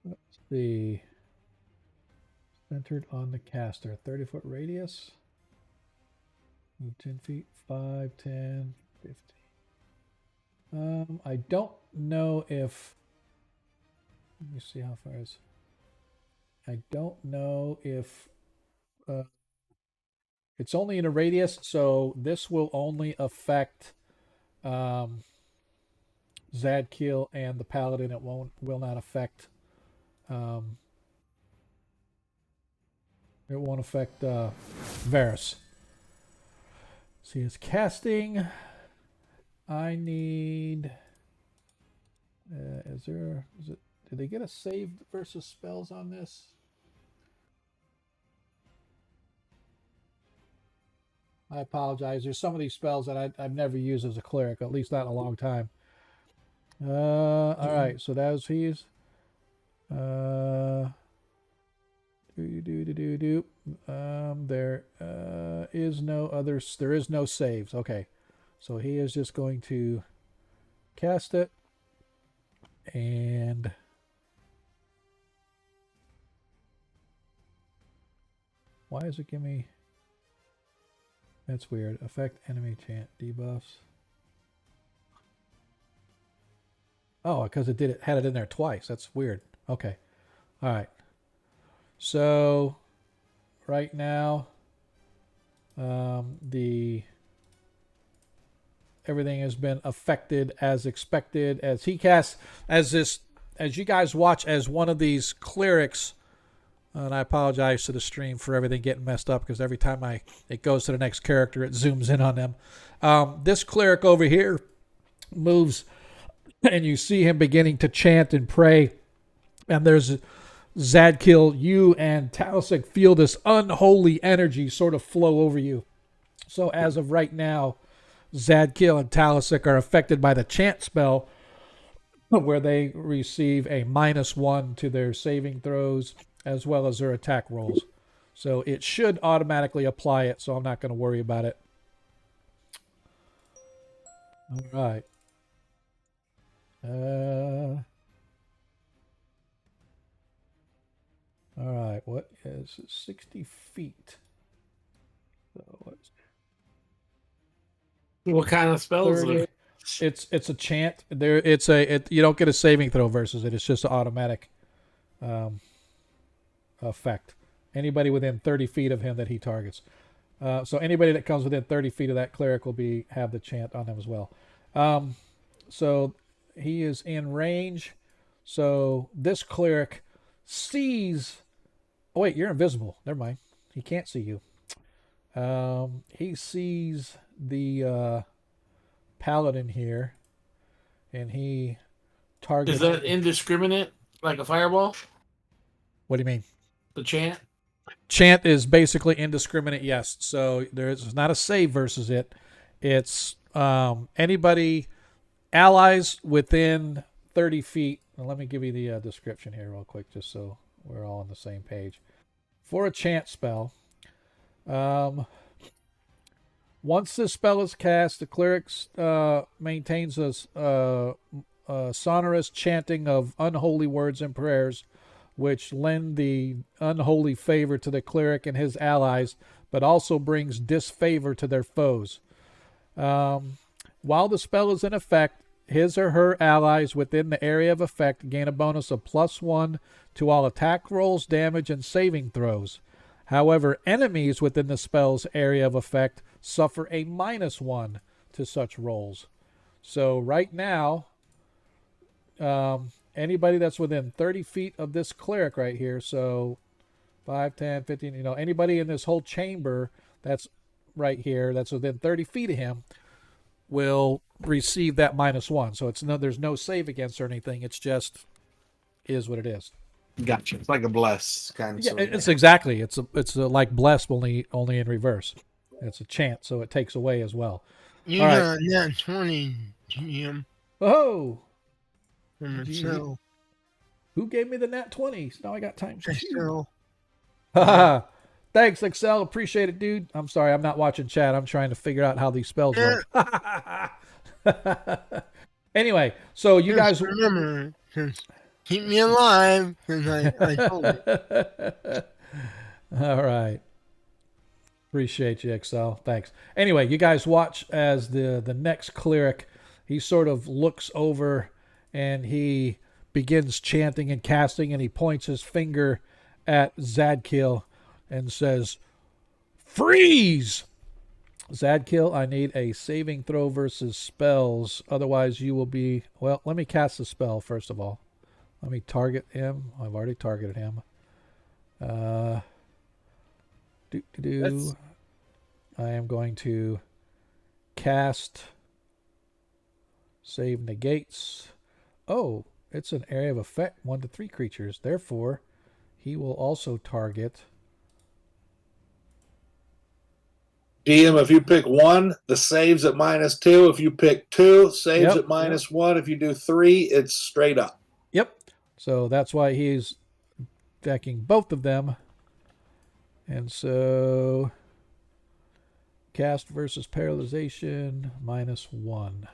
Let's see. Centered on the caster. 30-foot radius. Move 10 feet. 5, 10, 15. I don't know if... Let me see how far is... I don't know if... it's only in a radius, so this will only affect Zadkiel and the Paladin. It will not affect... it won't affect Varus. See his casting... I need... did they get a save versus spells on this? I apologize. There's some of these spells that I've never used as a cleric, at least not in a long time. All right, so that was his. There is no others. There is no saves. Okay. So he is just going to cast it, and why does it give me... That's weird. Affect enemy chant debuffs. Oh, because it had it in there twice. That's weird. Okay. All right. So right now, the everything has been affected as expected as he casts as you guys watch as one of these clerics. And I apologize to the stream for everything getting messed up because every time it goes to the next character, it zooms in on them. This cleric over here moves, and you see him beginning to chant and pray. And there's Zadkiel, you and Talisic feel this unholy energy sort of flow over you. So as of right now, Zadkiel and Talisic are affected by the chant spell, where they receive a -1 to their saving throws as well as their attack rolls. So it should automatically apply it, so I'm not going to worry about it. All right. All right, what is 60 feet? So what's What kind of spells? 30? It's a chant. You don't get a saving throw versus it. It's just an automatic effect. Anybody within 30 feet of him that he targets. So anybody that comes within 30 feet of that cleric will have the chant on them as well. So he is in range. So this cleric sees. Oh wait, you're invisible. Never mind. He can't see you. He sees the paladin here, and he targets. Is that indiscriminate, like a fireball? What do you mean? The chant? Chant is basically indiscriminate, yes. So there's not a save versus it. It's anybody, allies within 30 feet. Now, let me give you the description here real quick, just so we're all on the same page. For a chant spell, once this spell is cast, the cleric maintains a sonorous chanting of unholy words and prayers, which lend the unholy favor to the cleric and his allies, but also brings disfavor to their foes. While the spell is in effect, his or her allies within the area of effect gain a bonus of +1 to all attack rolls, damage, and saving throws. However, enemies within the spell's area of effect suffer a -1 to such rolls. So right now, anybody that's within 30 feet of this cleric right here, so 5, 10, 15, anybody in this whole chamber that's right here, that's within 30 feet of him, will receive that -1. So there's no save against or anything. It's just is what it is. Gotcha. It's like a bless kind of. Yeah, it's exactly. It's like bless, only in reverse. It's a chant, so it takes away as well. You All got that 20, GM. Oh, From itself. who gave me the nat 20s? Now I got times 2. Excel. Thanks, Excel. Appreciate it, dude. I'm sorry, I'm not watching chat. I'm trying to figure out how these spells work. Anyway, so you guys remember, keep me alive, because I told you. All right. Appreciate you, Excel. Thanks. Anyway, you guys watch as the next cleric, he sort of looks over and he begins chanting and casting, and he points his finger at Zadkiel and says, "Freeze!" Zadkiel, I need a saving throw versus spells. Otherwise, you will be... Well, let me cast the spell, first of all. Let me target him. I've already targeted him. I am going to cast Save Negates. Oh, it's an area of effect, 1 to 3 creatures. Therefore, he will also target... DM, if you pick 1, the save's at -2. If you pick 2, saves at -1. If you do 3, it's straight up. Yep. So that's why he's decking both of them. And so cast versus paralyzation, -1.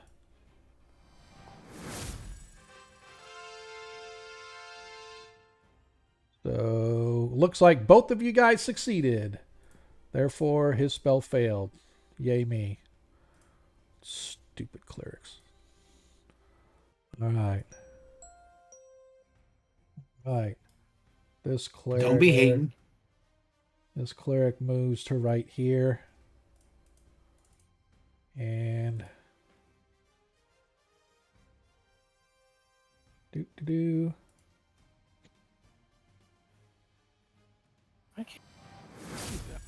So looks like both of you guys succeeded. Therefore, his spell failed. Yay me. Stupid clerics. All right. Right. This Don't be cleric. hating. This cleric moves to right here. And do. I can't see that.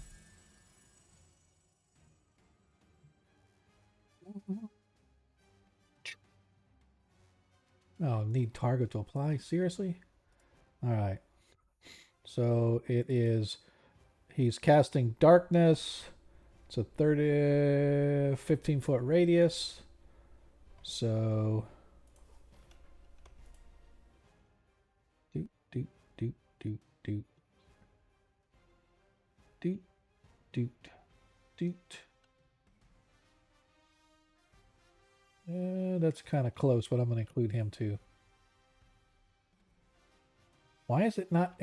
Oh, need target to apply? Seriously? Alright. So it is. He's casting darkness. It's a 15-foot radius. So. Doot, doot, doot, doot, doot. Doot, doot, doot. That's kind of close, but I'm going to include him too. Why is it not?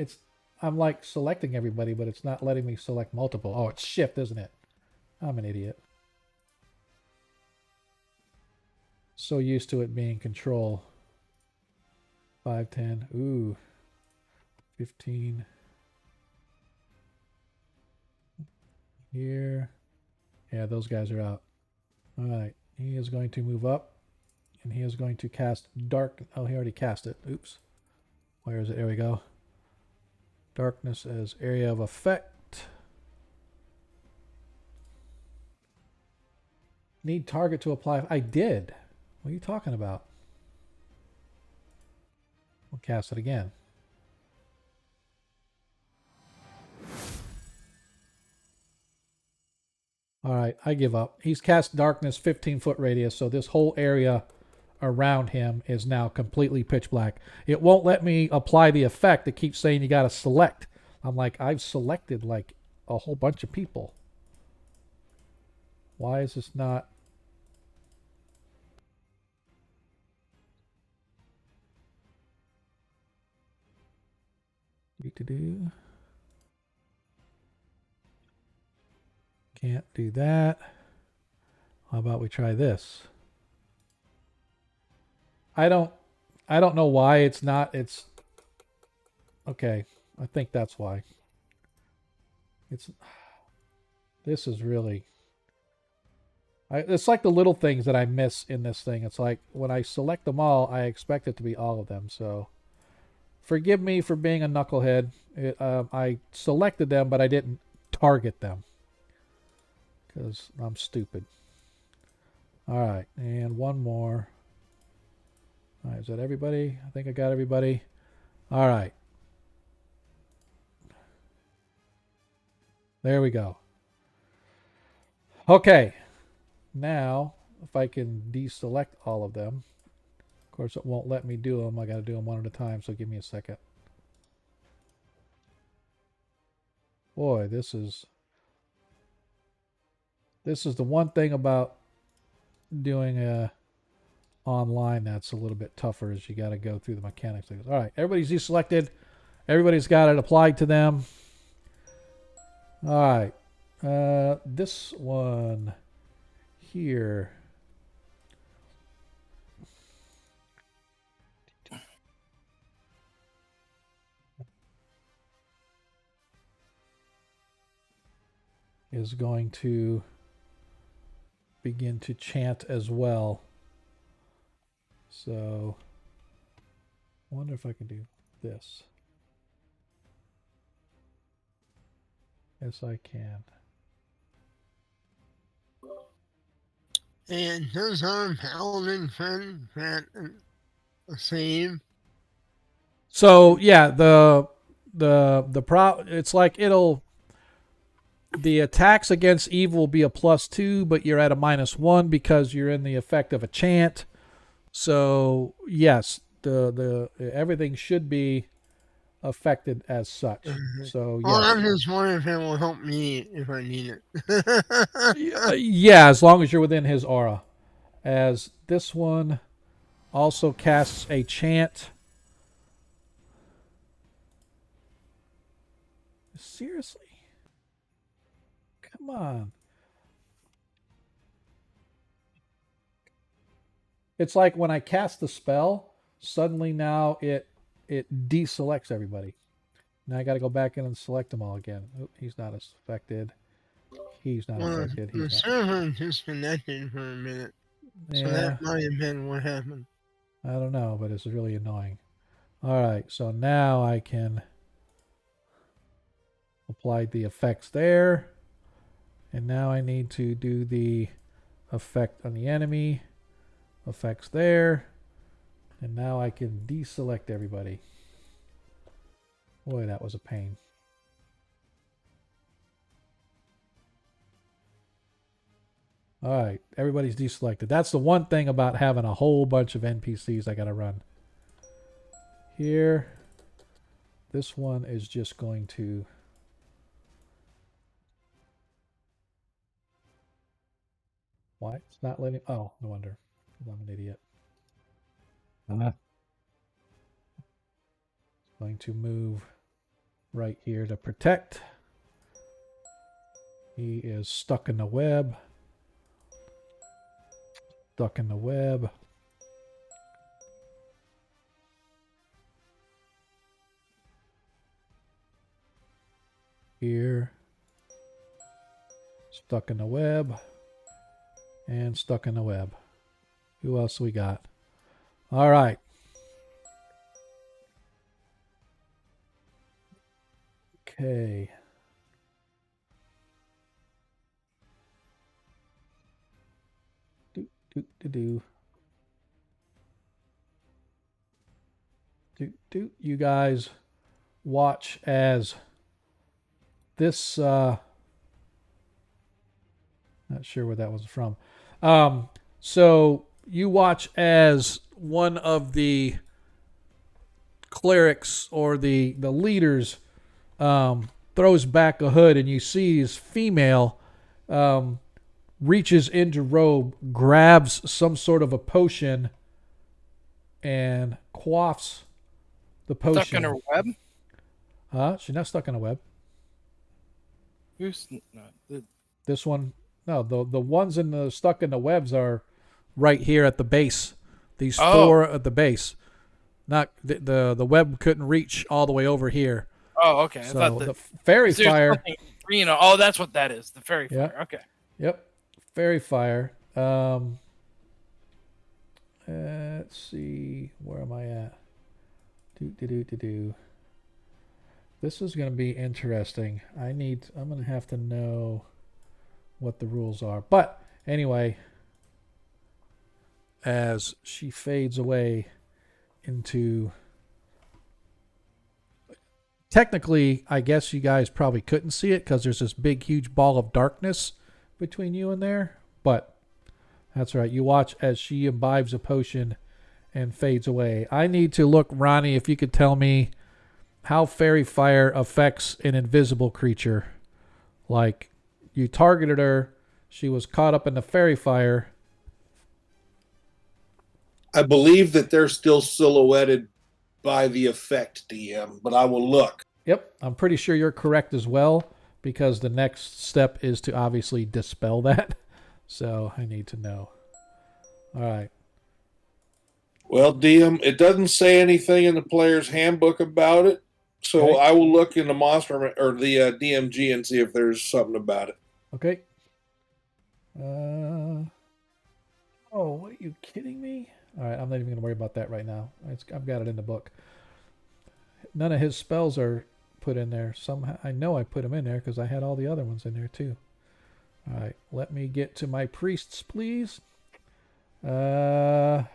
I'm like selecting everybody, but it's not letting me select multiple. Oh, it's shift, isn't it? I'm an idiot. So used to it being control. 5, 10. Ooh. 15. Here. Yeah, those guys are out. All right. He is going to move up. And he is going to cast dark. Oh, he already cast it. Oops. Where is it? There we go. Darkness as area of effect. Need target to apply. I did. What are you talking about? We'll cast it again. All right, I give up. He's cast darkness 15-foot radius, so this whole area around him is now completely pitch black. It won't let me apply the effect. It keeps saying you got to select. I'm like, I've selected like a whole bunch of people. Why is this not? Do. Can't do that. How about we try this? I don't know why it's not. It's okay. I think that's why. This is really. It's like the little things that I miss in this thing. It's like when I select them all, I expect it to be all of them. So forgive me for being a knucklehead. I selected them, but I didn't target them because I'm stupid. All right, and one more. All right, is that everybody? I think I got everybody. All right. There we go. Okay. Now, if I can deselect all of them. Of course, it won't let me do them. I got to do them one at a time, so give me a second. Boy, this is the one thing about doing online that's a little bit tougher is you got to go through the mechanics. All right, everybody's deselected. Everybody's got it applied to them. All right. This one here. Is going to begin to chant as well. So, I wonder if I can do this. Yes, I can. And does our paladin friend grant a save? So yeah, it's like the attacks against evil will be a +2, but you're at a -1 because you're in the effect of a chant. So yes, the everything should be affected as such. So Well, yes. I'm just wondering if it will help me if I need it. Yeah, as long as you're within his aura. As this one also casts a chant. Seriously? Come on. It's like when I cast the spell, suddenly now it it deselects everybody. Now I got to go back in and select them all again. Oh, he's not affected. He's not Well, affected. the He's not. server disconnected for a minute, so Yeah, that might have been what happened. I don't know, but it's really annoying. All right, so now I can apply the effects there. And now I need to do the effect on the enemy. Effects there. And now I can deselect everybody. Boy, that was a pain. All right, everybody's deselected. That's the one thing about having a whole bunch of NPCs I got to run. Here, this one is just going to... Why? It's not letting... Oh, no wonder. I'm an idiot. Going to move right here to protect. He is stuck in the web. Stuck in the web. Here. Stuck in the web. And stuck in the web. Who else we got? All right. Okay. You guys watch as this not sure where that was from. So you watch as one of the clerics or the leaders throws back a hood, and you see his female reaches into robe, grabs some sort of a potion, and quaffs the potion. Stuck in her web? She's not stuck in a web. Who's the This one, no, the ones in the stuck in the webs are right here at the base. These four at the base. Not the web couldn't reach all the way over here. Oh, okay. So I thought the fairy there's fire. something green. Oh, that's what that is. The fairy fire. Okay. Yep, fairy fire. Let's see, where am I at? This is going to be interesting. I'm going to have to know what the rules are. But anyway, as she fades away into... Technically, I guess you guys probably couldn't see it because there's this big, huge ball of darkness between you and there. But that's right. You watch as she imbibes a potion and fades away. I need to look, Ronnie, if you could tell me how fairy fire affects an invisible creature. Like, you targeted her, she was caught up in the fairy fire. I believe that they're still silhouetted by the effect, DM, but I will look. Yep, I'm pretty sure you're correct as well, because the next step is to obviously dispel that. So I need to know. All right. Well, DM, it doesn't say anything in the player's handbook about it, so Okay. I will look in the monster or the DMG and see if there's something about it. Okay. Oh, what, are you kidding me? All right, I'm not even going to worry about that right now. I've got it in the book. None of his spells are put in there. Somehow, I know I put them in there because I had all the other ones in there too. All right, let me get to my priests, please. Where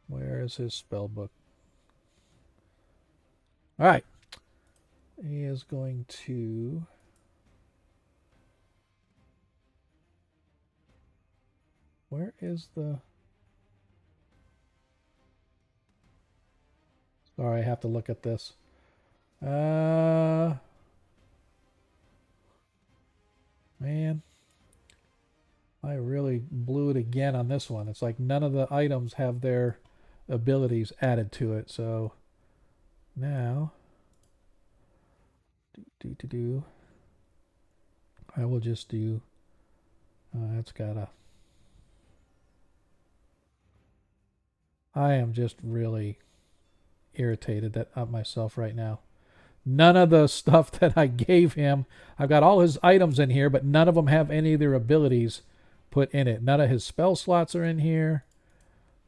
is his spell book? All right. He is going to... Where is the... Sorry, I have to look at this. Man. I really blew it again on this one. It's like none of the items have their abilities added to it. So now... I will just do... it's got a... I am just really irritated at myself right now. None of the stuff that I gave him, I've got all his items in here, but none of them have any of their abilities put in it. None of his spell slots are in here.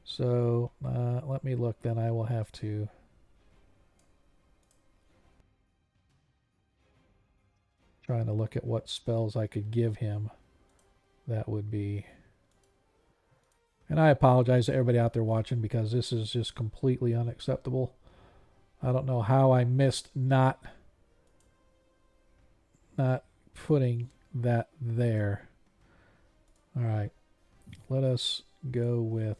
So let me look, then I will have to. Trying to look at what spells I could give him. That would be. And I apologize to everybody out there watching because this is just completely unacceptable. I don't know how I missed not putting that there. All right. Let us go with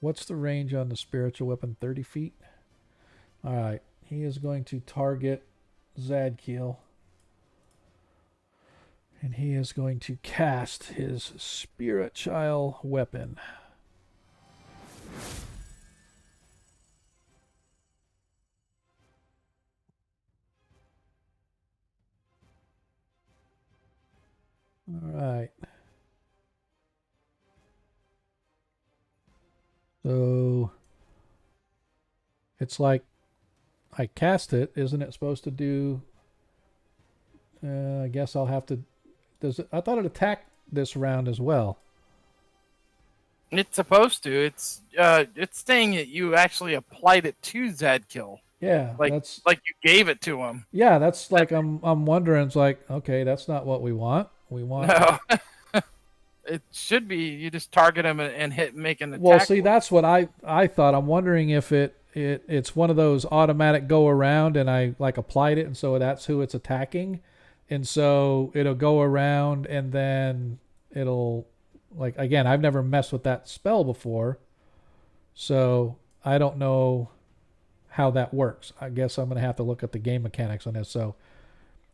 what's the range on the spiritual weapon? 30 feet? All right. He is going to target Zadkiel. And he is going to cast his Spirit Child weapon. All right. So it's like I cast it. Isn't it supposed to do? I guess I'll have to. Does it? I thought it attacked this round as well. It's supposed to. It's saying that you actually applied it to Zadkill. Yeah, like you gave it to him. Yeah, that's like I'm wondering. It's like, okay, that's not what we want. We want. No. It should be you just target him and make an attack. Well, see, that's what I thought. I'm wondering if it's one of those automatic go around, and I like applied it, and so that's who it's attacking, and so it'll go around, and then it'll like again. I've never messed with that spell before, so I don't know how that works. I guess I'm gonna have to look at the game mechanics on this. So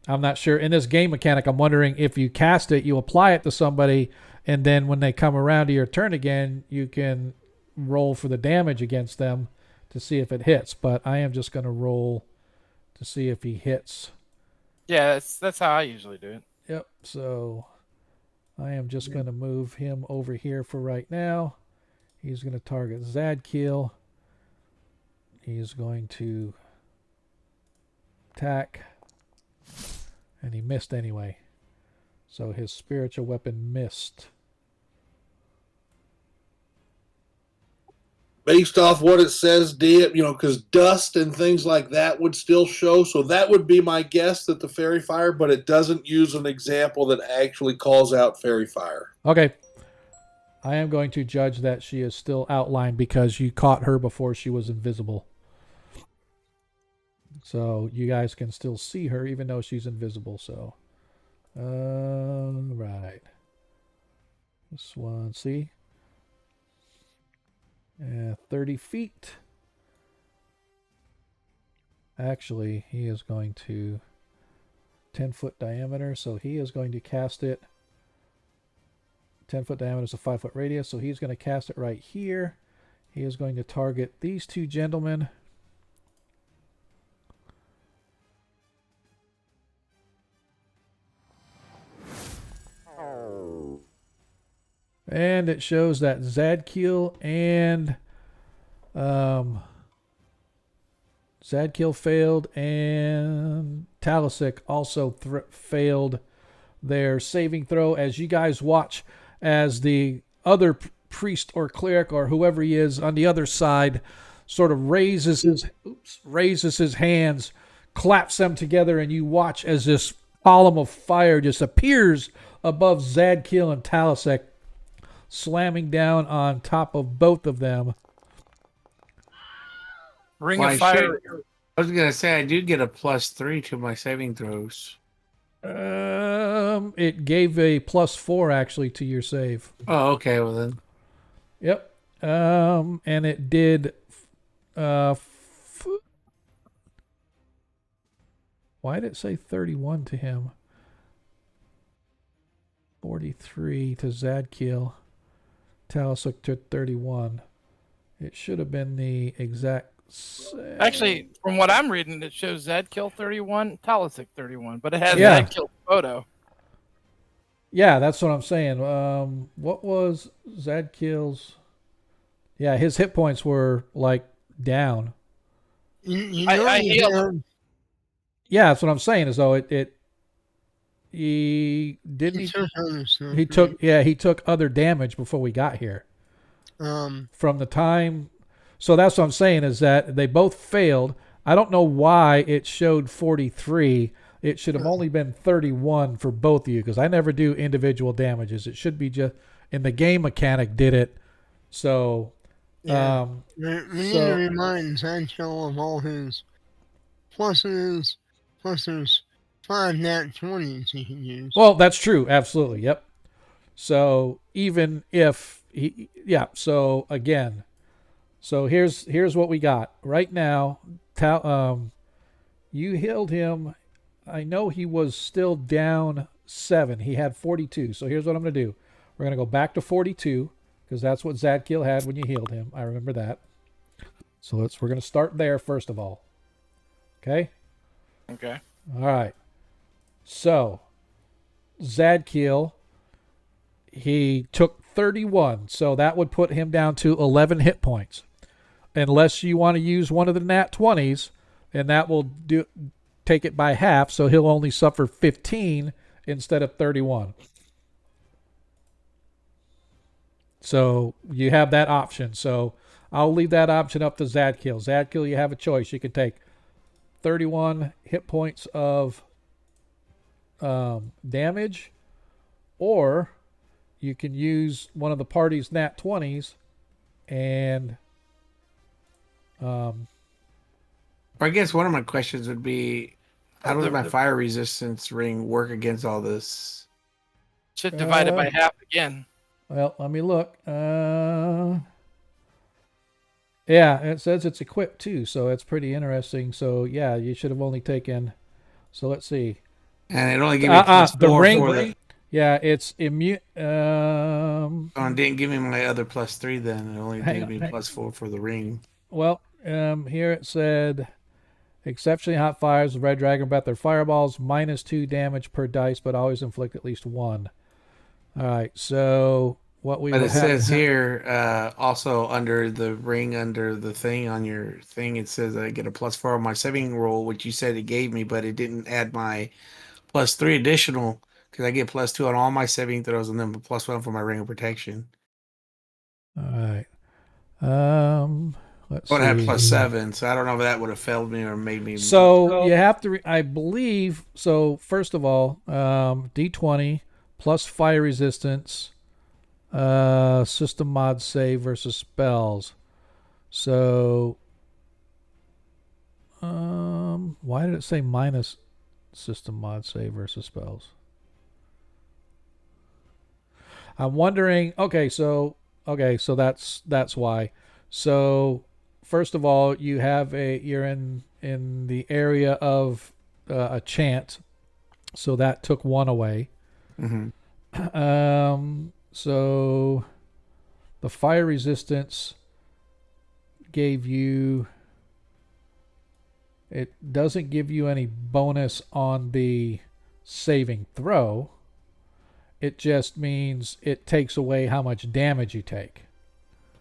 I'm not sure. In this game mechanic, I'm wondering if you cast it, you apply it to somebody, and then when they come around to your turn again, you can roll for the damage against them to see if it hits. But I am just going to roll to see if he hits. Yeah, that's how I usually do it. Yep. So I am just going to move him over here for right now. He's going to target Zadkiel. He's going to attack. And he missed anyway. So his spiritual weapon missed. Based off what it says, because dust and things like that would still show. So that would be my guess that the fairy fire, but it doesn't use an example that actually calls out fairy fire. Okay. I am going to judge that she is still outlined because you caught her before she was invisible. So you guys can still see her even though she's invisible. So, right. This one, see? 30 feet. Actually, he is going to 10-foot diameter. So he is going to cast it. 10-foot diameter is a 5-foot radius. So he's going to cast it right here. He is going to target these two gentlemen. And it shows that Zadkiel and Zadkiel failed, and Talisic also failed their saving throw. As you guys watch, as the other priest or cleric or whoever he is on the other side sort of raises his hands, claps them together, and you watch as this column of fire just appears above Zadkiel and Talisic, slamming down on top of both of them. Ring of fire. I was gonna say I do get a +3 to my saving throws. It gave a +4 actually to your save. Oh, okay. Well then. Yep. And it did. Why did it say 31 to him? 43 to Zadkiel. Talisic took 31. It should have been the exact same. Actually, from what I'm reading, it shows Zadkill 31, Talisic 31, but it has Yeah. Zadkill's photo. Yeah, that's what I'm saying. What was Zadkiel's? Yeah, his hit points were like down. You I, know I you healed. have. Yeah, that's what I'm saying. Is though it he didn't He took other stuff. he took yeah he took other damage before we got here. Um. From the time, so that's what I'm saying is that they both failed. I don't know why it showed 43. It should have only been 31 for both of you because I never do individual damages. It should be just in the game mechanic did it. So Yeah. um We need so to remind Sancho of all his pluses. Plus, there's 5 nat 20s he can use. well that's true, absolutely, yep. So even if he yeah, so again, so here's what we got right now. You healed him. I know he was still down 7. He had 42. So here's what I'm going to do. We're going to go back to 42 because that's what Zadkiel had when you healed him. I remember that. So we're going to start there first of all. Okay? Okay. All right. So Zadkiel, he took 31. So that would put him down to 11 hit points. Unless you want to use one of the nat 20s, and that will take it by half, so he'll only suffer 15 instead of 31. So you have that option. So I'll leave that option up to Zadkiel. Zadkiel, you have a choice. You can take 31 hit points of damage, or you can use one of the party's nat 20s and Or I guess one of my questions would be, how does my fire resistance ring work against all this? Should divide it by half again. well, let me look. Yeah, it says it's equipped too, so it's pretty interesting. So yeah, you should have only taken. So let's see. And it only gave me plus The 4 ring. for the. Yeah, it's immune. Oh, it didn't give me my other plus 3 then. It only Hang gave on, me hang- plus 4 for the ring. Well, here it said exceptionally hot fires of red dragon breath. Their fireballs -2 damage per dice, but always inflict at least 1. All right, so what we But would it have, says here, also under the ring, under the thing on your thing, it says I get a plus 4 on my saving roll, which you said it gave me, but it didn't add my plus 3 additional because I get plus 2 on all my saving throws and then plus 1 for my ring of protection. all right. Let's I would have see. plus 7, so I don't know if that would have failed me or made me. So you have to, I believe. So first of all, D20 plus fire resistance, system mod save versus spells. So, why did it say minus system mod save versus spells? I'm wondering. Okay, so that's why. So first of all, you're in the area of a chant, so that took 1 away. Mm-hmm. So the fire resistance gave you. It doesn't give you any bonus on the saving throw. It just means it takes away how much damage you take.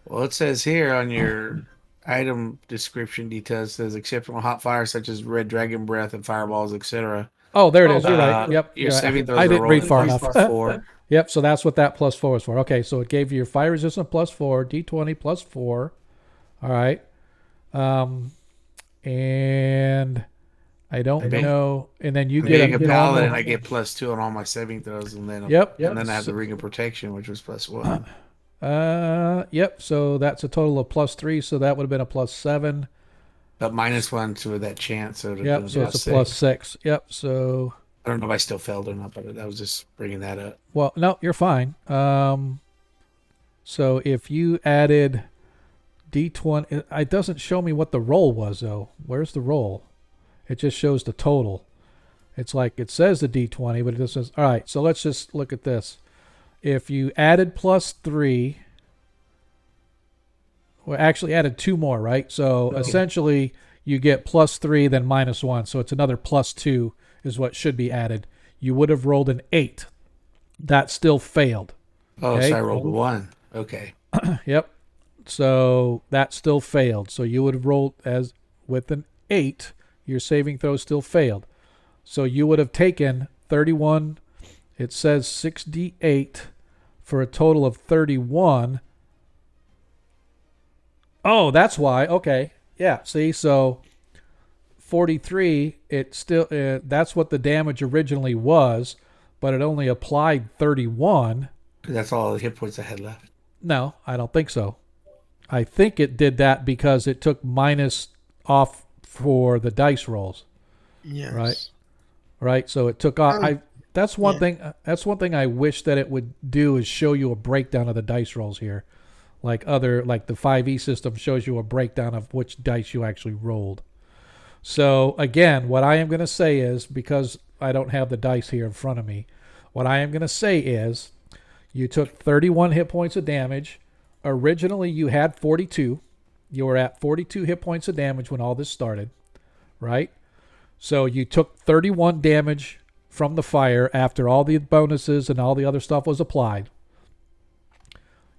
Well, it says here on your item description details, it says exceptional hot fire such as red dragon breath and fireballs, etc. Oh, there it is. You're right. Yep. Your you're right. saving throws I are didn't rolled read far plus enough. 4. Yep. So that's what that plus 4 is for. Okay. So it gave you your fire resistance plus 4, D20 plus 4. All right. And I don't know. And then you Being get a a paladin, normal. I get plus 2 on all my saving throws, and then Yep. and then I have the ring of protection, which was plus 1. Yep. So that's a total of plus 3. So that would have been a plus 7. But minus 1 to that chance, so Yep. So it's a plus 6. Yep. So. I don't know if I still failed or not, but I was just bringing that up. Well, no, you're fine. So if you added D20, it doesn't show me what the roll was though. Where's the roll? It just shows the total. It's like it says the D20, but it just says. All right. So let's just look at this. If you added plus 3, well, actually added 2 more, right? So essentially you get plus 3, then minus 1. So it's another plus 2 is what should be added. You would have rolled an 8. that still failed. Oh, Okay. so I rolled a 1. Okay. Yep. So that still failed. So you would have rolled as with an 8. Your saving throw still failed. So you would have taken 31. It says 6d8 for a total of 31. Oh, that's why. Okay. Yeah. See, so 43. It still that's what the damage originally was, but it only applied 31. That's all the hit points I had left. No, I don't think so. I think it did that because it took minus off for the dice rolls. Yes. Right. So it took off. That's one yeah. thing. That's one thing I wish that it would do is show you a breakdown of the dice rolls here, like the 5e system shows you a breakdown of which dice you actually rolled. So again, what I am going to say is, because I don't have the dice here in front of me, what I am going to say is you took 31 hit points of damage. Originally, you had 42. You were at 42 hit points of damage when all this started, right? So you took 31 damage from the fire after all the bonuses and all the other stuff was applied.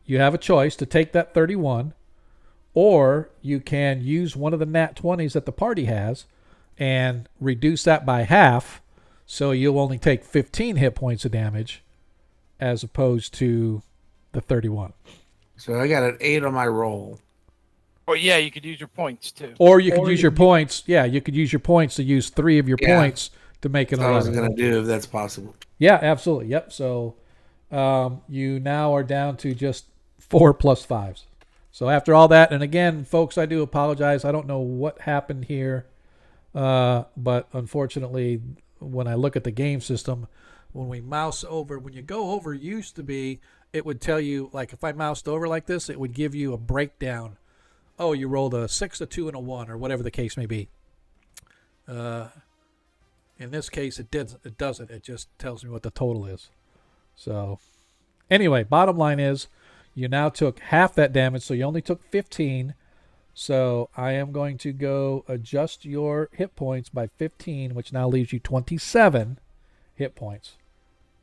You have a choice to take that 31, or you can use one of the nat 20s that the party has and reduce that by half, so you'll only take 15 hit points of damage as opposed to the 31. So I got an 8 on my roll. Oh yeah, you could use your points too. Or you could use your points. Yeah, you could use your points to use 3 of your Yeah. points to make an That's what I was 11. going to do if that's possible. Yeah, absolutely. Yep. So you now are down to just 4 plus 5s. So after all that, and again, folks, I do apologize. I don't know what happened here, but unfortunately, when I look at the game system, when we mouse over, when you go over, used to be, it would tell you, like if I moused over like this, it would give you a breakdown. Oh, you rolled a 6, a 2, and a 1, or whatever the case may be. In this case, it doesn't. It just tells me what the total is. So, anyway, bottom line is, you now took half that damage, so you only took 15. So I am going to go adjust your hit points by 15, which now leaves you 27 hit points.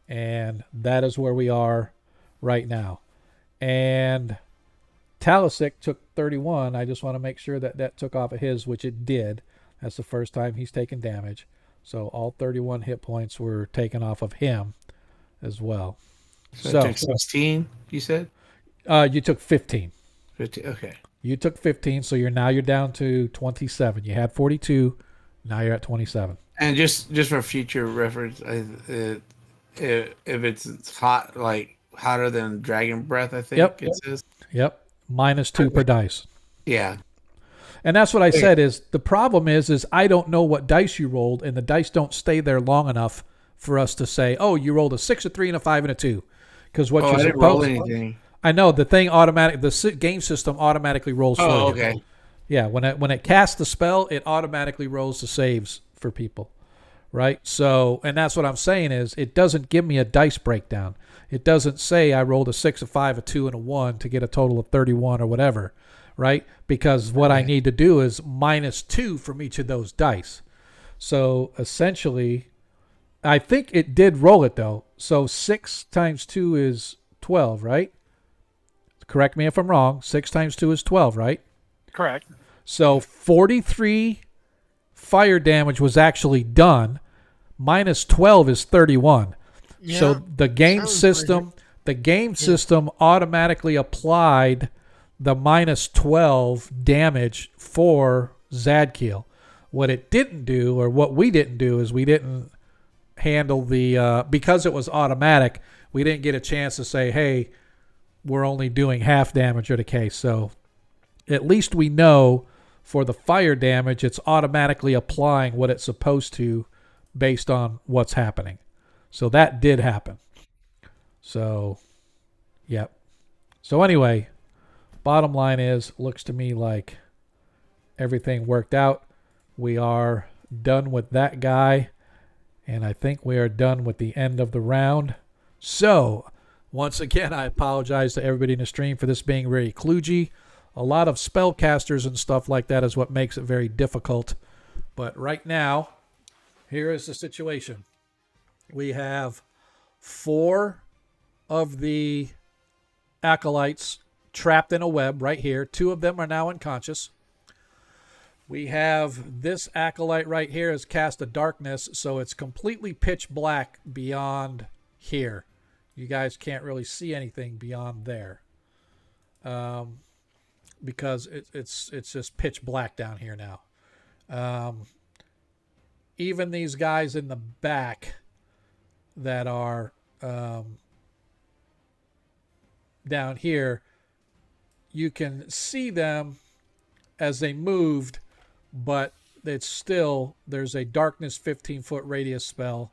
And that is where we are right now. And Talisic took 31. I just want to make sure that that took off of his, which it did. That's the first time he's taken damage. So all 31 hit points were taken off of him as well. So I took 16, you said? You took 15. 15, okay. You took 15, so you're down to 27. You had 42, now you're at 27. And just for future reference, if it's hot, like hotter than dragon breath, I think Yep. it says. Yep. -2 per dice. Yeah. And that's what I said is the problem is I don't know what dice you rolled, and the dice don't stay there long enough for us to say, oh, you rolled a 6, a 3, and a 5, and a 2. Because what I you're didn't roll supposed anything. I know the thing the game system automatically rolls for you. Oh, okay. Yeah, when it casts the spell, it automatically rolls the saves for people, right? So, and that's what I'm saying is it doesn't give me a dice breakdown. It doesn't say I rolled a 6, a 5, a 2, and a 1 to get a total of 31 or whatever, right? Because what I need to do is -2 from each of those dice. So essentially, I think it did roll it though. So 6 times 2 is 12, right? Correct me if I'm wrong. 6 times 2 is 12, right? Correct. So 43 fire damage was actually done. -12 is 31. Yeah. So the game Sounds system automatically applied the -12 damage for Zadkiel. What it didn't do, or what we didn't do, is we didn't handle the because it was automatic. We didn't get a chance to say, hey, we're only doing half damage or the case. So at least we know for the fire damage, it's automatically applying what it's supposed to based on what's happening. So that did happen. So, yep. So anyway, bottom line is, looks to me like everything worked out. We are done with that guy, and I think we are done with the end of the round. So, once again, I apologize to everybody in the stream for this being very kludgy. A lot of spellcasters and stuff like that is what makes it very difficult. But right now, here is the situation. We have 4 of the acolytes trapped in a web right here. 2 of them are now unconscious. We have this acolyte right here has cast a darkness, so it's completely pitch black beyond here. You guys can't really see anything beyond there, because it's just pitch black down here now. Even these guys in the back that are down here, you can see them as they moved, but it's still, there's a darkness 15-foot radius spell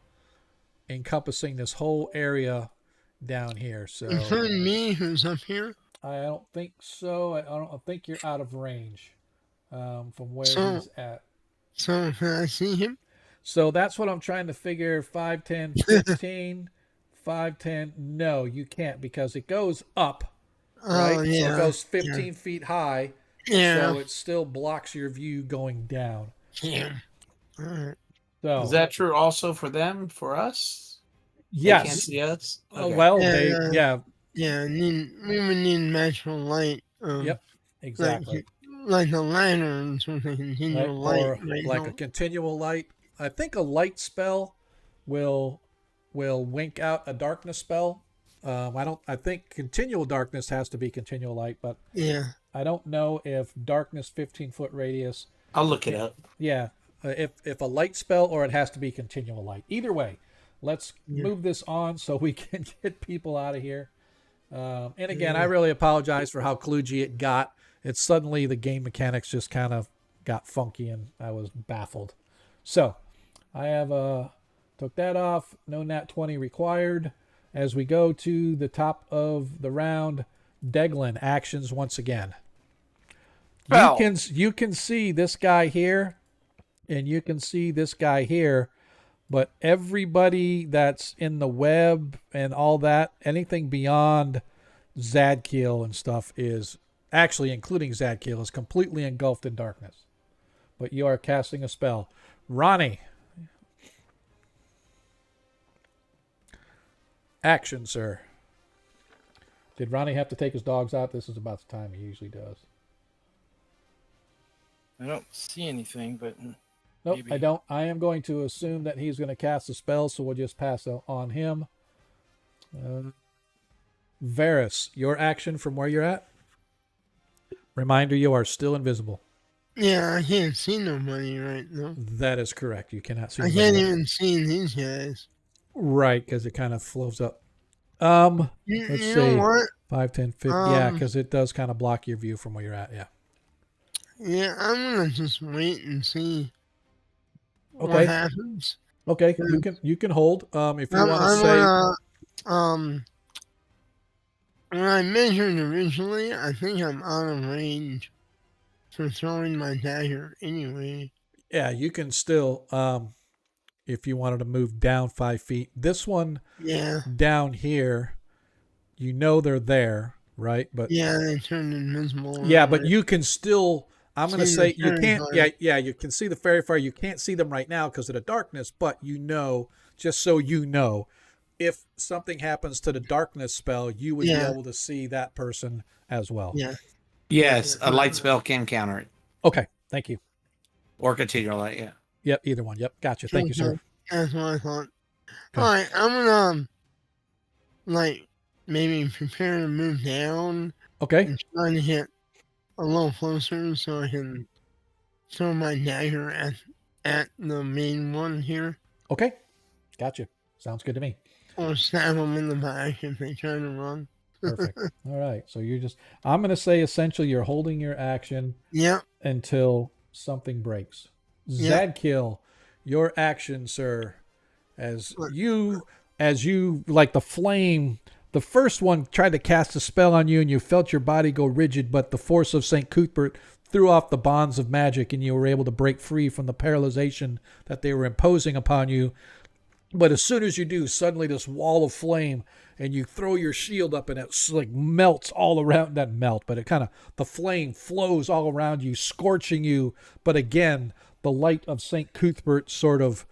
encompassing this whole area down here. So Including me, who's up here. I don't think so. I don't think you're out of range from where So- he's at. So can I see him? So that's what I'm trying to figure. 5, 10, 15, 5, 10. No, you can't, because it goes up, right? Oh, yeah. So it goes 15 feet high. Yeah. So it still blocks your view going down. Yeah. All right. So Is that true also for them, for us? They can't yes. see us? Oh, Okay. well, Yeah, they yeah. yeah, Yeah, we would need natural light. yep, exactly. Like a lanterns with a continual Right? light. Or right like now. a continual light. I think a light spell will wink out a darkness spell. I think continual darkness has to be continual light, but Yeah. I don't know if darkness 15-foot radius. I'll look it up. Yeah, if a light spell or it has to be continual light. Either way, let's move this on so we can get people out of here. And again, I really apologize for how kludgy it got. It's suddenly the game mechanics just kind of got funky and I was baffled. So I have took that off. No nat 20 required. As we go to the top of the round, Deglin actions once again. Well. You can see this guy here, and you can see this guy here, but everybody that's in the web and all that, anything beyond Zadkiel and stuff is actually, including Zadkiel, is completely engulfed in darkness. But you are casting a spell. Ronnie. Action, sir. Did Ronnie have to take his dogs out? This is about the time he usually does. I don't see anything, but Nope, maybe. I don't. I am going to assume that he's going to cast a spell, so we'll just pass on him. Varys, your action from where you're at. Reminder, you are still invisible. Yeah, I can't see nobody right now. That is correct. You cannot see. I anybody can't else. even see these guys. Right, because it kind of flows up. You, Let's you see. know what? 5, 10, 50. Yeah, Um, because it does kind of block your view from where you're at. Yeah. Yeah, I'm gonna just wait and see Okay. what happens. Okay. You can hold. If you want to I'm say. gonna, when I measured originally, I think I'm out of range for throwing my dagger anyway. Yeah, you can still. If you wanted to move down 5 feet, this one Yeah, down here, you know they're there, right? But yeah, they turned invisible. yeah, but right? you can still. I'm going to See say the you fairy can't. fire. Yeah, you can see the fairy fire. You can't see them right now because of the darkness. But you know, just so you know, if something happens to the darkness spell, you would Yeah. be able to see that person as well. Yeah, Yes, a light spell can counter it. Okay. Thank you. Or continual light, yeah. Yep. Either one. Yep. Gotcha. Thank you, sir. okay. That's what I thought. Okay. All right, I'm gonna like maybe prepare to move down Okay. and try to hit a little closer so I can throw my dagger at the main one here, Okay. Gotcha. Sounds good to me. or stab them in the back if they try to run. Perfect. All right. So you're just. I'm going to say essentially you're holding your action Yep. until something breaks. Yeah. Zadkiel, your action, sir, as What? you like the flame. The first one tried to cast a spell on you, and you felt your body go rigid. But the force of Saint Cuthbert threw off the bonds of magic, and you were able to break free from the paralyzation that they were imposing upon you. But as soon as you do, suddenly this wall of flame, and you throw your shield up, and it like melts all around. Not melt, but it kind of, the flame flows all around you, scorching you. But again, the light of St. Cuthbert sort of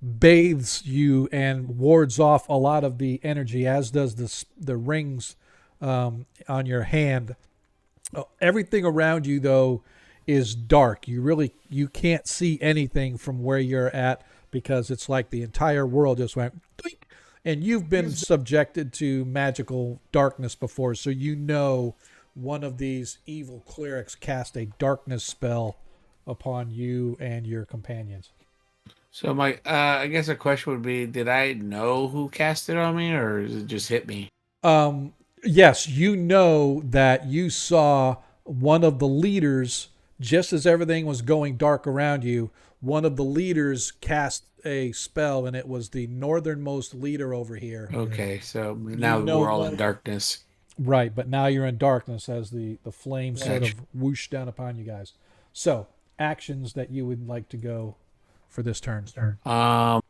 bathes you and wards off a lot of the energy, as does the rings on your hand. Everything around you, though, is dark. You can't see anything from where you're at, because it's like the entire world just went doink. And you've been subjected to magical darkness before, so you know one of these evil clerics cast a darkness spell upon you and your companions. So my, I guess the question would be, did I know who cast it on me, or did it just hit me? Yes, you know that you saw one of the leaders, just as everything was going dark around you, one of the leaders cast a spell, and it was the northernmost leader over here. Okay, so now know we're all in that- darkness. Right, but now you're in darkness as the flames sort Gotcha. of whoosh down upon you guys. So, actions that you would like to go for this turn. Well,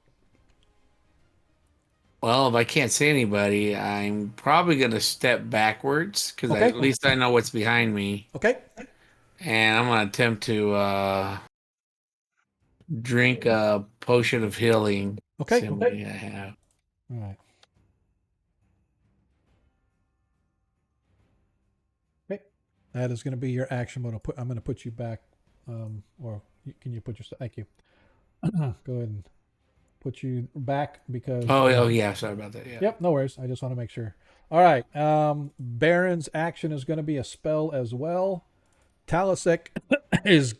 if I can't see anybody, I'm probably gonna step backwards because Okay. at least I know what's behind me, Okay? and I'm gonna attempt to drink a potion of healing. Okay. See how many I have. All right. Okay. That is going to be your action. I'm going to put you back, can you put your? Thank you. Go ahead and put you back because. Oh yeah, sorry about that. Yeah. Yep, no worries. I just want to make sure. All right. Baron's action is going to be a spell as well. Talisek is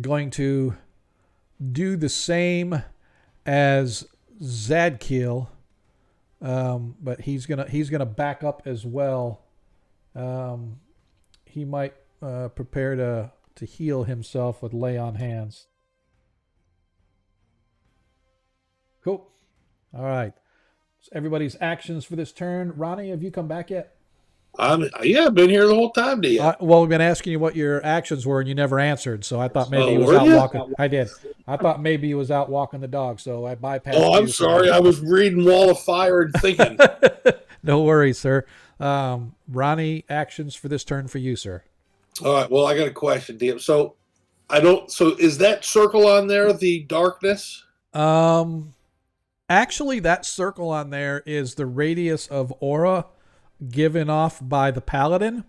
going to do the same as Zadkiel, but he's gonna back up as well. He might prepare to heal himself with lay on hands. Cool. All right. So everybody's actions for this turn. Ronnie, have you come back yet? Yeah, I've been here the whole time, DM. Well, we've been asking you what your actions were, and you never answered. So I thought maybe he was were out ya? walking. I did. I thought maybe he was out walking the dog, so I bypassed. Oh, I'm you. sorry. I was reading Wall of Fire and thinking. No worries, sir. Ronnie, actions for this turn for you, sir. All right. Well, I got a question, DM. So is that circle on there the darkness? Actually, that circle on there is the radius of aura given off by the paladin,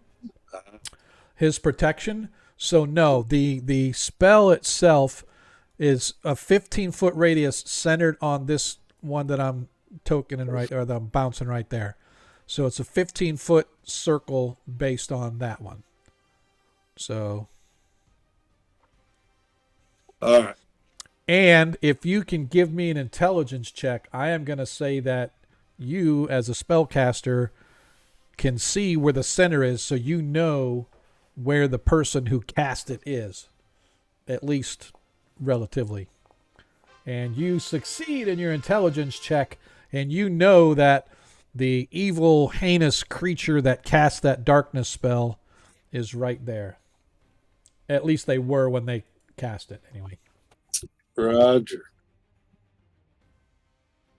his protection. So no, the spell itself is a 15-foot radius centered on this one that I'm tokening right, or that I'm bouncing right there. So it's a 15-foot circle based on that one. So, All right. and if you can give me an intelligence check, I am going to say that you, as a spellcaster, can see where the center is, so you know where the person who cast it is, at least relatively. And you succeed in your intelligence check, and you know that the evil, heinous creature that cast that darkness spell is right there. At least they were when they cast it, anyway. Roger.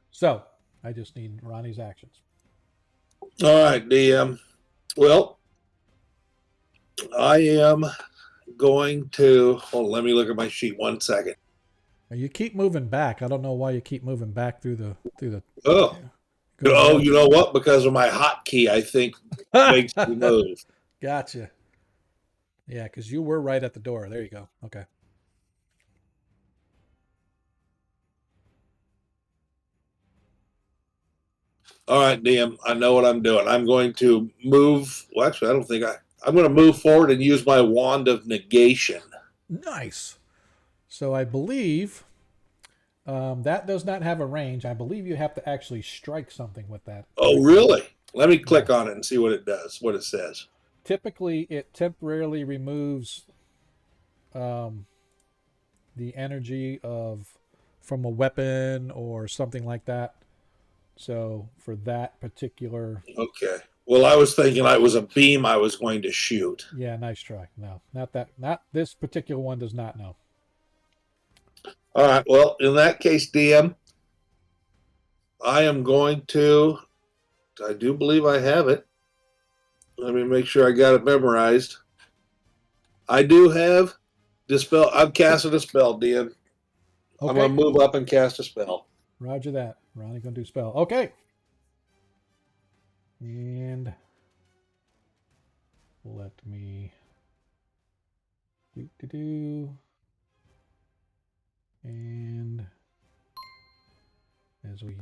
So, I just need Ronnie's actions. All right, DM. Well, I am going to let me look at my sheet 1 second. You keep moving back. I don't know why you keep moving back through the. Oh, you know what? Because of my hotkey, I think makes me move. Gotcha. Yeah, because you were right at the door. There you go. Okay. All right, DM. I know what I'm doing. I'm going to move. Well, actually, I don't think I'm going to move forward and use my wand of negation. Nice. So I believe that does not have a range. I believe you have to actually strike something with that. Oh, really? Let me click on it and see what it does, what it says. Typically, it temporarily removes the energy from a weapon or something like that. So for that particular... Okay. Well, I was thinking it was a beam I was going to shoot. Yeah, nice try. No, not that. Not this particular one does not know. All right. Well, in that case, DM, I am going to... I do believe I have it. Let me make sure I got it memorized. I do have Dispel. I'm casting a spell, DM. I'm Okay. going to move up and cast a spell. Roger that. Ronnie gonna do spell. Okay. And let me do. And as we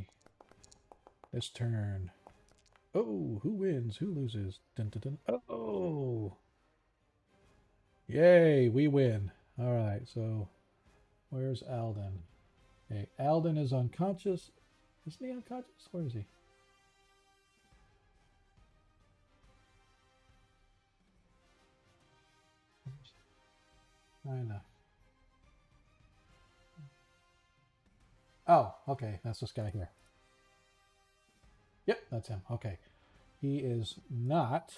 this turn. Oh, who wins? Who loses? Dun, dun, dun. Oh. Yay, we win. All right, so where's Alden? Okay, Alden is unconscious. Isn't he unconscious? Where is he? I know. Oh, okay, that's this guy here. Yep, that's him. Okay. He is not.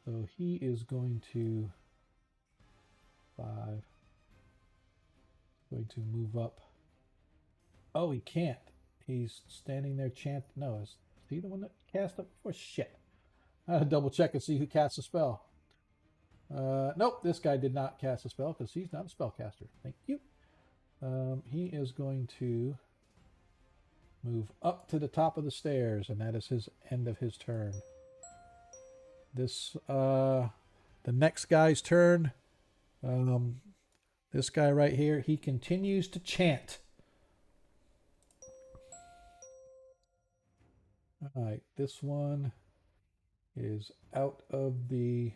So he is going to 5. Going to move up. Oh, he can't. He's standing there No, is he the one that cast it before? Shit. I had to double check and see who cast the spell. Nope, this guy did not cast a spell because he's not a spellcaster. Thank you. He is going to move up to the top of the stairs, and that is his end of his turn. The next guy's turn. This guy right here, he continues to chant. All right, this one is out of the...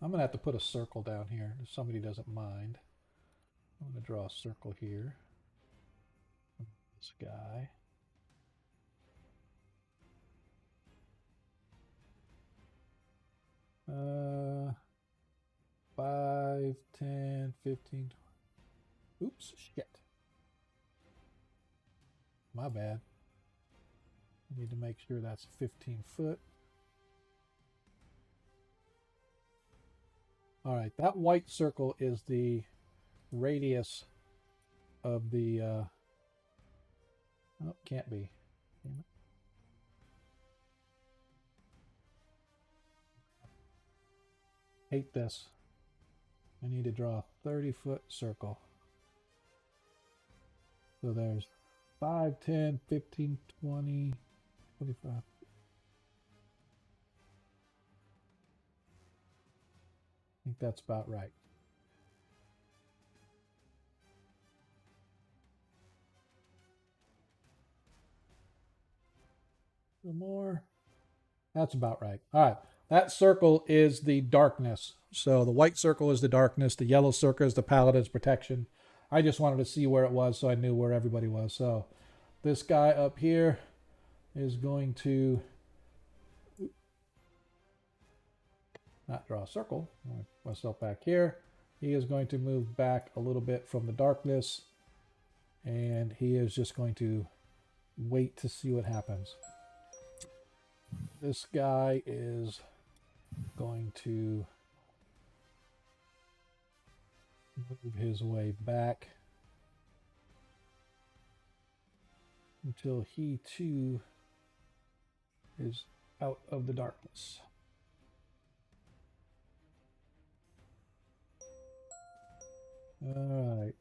I'm going to have to put a circle down here if somebody doesn't mind. I'm going to draw a circle here. This guy. Uh, 5, 10, 15. Oops, shit. My bad. I need to make sure that's 15 foot. All right, that white circle is the radius of the... Oh, can't be. Damn it. Hate this. I need to draw a 30-foot circle. So there's 5, 10, 15, 20, 25. I think that's about right. Some more. That's about right. All right. That circle is the darkness. So the white circle is the darkness. The yellow circle is the paladin's protection. I just wanted to see where it was so I knew where everybody was. So this guy up here is going to not draw a circle. I'll put myself back here. He is going to move back a little bit from the darkness. And he is just going to wait to see what happens. This guy is going to move his way back until he too is out of the darkness. All right,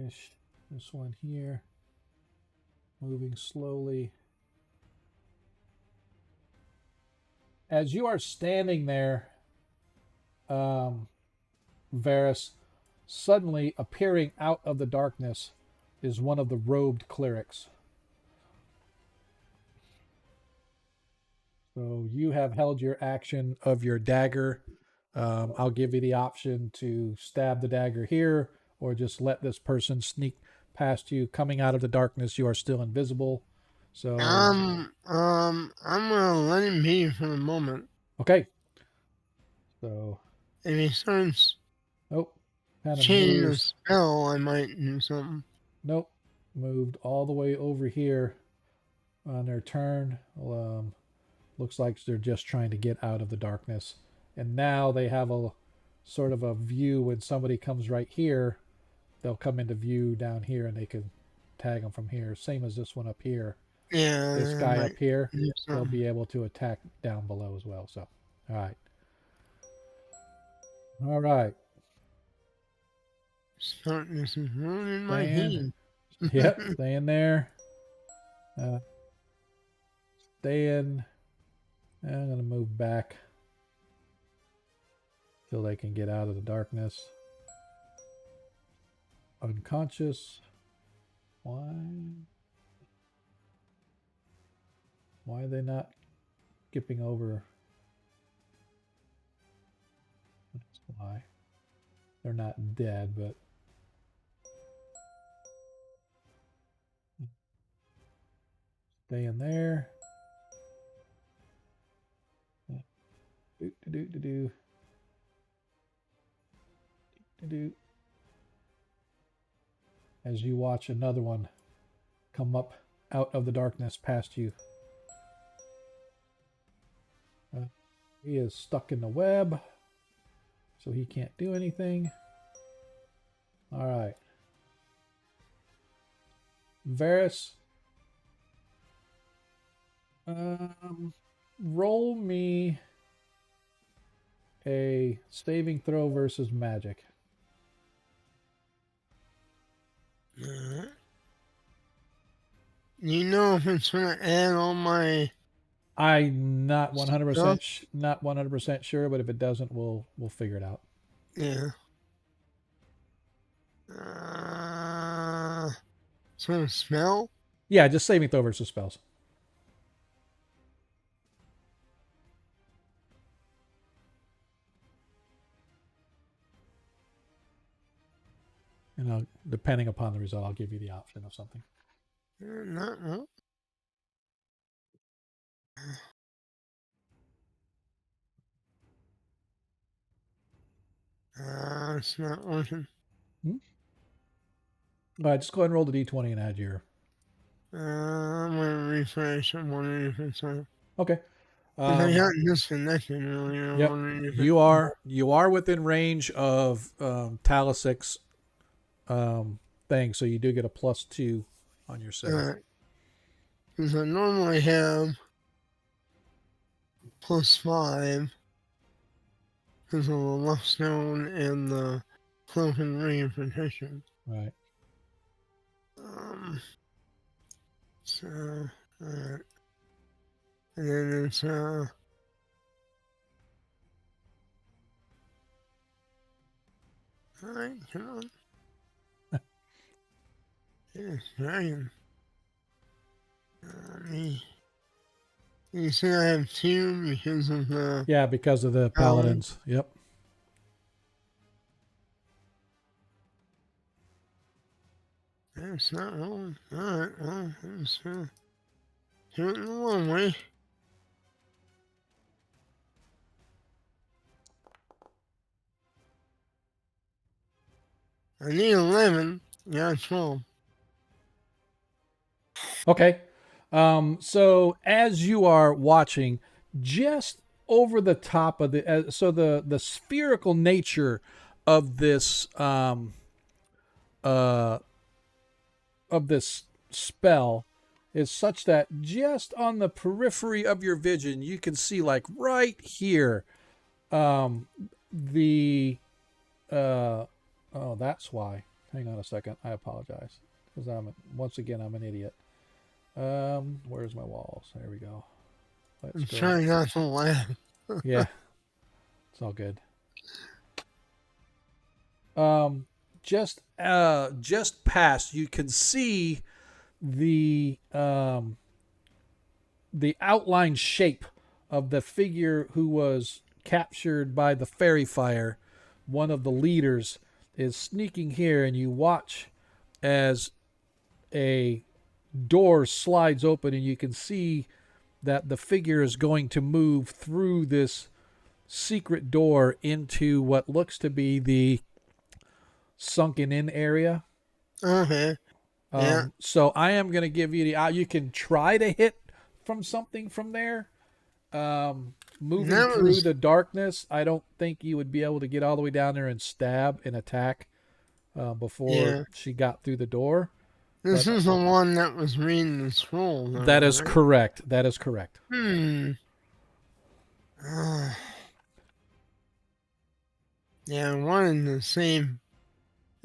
ish. This one here, moving slowly. As you are standing there, Varys, suddenly appearing out of the darkness is one of the robed clerics. So you have held your action of your dagger. I'll give you the option to stab the dagger here or just let this person sneak past you. Coming out of the darkness, you are still invisible. So I'm gonna let him be for the moment. okay. So If he starts kind of changing the moves. spell, I might do something. Nope. Moved all the way over here on their turn. Looks like they're just trying to get out of the darkness. And now they have a sort of a view when somebody comes right here. They'll come into view down here and they can tag them from here. Same as this one up here. Yeah. This guy up here, do they'll something. be able to attack down below as well. So, all right. All right. Darkness is ruining my Staying. head. Yep, staying there. Staying. I'm going to move back till they can get out of the darkness. Unconscious. Why? Why are they not skipping over? That's why. They're not dead, but staying there. Do do do do do do do. As you watch another one come up out of the darkness past you. He is stuck in the web, so he can't do anything. All right. Varys, roll me a saving throw versus magic. You know if it's gonna add on my I'm not 100% stuff? not 100% sure, but if it doesn't, we'll figure it out. Yeah. So smell? Yeah, just saving throw versus spells. And depending upon the result, I'll give you the option of something. Not no. It's not working. All right, just go ahead and roll the d20 and add your. I'm gonna refresh. I'm wondering if it's Okay. I got disconnected earlier. I'm Yep. wondering if You are within range of Talisik's thing, so you do get a +2 on your save. because I normally have +5 because of the left stone and the cloak and ring of protection. Right. So, and then it's all right, come on. It's dragon. You see I have 2 because of the Yeah, because of the paladins. Yep. It's not rolling. Alright, well, it's do it in the long way. I need 11. Yeah, 12. Okay. So as you are watching, just over the top of the so the spherical nature of this of this spell is such that just on the periphery of your vision you can see, like right here, the oh, that's why. Hang on a second. I apologize because I'm an idiot. Where's my walls? There we go. I'm trying not to laugh. Yeah, it's all good. Just past, you can see the outline shape of the figure who was captured by the fairy fire. One of the leaders is sneaking here, and you watch as a door slides open, and you can see that the figure is going to move through this secret door into what looks to be the sunken in area. Okay. Yeah. So I am going to give you you can try to hit from something from there. Moving through the darkness, I don't think you would be able to get all the way down there and stab and attack before she got through the door. This is the one that was reading the scroll. Though, that is correct. That is correct. Yeah, one in the same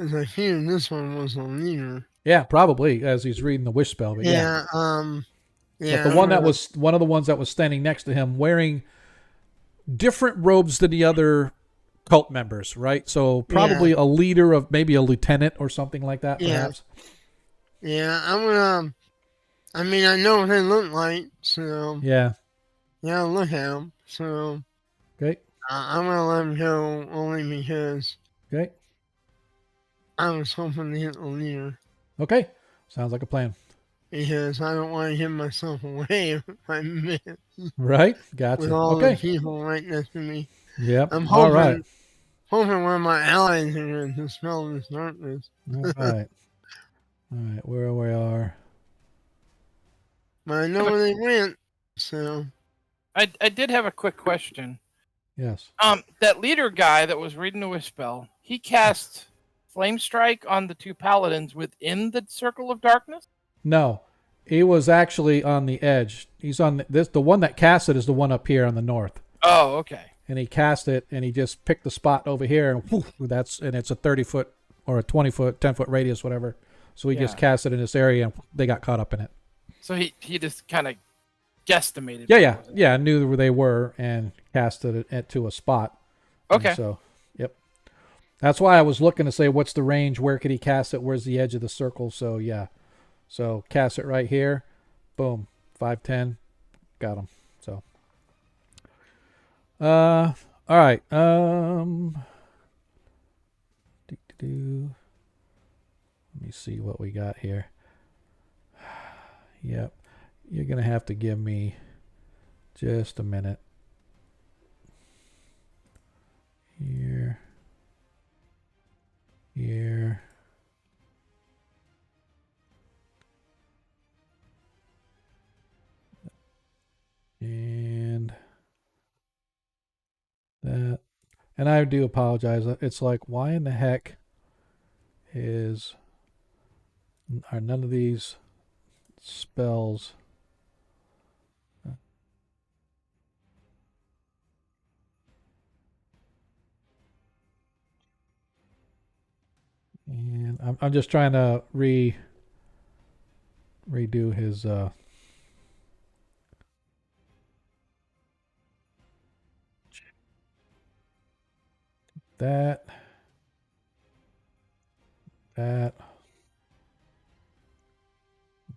Because I feel this one was a leader. Yeah, probably as he's reading the wish spell. But yeah. Yeah, But the I'm one that gonna- was one of the ones that was standing next to him wearing different robes than the other cult members, right? So probably a leader of maybe a lieutenant or something like that, Yeah. perhaps. Yeah, I'm gonna. I mean, I know what they look like, so Yeah. yeah, look at them. So Okay. I'm gonna let him go only because Okay. I was hoping to hit the leader. Okay. Sounds like a plan. Because I don't want to give myself away if I miss Right? with Gotcha. all the Okay. people right next to me. Yep. I'm All hoping, right. hoping one of my allies are going to dispel this darkness. All right. All right. Where we are. But I know where they went, so I did have a quick question. Yes. That leader guy that was reading the wish spell, he cast flame strike on the two paladins within the circle of darkness. No. He was actually on the edge. He's on this. The one that cast it is the one up here on the north. Oh, okay. And he cast it, and he just picked the spot over here, and whoosh, and it's a 30-foot or a 20-foot, 10-foot radius, whatever. So he just Yeah. cast it in this area, and they got caught up in it. So he just kind of guesstimated. Yeah. Knew where they were and casted it to a spot. Okay. And so, yep. That's why I was looking to say, what's the range? Where could he cast it? Where's the edge of the circle? So yeah. So cast it right here. Boom. 5'10". Got him. So. All right. Let me see what we got here. Yep. You're going to have to give me just a minute. Here. And that. And I do apologize. It's like, why in the heck are none of these spells and I'm just trying to redo his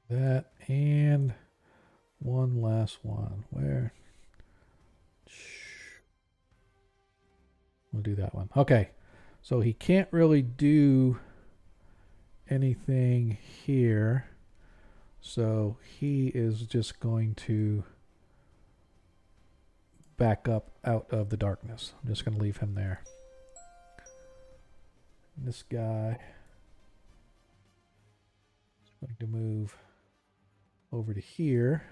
that and one last one. Where? We'll do that one. Okay. So he can't really do anything here. So he is just going to back up out of the darkness. I'm just going to leave him there. This guy is going to move over to here.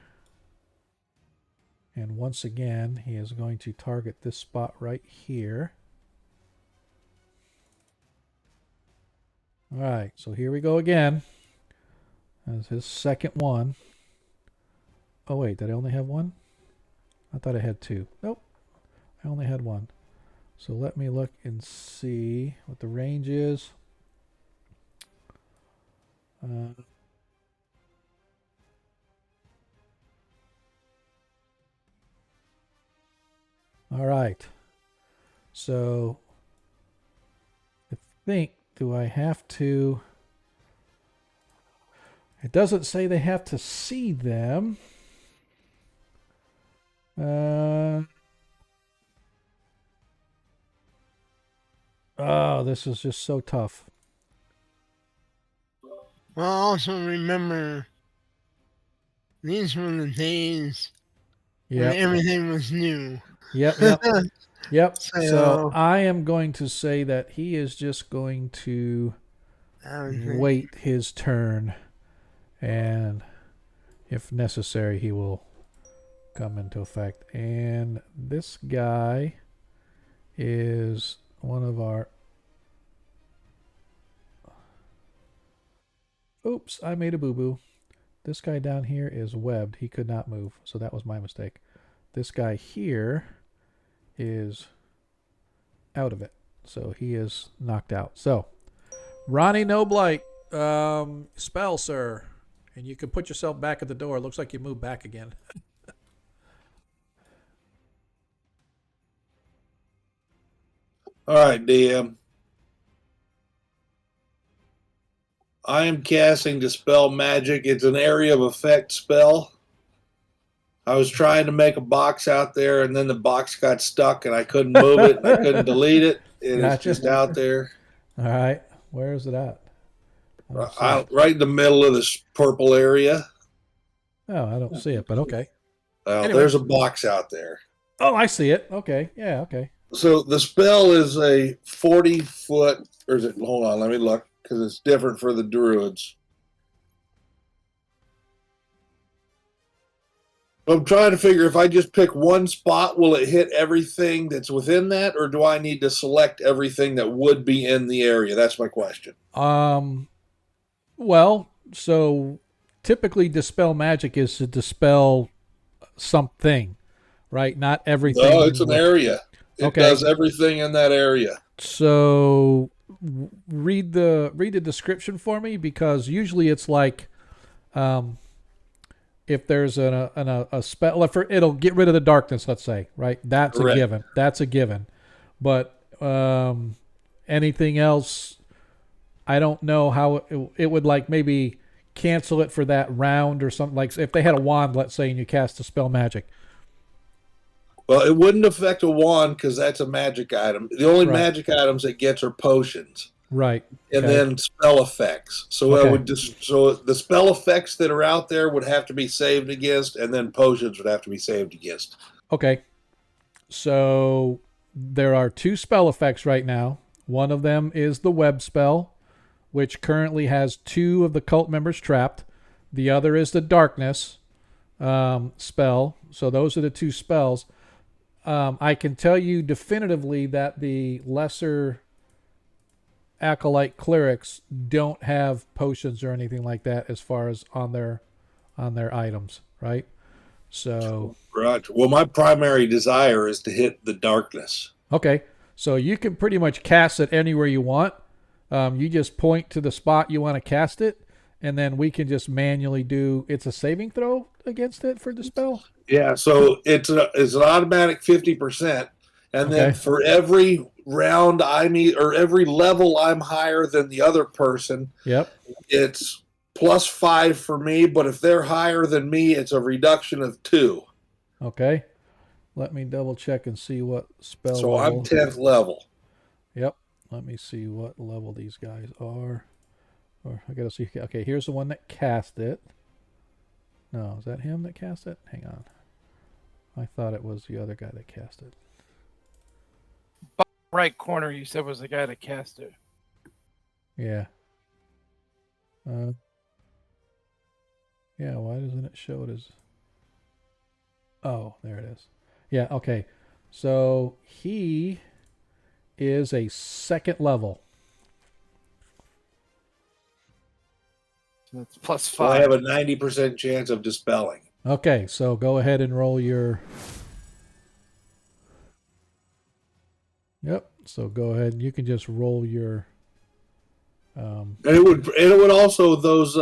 And once again, he is going to target this spot right here. All right, so here we go again. That's his second one. Oh, wait, did I only have one? I thought I had two. Nope, I only had one. So let me look and see what the range is. All right. So I think, do I have to? It doesn't say they have to see them. Oh, this is just so tough. well, also remember these were the days when Yep. everything was new. Yep. So So- I am going to say that he is just going to wait his turn, and if necessary, he will come into effect. And this guy is one of our... Oops, I made a boo-boo. This guy down here is webbed. He could not move, so that was my mistake. This guy here is out of it, so he is knocked out. So Ronnie No Blight. Spell, sir. And you can put yourself back at the door. It looks like you moved back again. All right, DM. I am casting Dispel Magic. It's an area of effect spell. I was trying to make a box out there, and then the box got stuck, and I couldn't move it. I couldn't delete it. It's Gotcha. just out there. All right. Where is it at? I don't see it. Right in the middle of this purple area. Oh, I don't see it, but okay. Anyway. There's a box out there. Oh, I see it. Okay. Yeah, okay. So the spell is a 40-foot, or is it? Hold on, let me look, because it's different for the druids. I'm trying to figure if I just pick one spot, will it hit everything that's within that, or do I need to select everything that would be in the area? That's my question. Well, so typically Dispel Magic is to dispel something, right? Not everything. No, it's an area. It does everything in that area. So read the description for me, because usually it's like if there's a spell, it'll get rid of the darkness, let's say, right? That's Correct. a given. That's a given. But anything else, I don't know how it would like maybe cancel it for that round or something. Like if they had a wand, let's say, and you cast a spell magic. Well, it wouldn't affect a wand because that's a magic item. The only Right. magic items it gets are potions. Right. And Okay. then spell effects. So Okay. it would so the spell effects that are out there would have to be saved against, and then potions would have to be saved against. Okay. So there are 2 spell effects right now. One of them is the web spell, which currently has 2 of the cult members trapped. The other is the darkness spell. So those are the 2 spells. I can tell you definitively that the lesser acolyte clerics don't have potions or anything like that as far as on their items, right? So Right. Well, my primary desire is to hit the darkness. okay, so you can pretty much cast it anywhere you want. You just point to the spot you want to cast it, and then we can just manually do. It's a saving throw against it for the spell. Yeah, so it's an automatic 50%, and then Okay. for every round or every level I'm higher than the other person, Yep. it's +5 for me. But if they're higher than me, it's a reduction of 2. Okay. Let me double check and see what spell. So level. I'm 10th level. Yep. Let me see what level these guys are. Or I gotta see. Okay, here's the one that cast it. No, is that him that cast it? Hang on. I thought it was the other guy that cast it. Right corner, you said was the guy that cast it. Yeah. Yeah, why doesn't it show it as... Oh, there it is. Yeah, okay. So he is a 2nd level. So that's +5. So I have a 90% chance of dispelling. Okay, so go ahead and roll your... Yep, so go ahead and you can just roll your... And it would also, those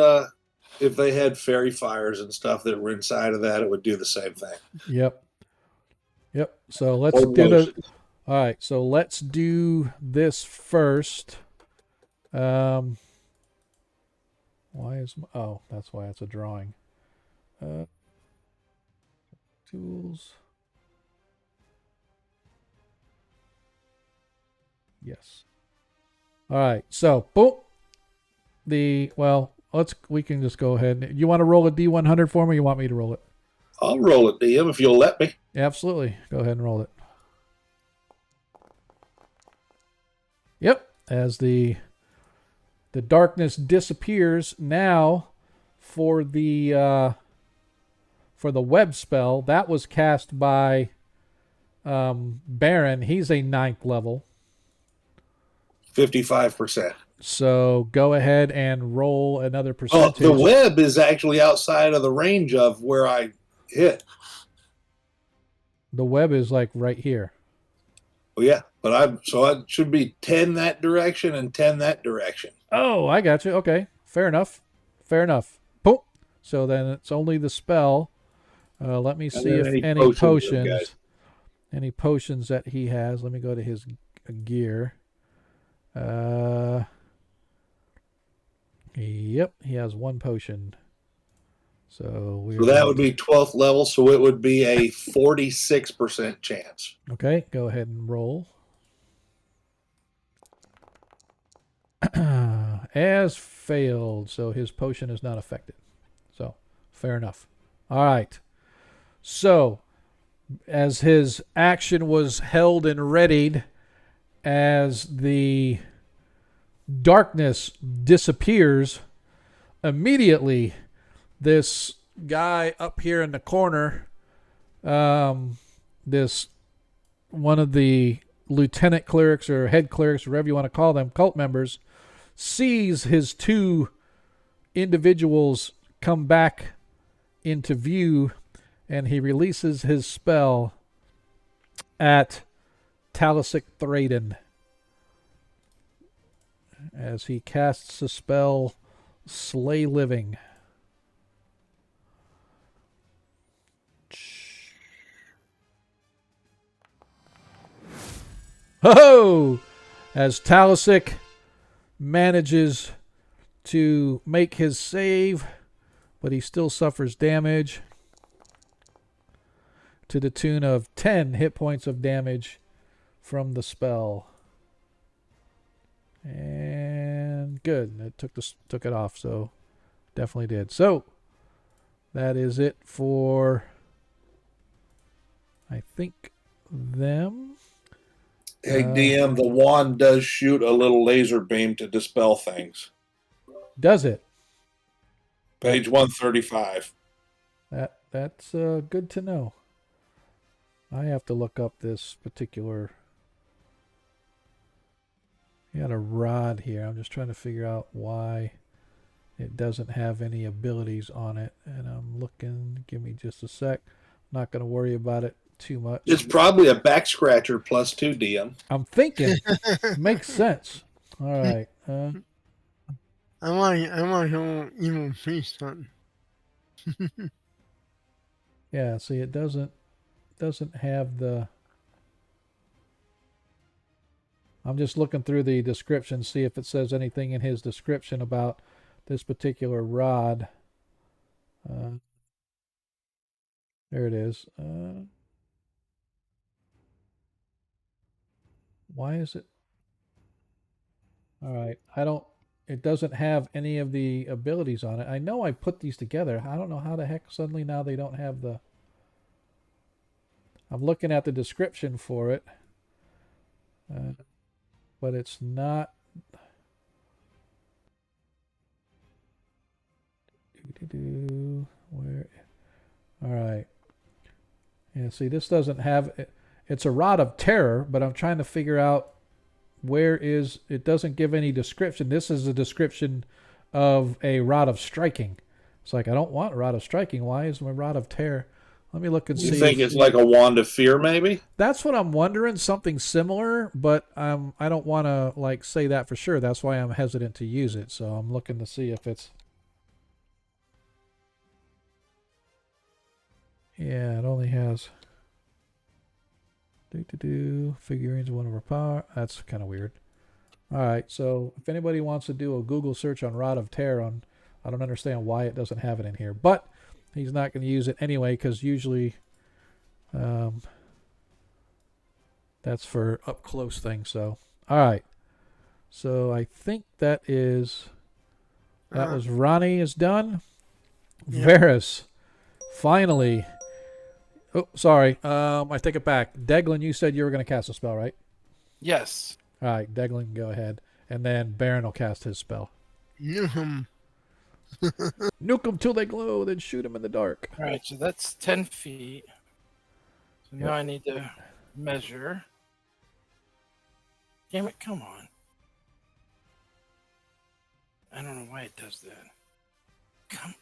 if they had fairy fires and stuff that were inside of that, it would do the same thing. Yep. So let's Or do the... potions. All right, so let's do this first. Why is oh, that's why it's a drawing. Tools. Yes. All right, so boom. We can just go ahead. You want to roll a D100 for me? Or you want me to roll it? I'll roll it, DM, if you'll let me. Absolutely. Go ahead and roll it. Yep. As the darkness disappears now for the web spell that was cast by Baron. He's a 9th level. 55%. So go ahead and roll another Oh, percentage. the web is actually outside of the range of where I hit. The web is like right here. Oh, yeah, but I should be 10 that direction and 10 that direction. Oh, I got you. Okay, fair enough. Fair enough. Boom. So then it's only the spell. Let me And see then if any any potions, guys. potions that he has. Let me go to his gear. Yep, he has one potion. So So that would be 12th level, so it would be a 46% chance. okay. Go ahead and roll. As failed, so his potion is not affected. So fair enough. All right. So as his action was held and readied, as the darkness disappears, immediately this guy up here in the corner, this one of the lieutenant clerics or head clerics, whatever you want to call them, cult members, sees his two individuals come back into view, and he releases his spell at Talisic Thraden as he casts the spell Slay Living. Ho! As Talisic manages to make his save, but he still suffers damage to the tune of 10 hit points of damage from the spell. And good, it took it off, so definitely did. So that is it for, I think, them. Hey, DM, the wand does shoot a little laser beam to dispel things. Does it? Page 135. That's good to know. I have to look up this particular. You got a rod here. I'm just trying to figure out why it doesn't have any abilities on it. And I'm looking. Give me just a sec. Not going to worry about it too much. It's probably a back scratcher +2, DM. I'm thinking. Makes sense. All right. I want your evil priest hunting. Yeah. See, it doesn't have the. I'm just looking through the description, see if it says anything in his description about this particular rod. There it is. Why is it? All right. It doesn't have any of the abilities on it. I know I put these together. I don't know how the heck suddenly now they don't have the. I'm looking at the description for it. But it's not. Where? All right. Yeah, see, this doesn't have. It's a rod of terror, but I'm trying to figure out where is. It doesn't give any description. This is a description of a rod of striking. It's like, I don't want a rod of striking. Why is my rod of terror? Let me look and see. You think it's like a wand of fear, maybe? That's what I'm wondering. Something similar, but I don't want to like say that for sure. That's why I'm hesitant to use it. So I'm looking to see if it's. Yeah, it only has. Figurines of one of our power. That's kind of weird. All right, so if anybody wants to do a Google search on Rod of Terror, I don't understand why it doesn't have it in here, but he's not going to use it anyway because usually that's for up close things. So, all right. So I think that was Ronnie is done. Yep. Varys, finally. Oh, sorry. I take it back. Deglin, you said you were going to cast a spell, right? Yes. All right, Deglin, go ahead. And then Baron will cast his spell. Nuke 'em. Nuke them till they glow, then shoot them in the dark. All right, so that's 10 feet. So now I need to measure. Damn it, come on. I don't know why it does that. Come.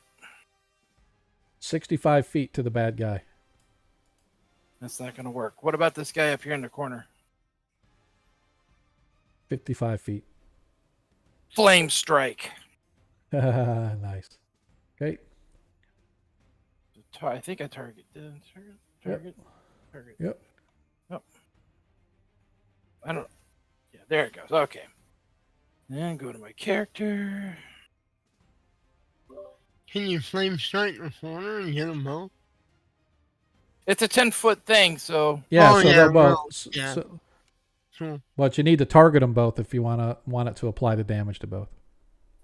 65 feet to the bad guy. That's not going to work. What about this guy up here in the corner? 55 feet. Flame strike. Nice. Okay. I think I target. Target. Yep. Oh, I don't. Yeah, there it goes. Okay. Then go to my character. Can you flame strike the corner and hit them both? It's a 10-foot thing, so Yeah. Oh, So yeah, they're both. well, yeah. Cool. But you need to target them both if you want it to apply the damage to both.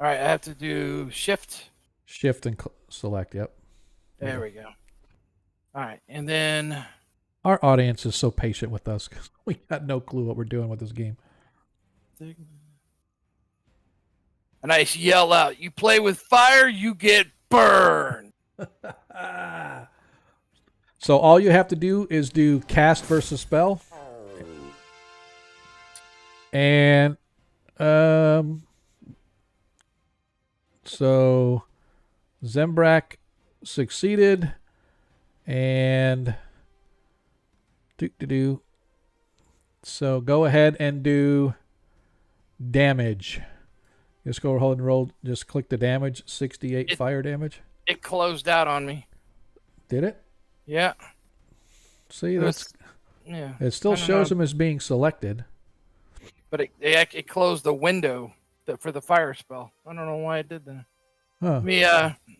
all right. I have to do shift. Shift and select. Yep. There we go. All right, and then Our audience is so patient with us because we got no clue what we're doing with this game. and I yell out, "You play with fire, you get burned." So all you have to do is do cast versus spell. And so Zembrak succeeded and so go ahead and do damage. Just go ahead and roll. Just click the damage. 68 fire damage. It closed out on me. Did it? Yeah. See, that's yeah. it. Still shows him as being selected. But it closed the window for the fire spell. I don't know why it did that. Huh.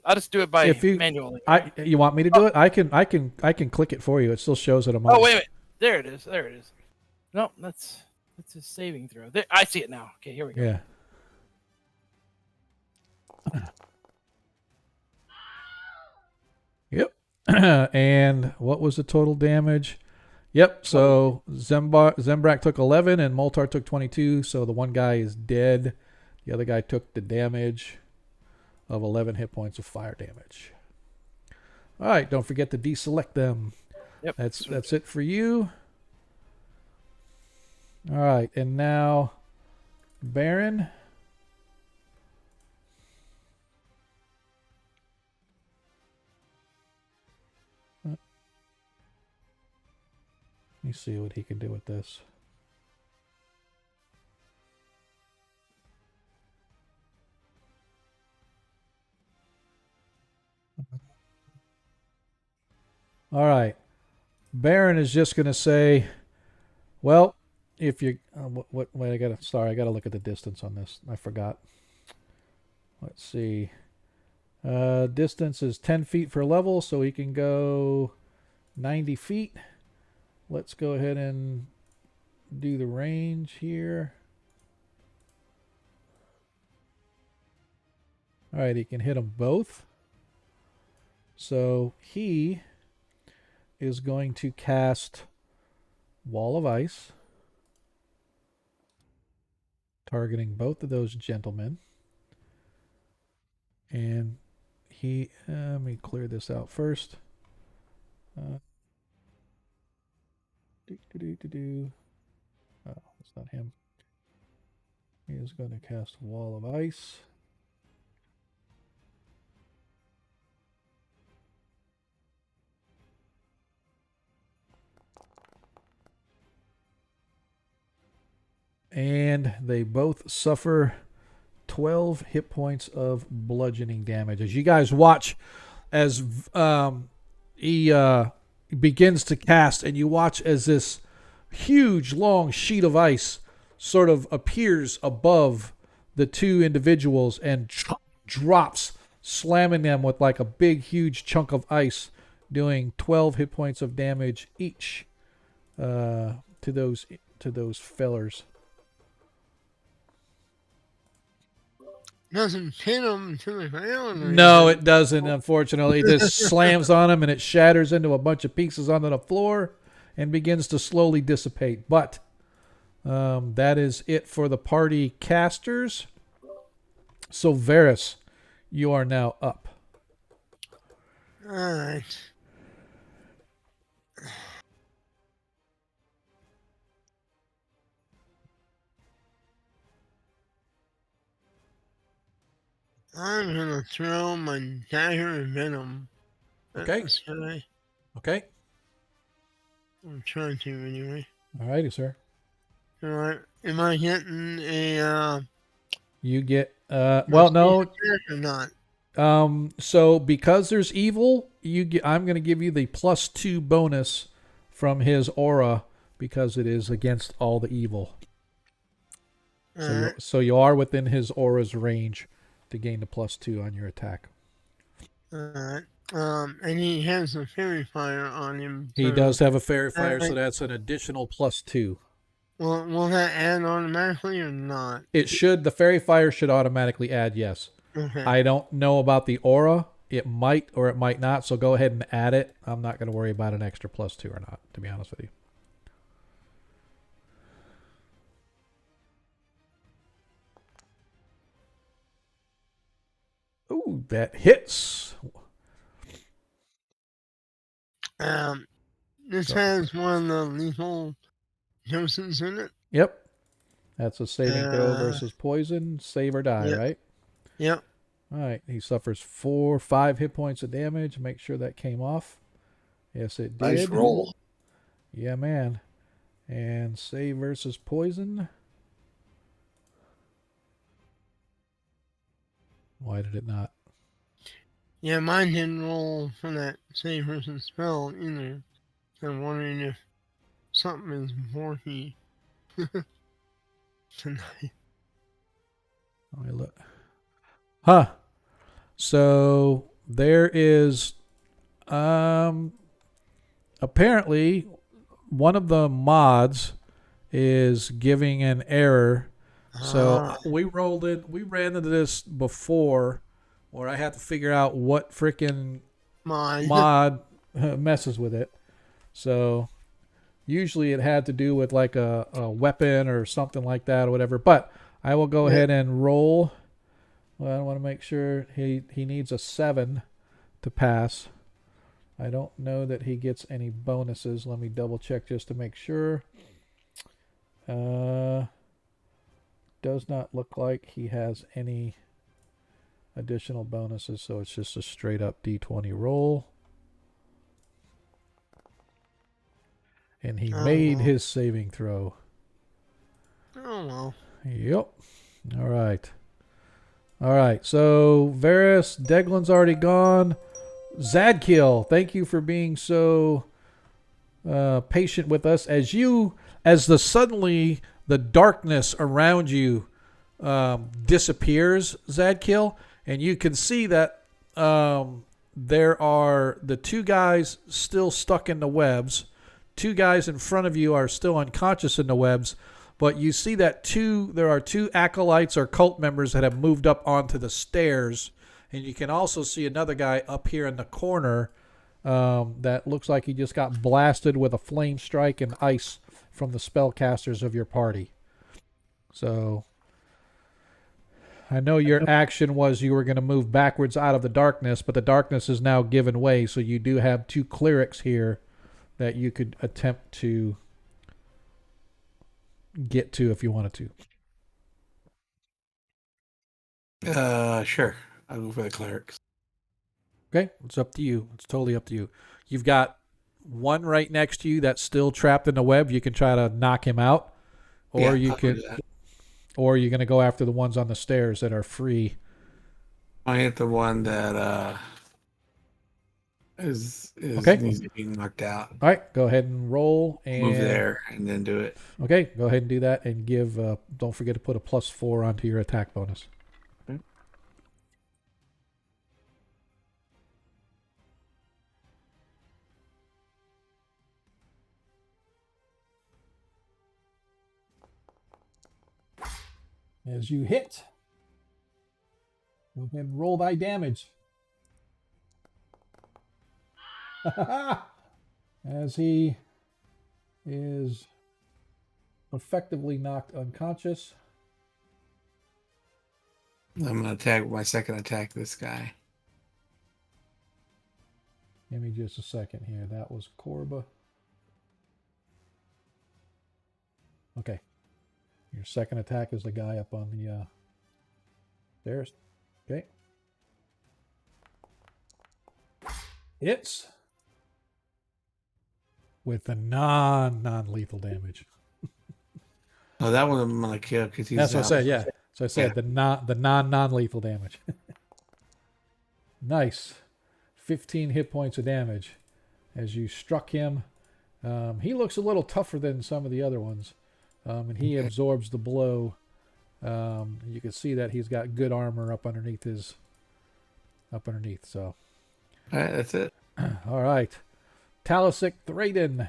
I'll just do it by manually. You want me to do it? I can click it for you. It still shows it a moment. Oh, wait a minute. There it is. There it is. No, that's a saving throw. There, I see it now. Okay, here we go. Yeah. Yep. And what was the total damage? Yep. So Zembrak took 11 and Moltar took 22. So the one guy is dead. The other guy took the damage of 11 hit points of fire damage. All right. Don't forget to deselect them. Yep. That's it for you. All right. And now Baron. Let me see what he can do with this. All right. Baron is just going to say, well, if you wait, I got to look at the distance on this. I forgot. Let's see. Distance is 10 feet per level, so he can go 90 feet. Let's go ahead and do the range here. All right, he can hit them both. So he is going to cast Wall of Ice, targeting both of those gentlemen. And let me clear this out first. Oh, it's not him. He is going to cast Wall of Ice. And they both suffer 12 hit points of bludgeoning damage. As you guys watch, as he begins to cast, and you watch as this huge, long sheet of ice sort of appears above the two individuals and drops, slamming them with like a big, huge chunk of ice, doing 12 hit points of damage each to those fellers. Doesn't pin them to the ground. No, it doesn't, unfortunately. It just slams on them and it shatters into a bunch of pieces onto the floor and begins to slowly dissipate. But that is it for the party casters. So, Varys, you are now up. All right. I'm gonna throw my dagger of venom at Okay. this guy. Okay. I'm trying to anyway. All righty, sir. Alright. Am I getting a You get well, no. Or not. So because there's evil, I'm going to give you the +2 bonus from his aura because it is against all the evil. Alright. So you are within his aura's range to gain the +2 on your attack. Alright. And he has a fairy fire on him. He so does have a fairy fire, so like- that's an additional +2. Will that add automatically or not? It should. The fairy fire should automatically add, yes. Okay. I don't know about the aura. It might or it might not. So go ahead and add it. I'm not going to worry about an extra +2 or not, to be honest with you. Ooh, that hits. This Go. has one of the lethal doses in it. Yep. That's a saving throw Uh, versus poison. Save or die, yep. right? Yep. All right. He suffers 5 hit points of damage. Make sure that came off. Yes, it did. Nice roll. Yeah, man. And save versus poison. Why did it not? Yeah, mine didn't roll for that save versus spell either. So I'm wondering if something is morphy tonight. Let me look. Huh. So there is apparently one of the mods is giving an error. So we ran into this before where I had to figure out what freaking mod messes with it. So usually it had to do with like a weapon or something like that or whatever. But I will go ahead and roll. Well, I want to make sure he needs a 7 to pass. I don't know that he gets any bonuses. Let me double check just to make sure. Does not look like he has any additional bonuses, so it's just a straight up D20 roll. And he made his saving throw. Oh well. Yep. All right. All right. So Varys, Deglin's already gone. Zadkiel, thank you for being so patient with us as suddenly the darkness around you disappears, Zadkiel, and you can see that there are the 2 guys still stuck in the webs. 2 guys in front of you are still unconscious in the webs, but you see that there are 2 acolytes or cult members that have moved up onto the stairs, and you can also see another guy up here in the corner that looks like he just got blasted with a flame strike and ice from the spellcasters of your party. So I know your action was you were going to move backwards out of the darkness, but the darkness is now given way, so you do have 2 clerics here that you could attempt to get to if you wanted to. Sure. I'll go for the clerics. Okay, it's up to you. It's totally up to you. You've got one right next to you that's still trapped in the web. You can try to knock him out, or you can, or you're going to go after the ones on the stairs that are free. I hit the one that is okay. Needs to be knocked out. All right, go ahead and roll and move there and then do it. Okay, go ahead and do that and give. Don't forget to put a +4 onto your attack bonus. Okay. As you hit, go ahead and roll thy damage. As he is effectively knocked unconscious. I'm going to attack my second attack this guy. Give me just a second here. That was Korba. Okay. Your second attack is the guy up on the stairs. Okay. Hits with the non-lethal damage. Oh, that one I'm gonna kill because he's. That's what I said. Yeah, So I said the non-lethal damage. Nice. 15 hit points of damage as you struck him. He looks a little tougher than some of the other ones, and he absorbs the blow. You can see that he's got good armor up underneath. So, All right, that's it. all right, Talisic Thraden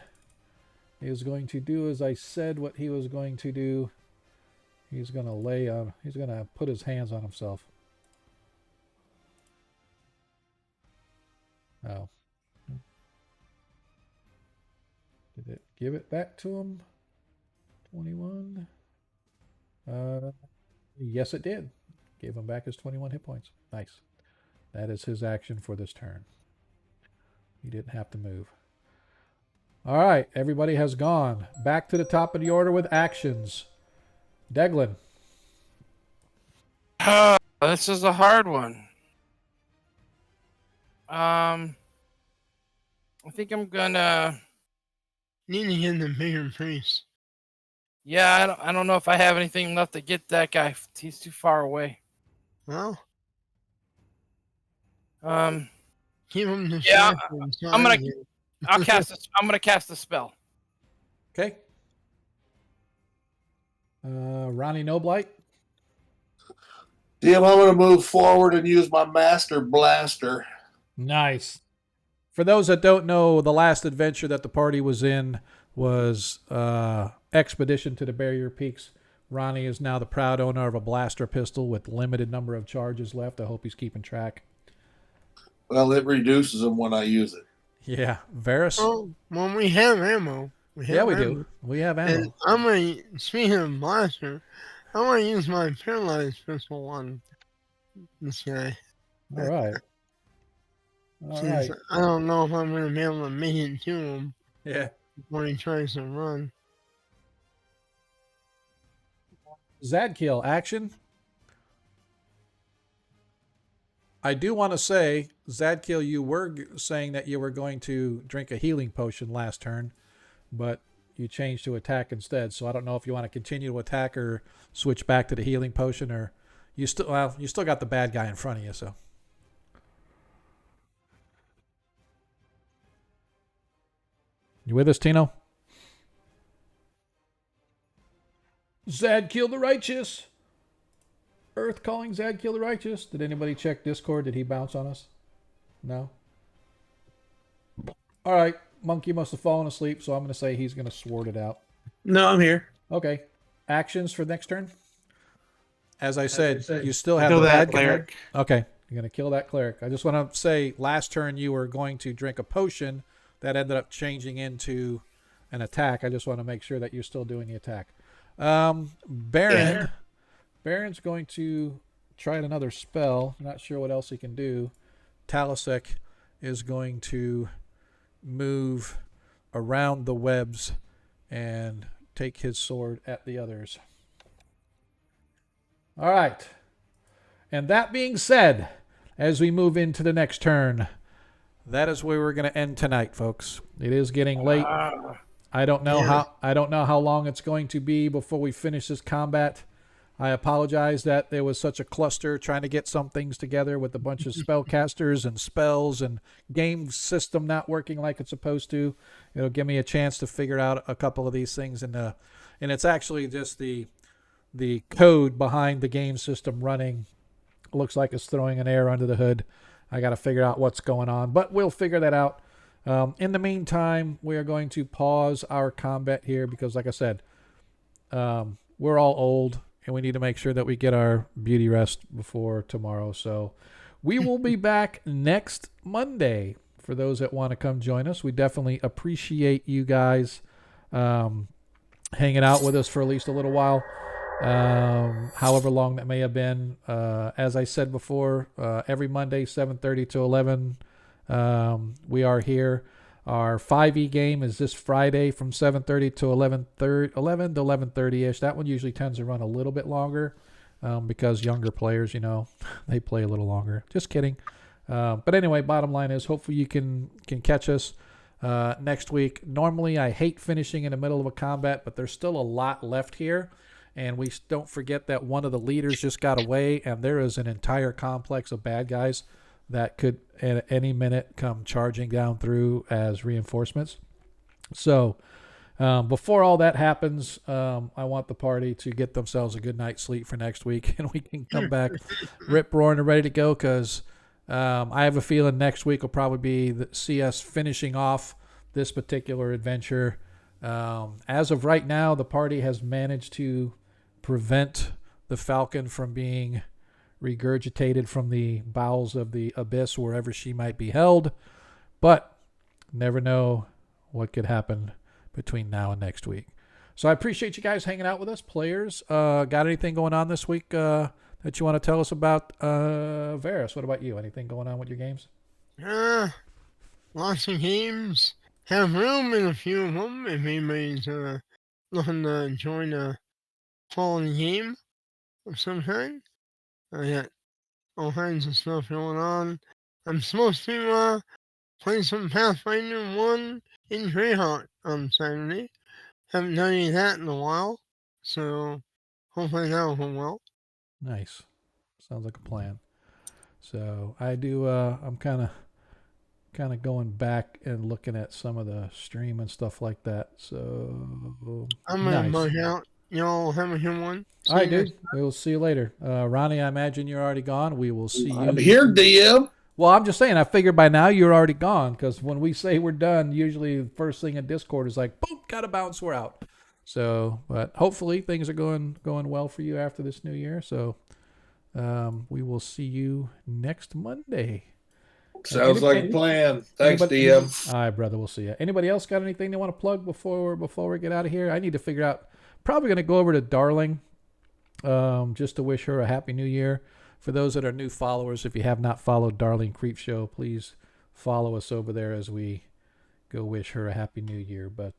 is going to do as I said what he was going to do. He's going to he's going to put his hands on himself. Oh. Did it give it back to him? 21. Yes, it did. Gave him back his 21 hit points. Nice. That is his action for this turn. He didn't have to move. All right, everybody has gone. Back to the top of the order with actions. Deglin. This is a hard one. I think I'm gonna. Need to get the bigger priest. Yeah, I don't know if I have anything left to get that guy. He's too far away. Well, keep him to Yeah, I'm gonna. I'll cast this. I'm gonna cast the spell. Okay. Ronnie Noblight. DM, I'm going to move forward and use my Master Blaster. Nice. For those that don't know, the last adventure that the party was in was Expedition to the Barrier Peaks. Ronnie is now the proud owner of a blaster pistol with limited number of charges left. I hope he's keeping track. Well, it reduces them when I use it. Yeah. Varus? Oh, well, we have ammo. We do. We have ammo. And I'm going to, speaking of blaster, I'm going to use my paralyzed pistol on this guy. All right. All Since right. I don't know if I'm going to be able to make it to him Yeah. when he tries to run. Zadkiel, action. I do want to say, Zadkiel, you were saying that you were going to drink a healing potion last turn, but you changed to attack instead. So I don't know if you want to continue to attack or switch back to the healing potion, or you still got the bad guy in front of you. So you with us, Tino? Zadkiel the Righteous. Earth calling Zadkiel the Righteous. Did anybody check Discord? Did he bounce on us? No? All right. Monkey must have fallen asleep, so I'm going to say he's going to sword it out. No, I'm here. Okay. Actions for next turn? As I said, you still have Kill the that bad guy. cleric. Okay. You're going to kill that cleric. I just want to say, last turn you were going to drink a potion that ended up changing into an attack. I just want to make sure that you're still doing the attack. Baron. Yeah. Baron's going to try another spell. Not sure what else he can do. Talisic is going to move around the webs and take his sword at the others. All right. And that being said, as we move into the next turn, that is where we're going to end tonight, folks. It is getting late. I don't know how long it's going to be before we finish this combat. I apologize that there was such a cluster trying to get some things together with a bunch of spellcasters and spells and game system not working like it's supposed to. It'll give me a chance to figure out a couple of these things, and it's actually just the code behind the game system running. Looks like it's throwing an error under the hood. I got to figure out what's going on, but we'll figure that out. In the meantime, we are going to pause our combat here because, like I said, we're all old. And we need to make sure that we get our beauty rest before tomorrow. So we will be back next Monday for those that want to come join us. We definitely appreciate you guys hanging out with us for at least a little while, however long that may have been. As I said before, every Monday, 7:30 to 11, we are here. Our 5e game is this Friday from 7:30 to 11 to 11:30ish. That one usually tends to run a little bit longer because younger players, they play a little longer. Just kidding. But anyway, bottom line is hopefully you can catch us next week. Normally, I hate finishing in the middle of a combat, but there's still a lot left here. And we don't forget that one of the leaders just got away, and there is an entire complex of bad guys that could at any minute come charging down through as reinforcements. So before all that happens, I want the party to get themselves a good night's sleep for next week, and we can come back rip roaring and ready to go, because I have a feeling next week will probably be see us finishing off this particular adventure. As of right now, the party has managed to prevent the Falcon from being regurgitated from the bowels of the abyss wherever she might be held, but never know what could happen between now and next week. So I appreciate you guys hanging out with us. Players, got anything going on this week that you want to tell us about? Varys, what about you? Anything going on with your games? Lots of games. Have room in a few of them if anybody's looking to join a quality game of some kind. I got all kinds of stuff going on. I'm supposed to play some Pathfinder 1 in Greyhawk on Saturday. Haven't done any of that in a while, so hopefully that'll go well. Nice. Sounds like a plan. So I do. I'm kind of going back and looking at some of the stream and stuff like that. So I'm gonna nice. bug out. Y'all have a good one. All right, dude. We will see you later. Ronnie, I imagine you're already gone. We will see you. I'm here, DM. Well, I'm just saying, I figured by now you're already gone, because when we say we're done, usually the first thing in Discord is like, boom, gotta bounce, we're out. So, but hopefully things are going well for you after this new year. So we will see you next Monday. Sounds like a plan. Thanks, DM. All right, brother. We'll see you. Anybody else got anything they want to plug before we get out of here? I need to figure out. Probably going to go over to Darling just to wish her a happy new year. For those that are new followers, if you have not followed Darling Creepshow, please follow us over there as we go wish her a happy new year. But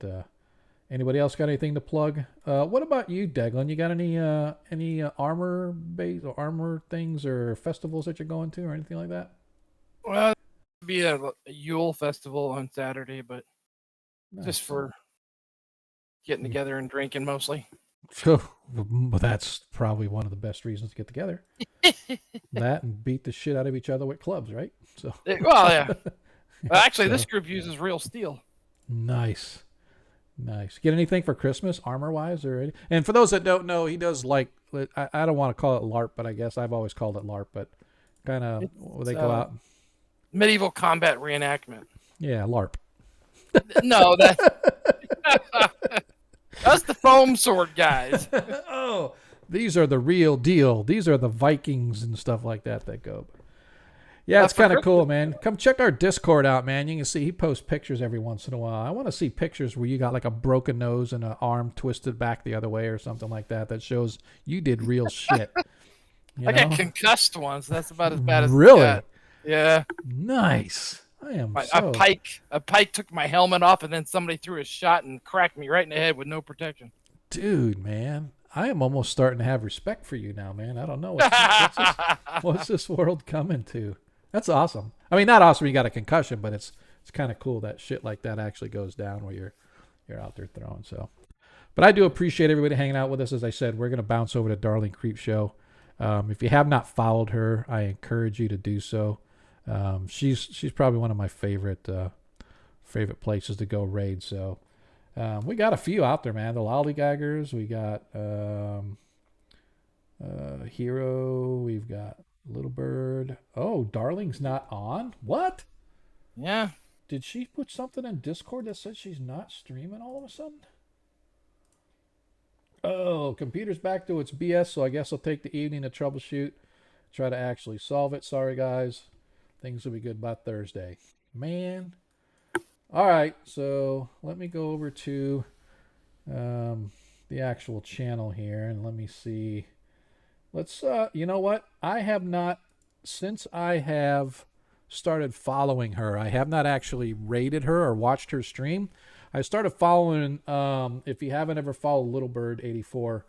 anybody else got anything to plug? What about you, Declan? You got any armor base or armor things or festivals that you're going to or anything like that? Well, it'll be a Yule festival on Saturday, but Nice. just for getting together and drinking mostly. So that's probably one of the best reasons to get together. That and beat the shit out of each other with clubs, right? So Well, yeah. Well, actually, So- this group uses real steel. Nice. Get anything for Christmas, armor-wise? And for those that don't know, he does like, I don't want to call it LARP, but I guess I've always called it LARP, but kind of, they go out. Medieval combat reenactment. Yeah, LARP. No, that's the foam sword guys. Oh, these are the real deal. These are the Vikings and stuff like that go. Yeah, That's it's kind of for cool, man. Come check our Discord out, man. You can see he posts pictures every once in a while. I want to see pictures where you got like a broken nose and an arm twisted back the other way or something like that. That shows you did real shit. You I know? got concussed once. That's about as bad as Really? it got. Yeah. Nice. I am A pike took my helmet off, and then somebody threw a shot and cracked me right in the head with no protection. Dude, man. I am almost starting to have respect for you now, man. I don't know. What's this world coming to? That's awesome. I mean, not awesome you got a concussion, but it's kind of cool that shit like that actually goes down where you're out there throwing. So, but I do appreciate everybody hanging out with us. As I said, we're going to bounce over to Darling Creepshow. If you have not followed her, I encourage you to do so. She's probably one of my favorite places to go raid. So we got a few out there, man. The Lollygaggers. We got Hero. We've got Little Bird. Oh, Darling's not on? What? Yeah. Did she put something in Discord that said she's not streaming all of a sudden? Oh, computer's back to its BS, so I guess I'll take the evening to troubleshoot. Try to actually solve it. Sorry, guys. Things will be good by Thursday. Man. All right, so let me go over to the actual channel here, and let me see. Let's, you know what? I have not, since I have started following her, I have not actually rated her or watched her stream. I started following, if you haven't ever followed Little Bird 84,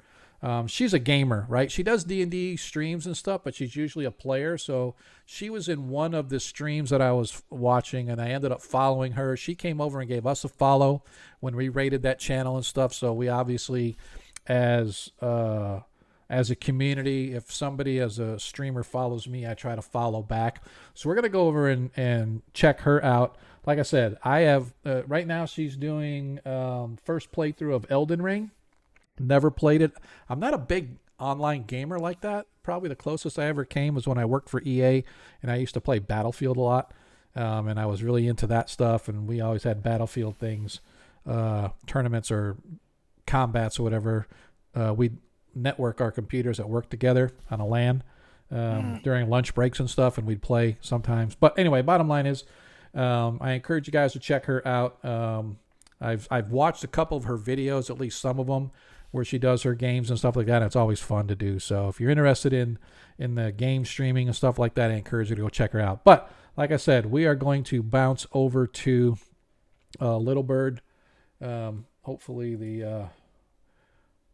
she's a gamer, right? She does D&D streams and stuff, but she's usually a player. So she was in one of the streams that I was watching, and I ended up following her. She came over and gave us a follow when we rated that channel and stuff. So we obviously as a community. If somebody as a streamer follows me, I try to follow back. So we're gonna go over and check her out. Like I said, I have right now she's doing first playthrough of Elden Ring. Never played it. I'm not a big online gamer like that. Probably the closest I ever came was when I worked for EA, and I used to play Battlefield a lot. And I was really into that stuff, and we always had Battlefield things, tournaments or combats or whatever. We'd network our computers at work together on a LAN during lunch breaks and stuff, and we'd play sometimes. But anyway, bottom line is, I encourage you guys to check her out. I've watched a couple of her videos, at least some of them, where she does her games and stuff like that. And it's always fun to do. So if you're interested in the game streaming and stuff like that, I encourage you to go check her out. But like I said, we are going to bounce over to Little Bird. Hopefully the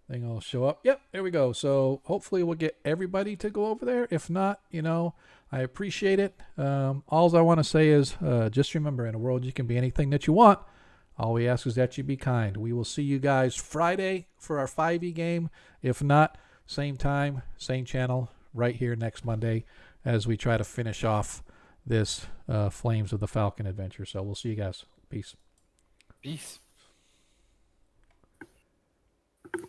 thing will show up. Yep, there we go. So hopefully we'll get everybody to go over there. If not, I appreciate it. All I want to say is just remember, in a world you can be anything that you want. All we ask is that you be kind. We will see you guys Friday for our 5e game. If not, same time, same channel, right here next Monday as we try to finish off this Flames of the Falcon adventure. So we'll see you guys. Peace. Peace. And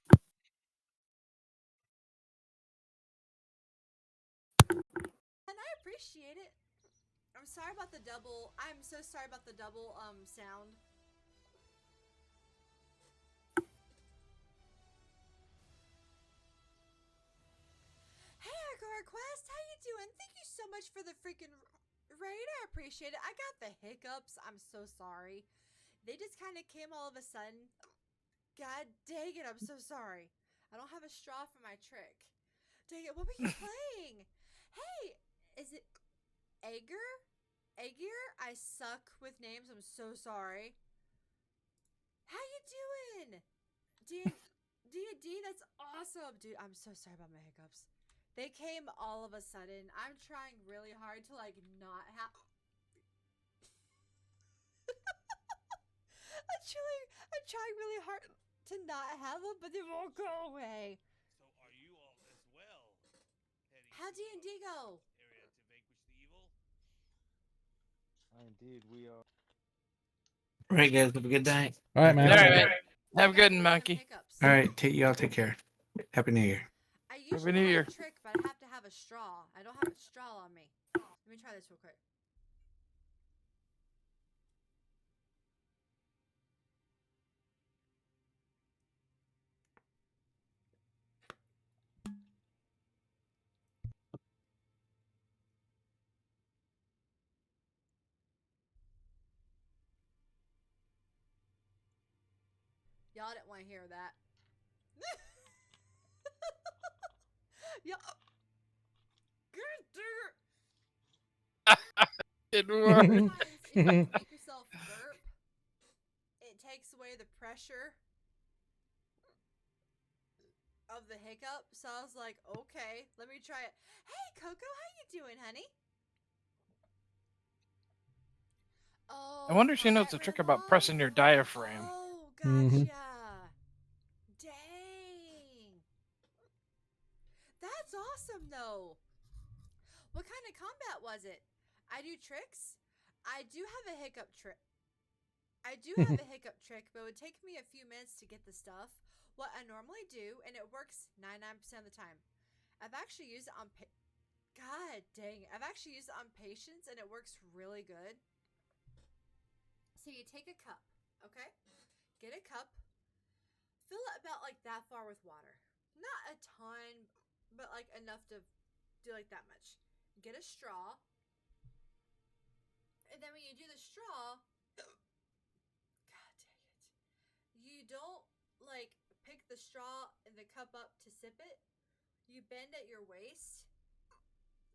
I appreciate it. I'm sorry about the double. I'm so sorry about the double sound. Hey, Agora Quest, how you doing? Thank you so much for the freaking raid. I appreciate it. I got the hiccups. I'm so sorry. They just kind of came all of a sudden. God dang it, I'm so sorry. I don't have a straw for my trick. Dang it, what were you playing? Hey, is it Agor? Agor? I suck with names. I'm so sorry. How you doing? D&D, that's awesome. Dude, I'm so sorry about my hiccups. They came all of a sudden. I'm trying really hard to not have... I'm trying really hard to not have them, but they won't go away. So are you all as well? How D&D go? Area to vanquish the evil? Indeed, we are. All right, guys. Have a good night. All right, man. All right, man. Have a good one, Some monkey. hiccups. All right. Y'all take care. Happy New Year. I Happy usually New have Year. a trick, but I have to have a straw. I don't have a straw on me. Let me try this real quick. Y'all didn't want to hear that. Y'all. Didn't work. Sometimes if you make yourself burp, it takes away the pressure of the hiccup. So I was like, okay, let me try it. Hey, Coco, how you doing, honey? Oh, I wonder if she knows that the trick red about wine. pressing your diaphragm. Oh, gotcha. Mhm. Dang. That's awesome, though. What kind of combat was it? I do tricks. I do have a hiccup trick. I do have a hiccup trick, but it would take me a few minutes to get the stuff. What I normally do, and it works 99% of the time. I've actually used it on... God dang it. I've actually used it on patients, and it works really good. So you take a cup, okay? Get a cup. Fill it about that far with water. Not a ton, but enough to do that much. Get a straw. And then when you do the straw, God dang it. You don't pick the straw and the cup up to sip it. You bend at your waist.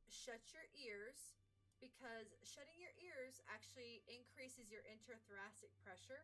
Shut your ears, because shutting your ears actually increases your interthoracic pressure.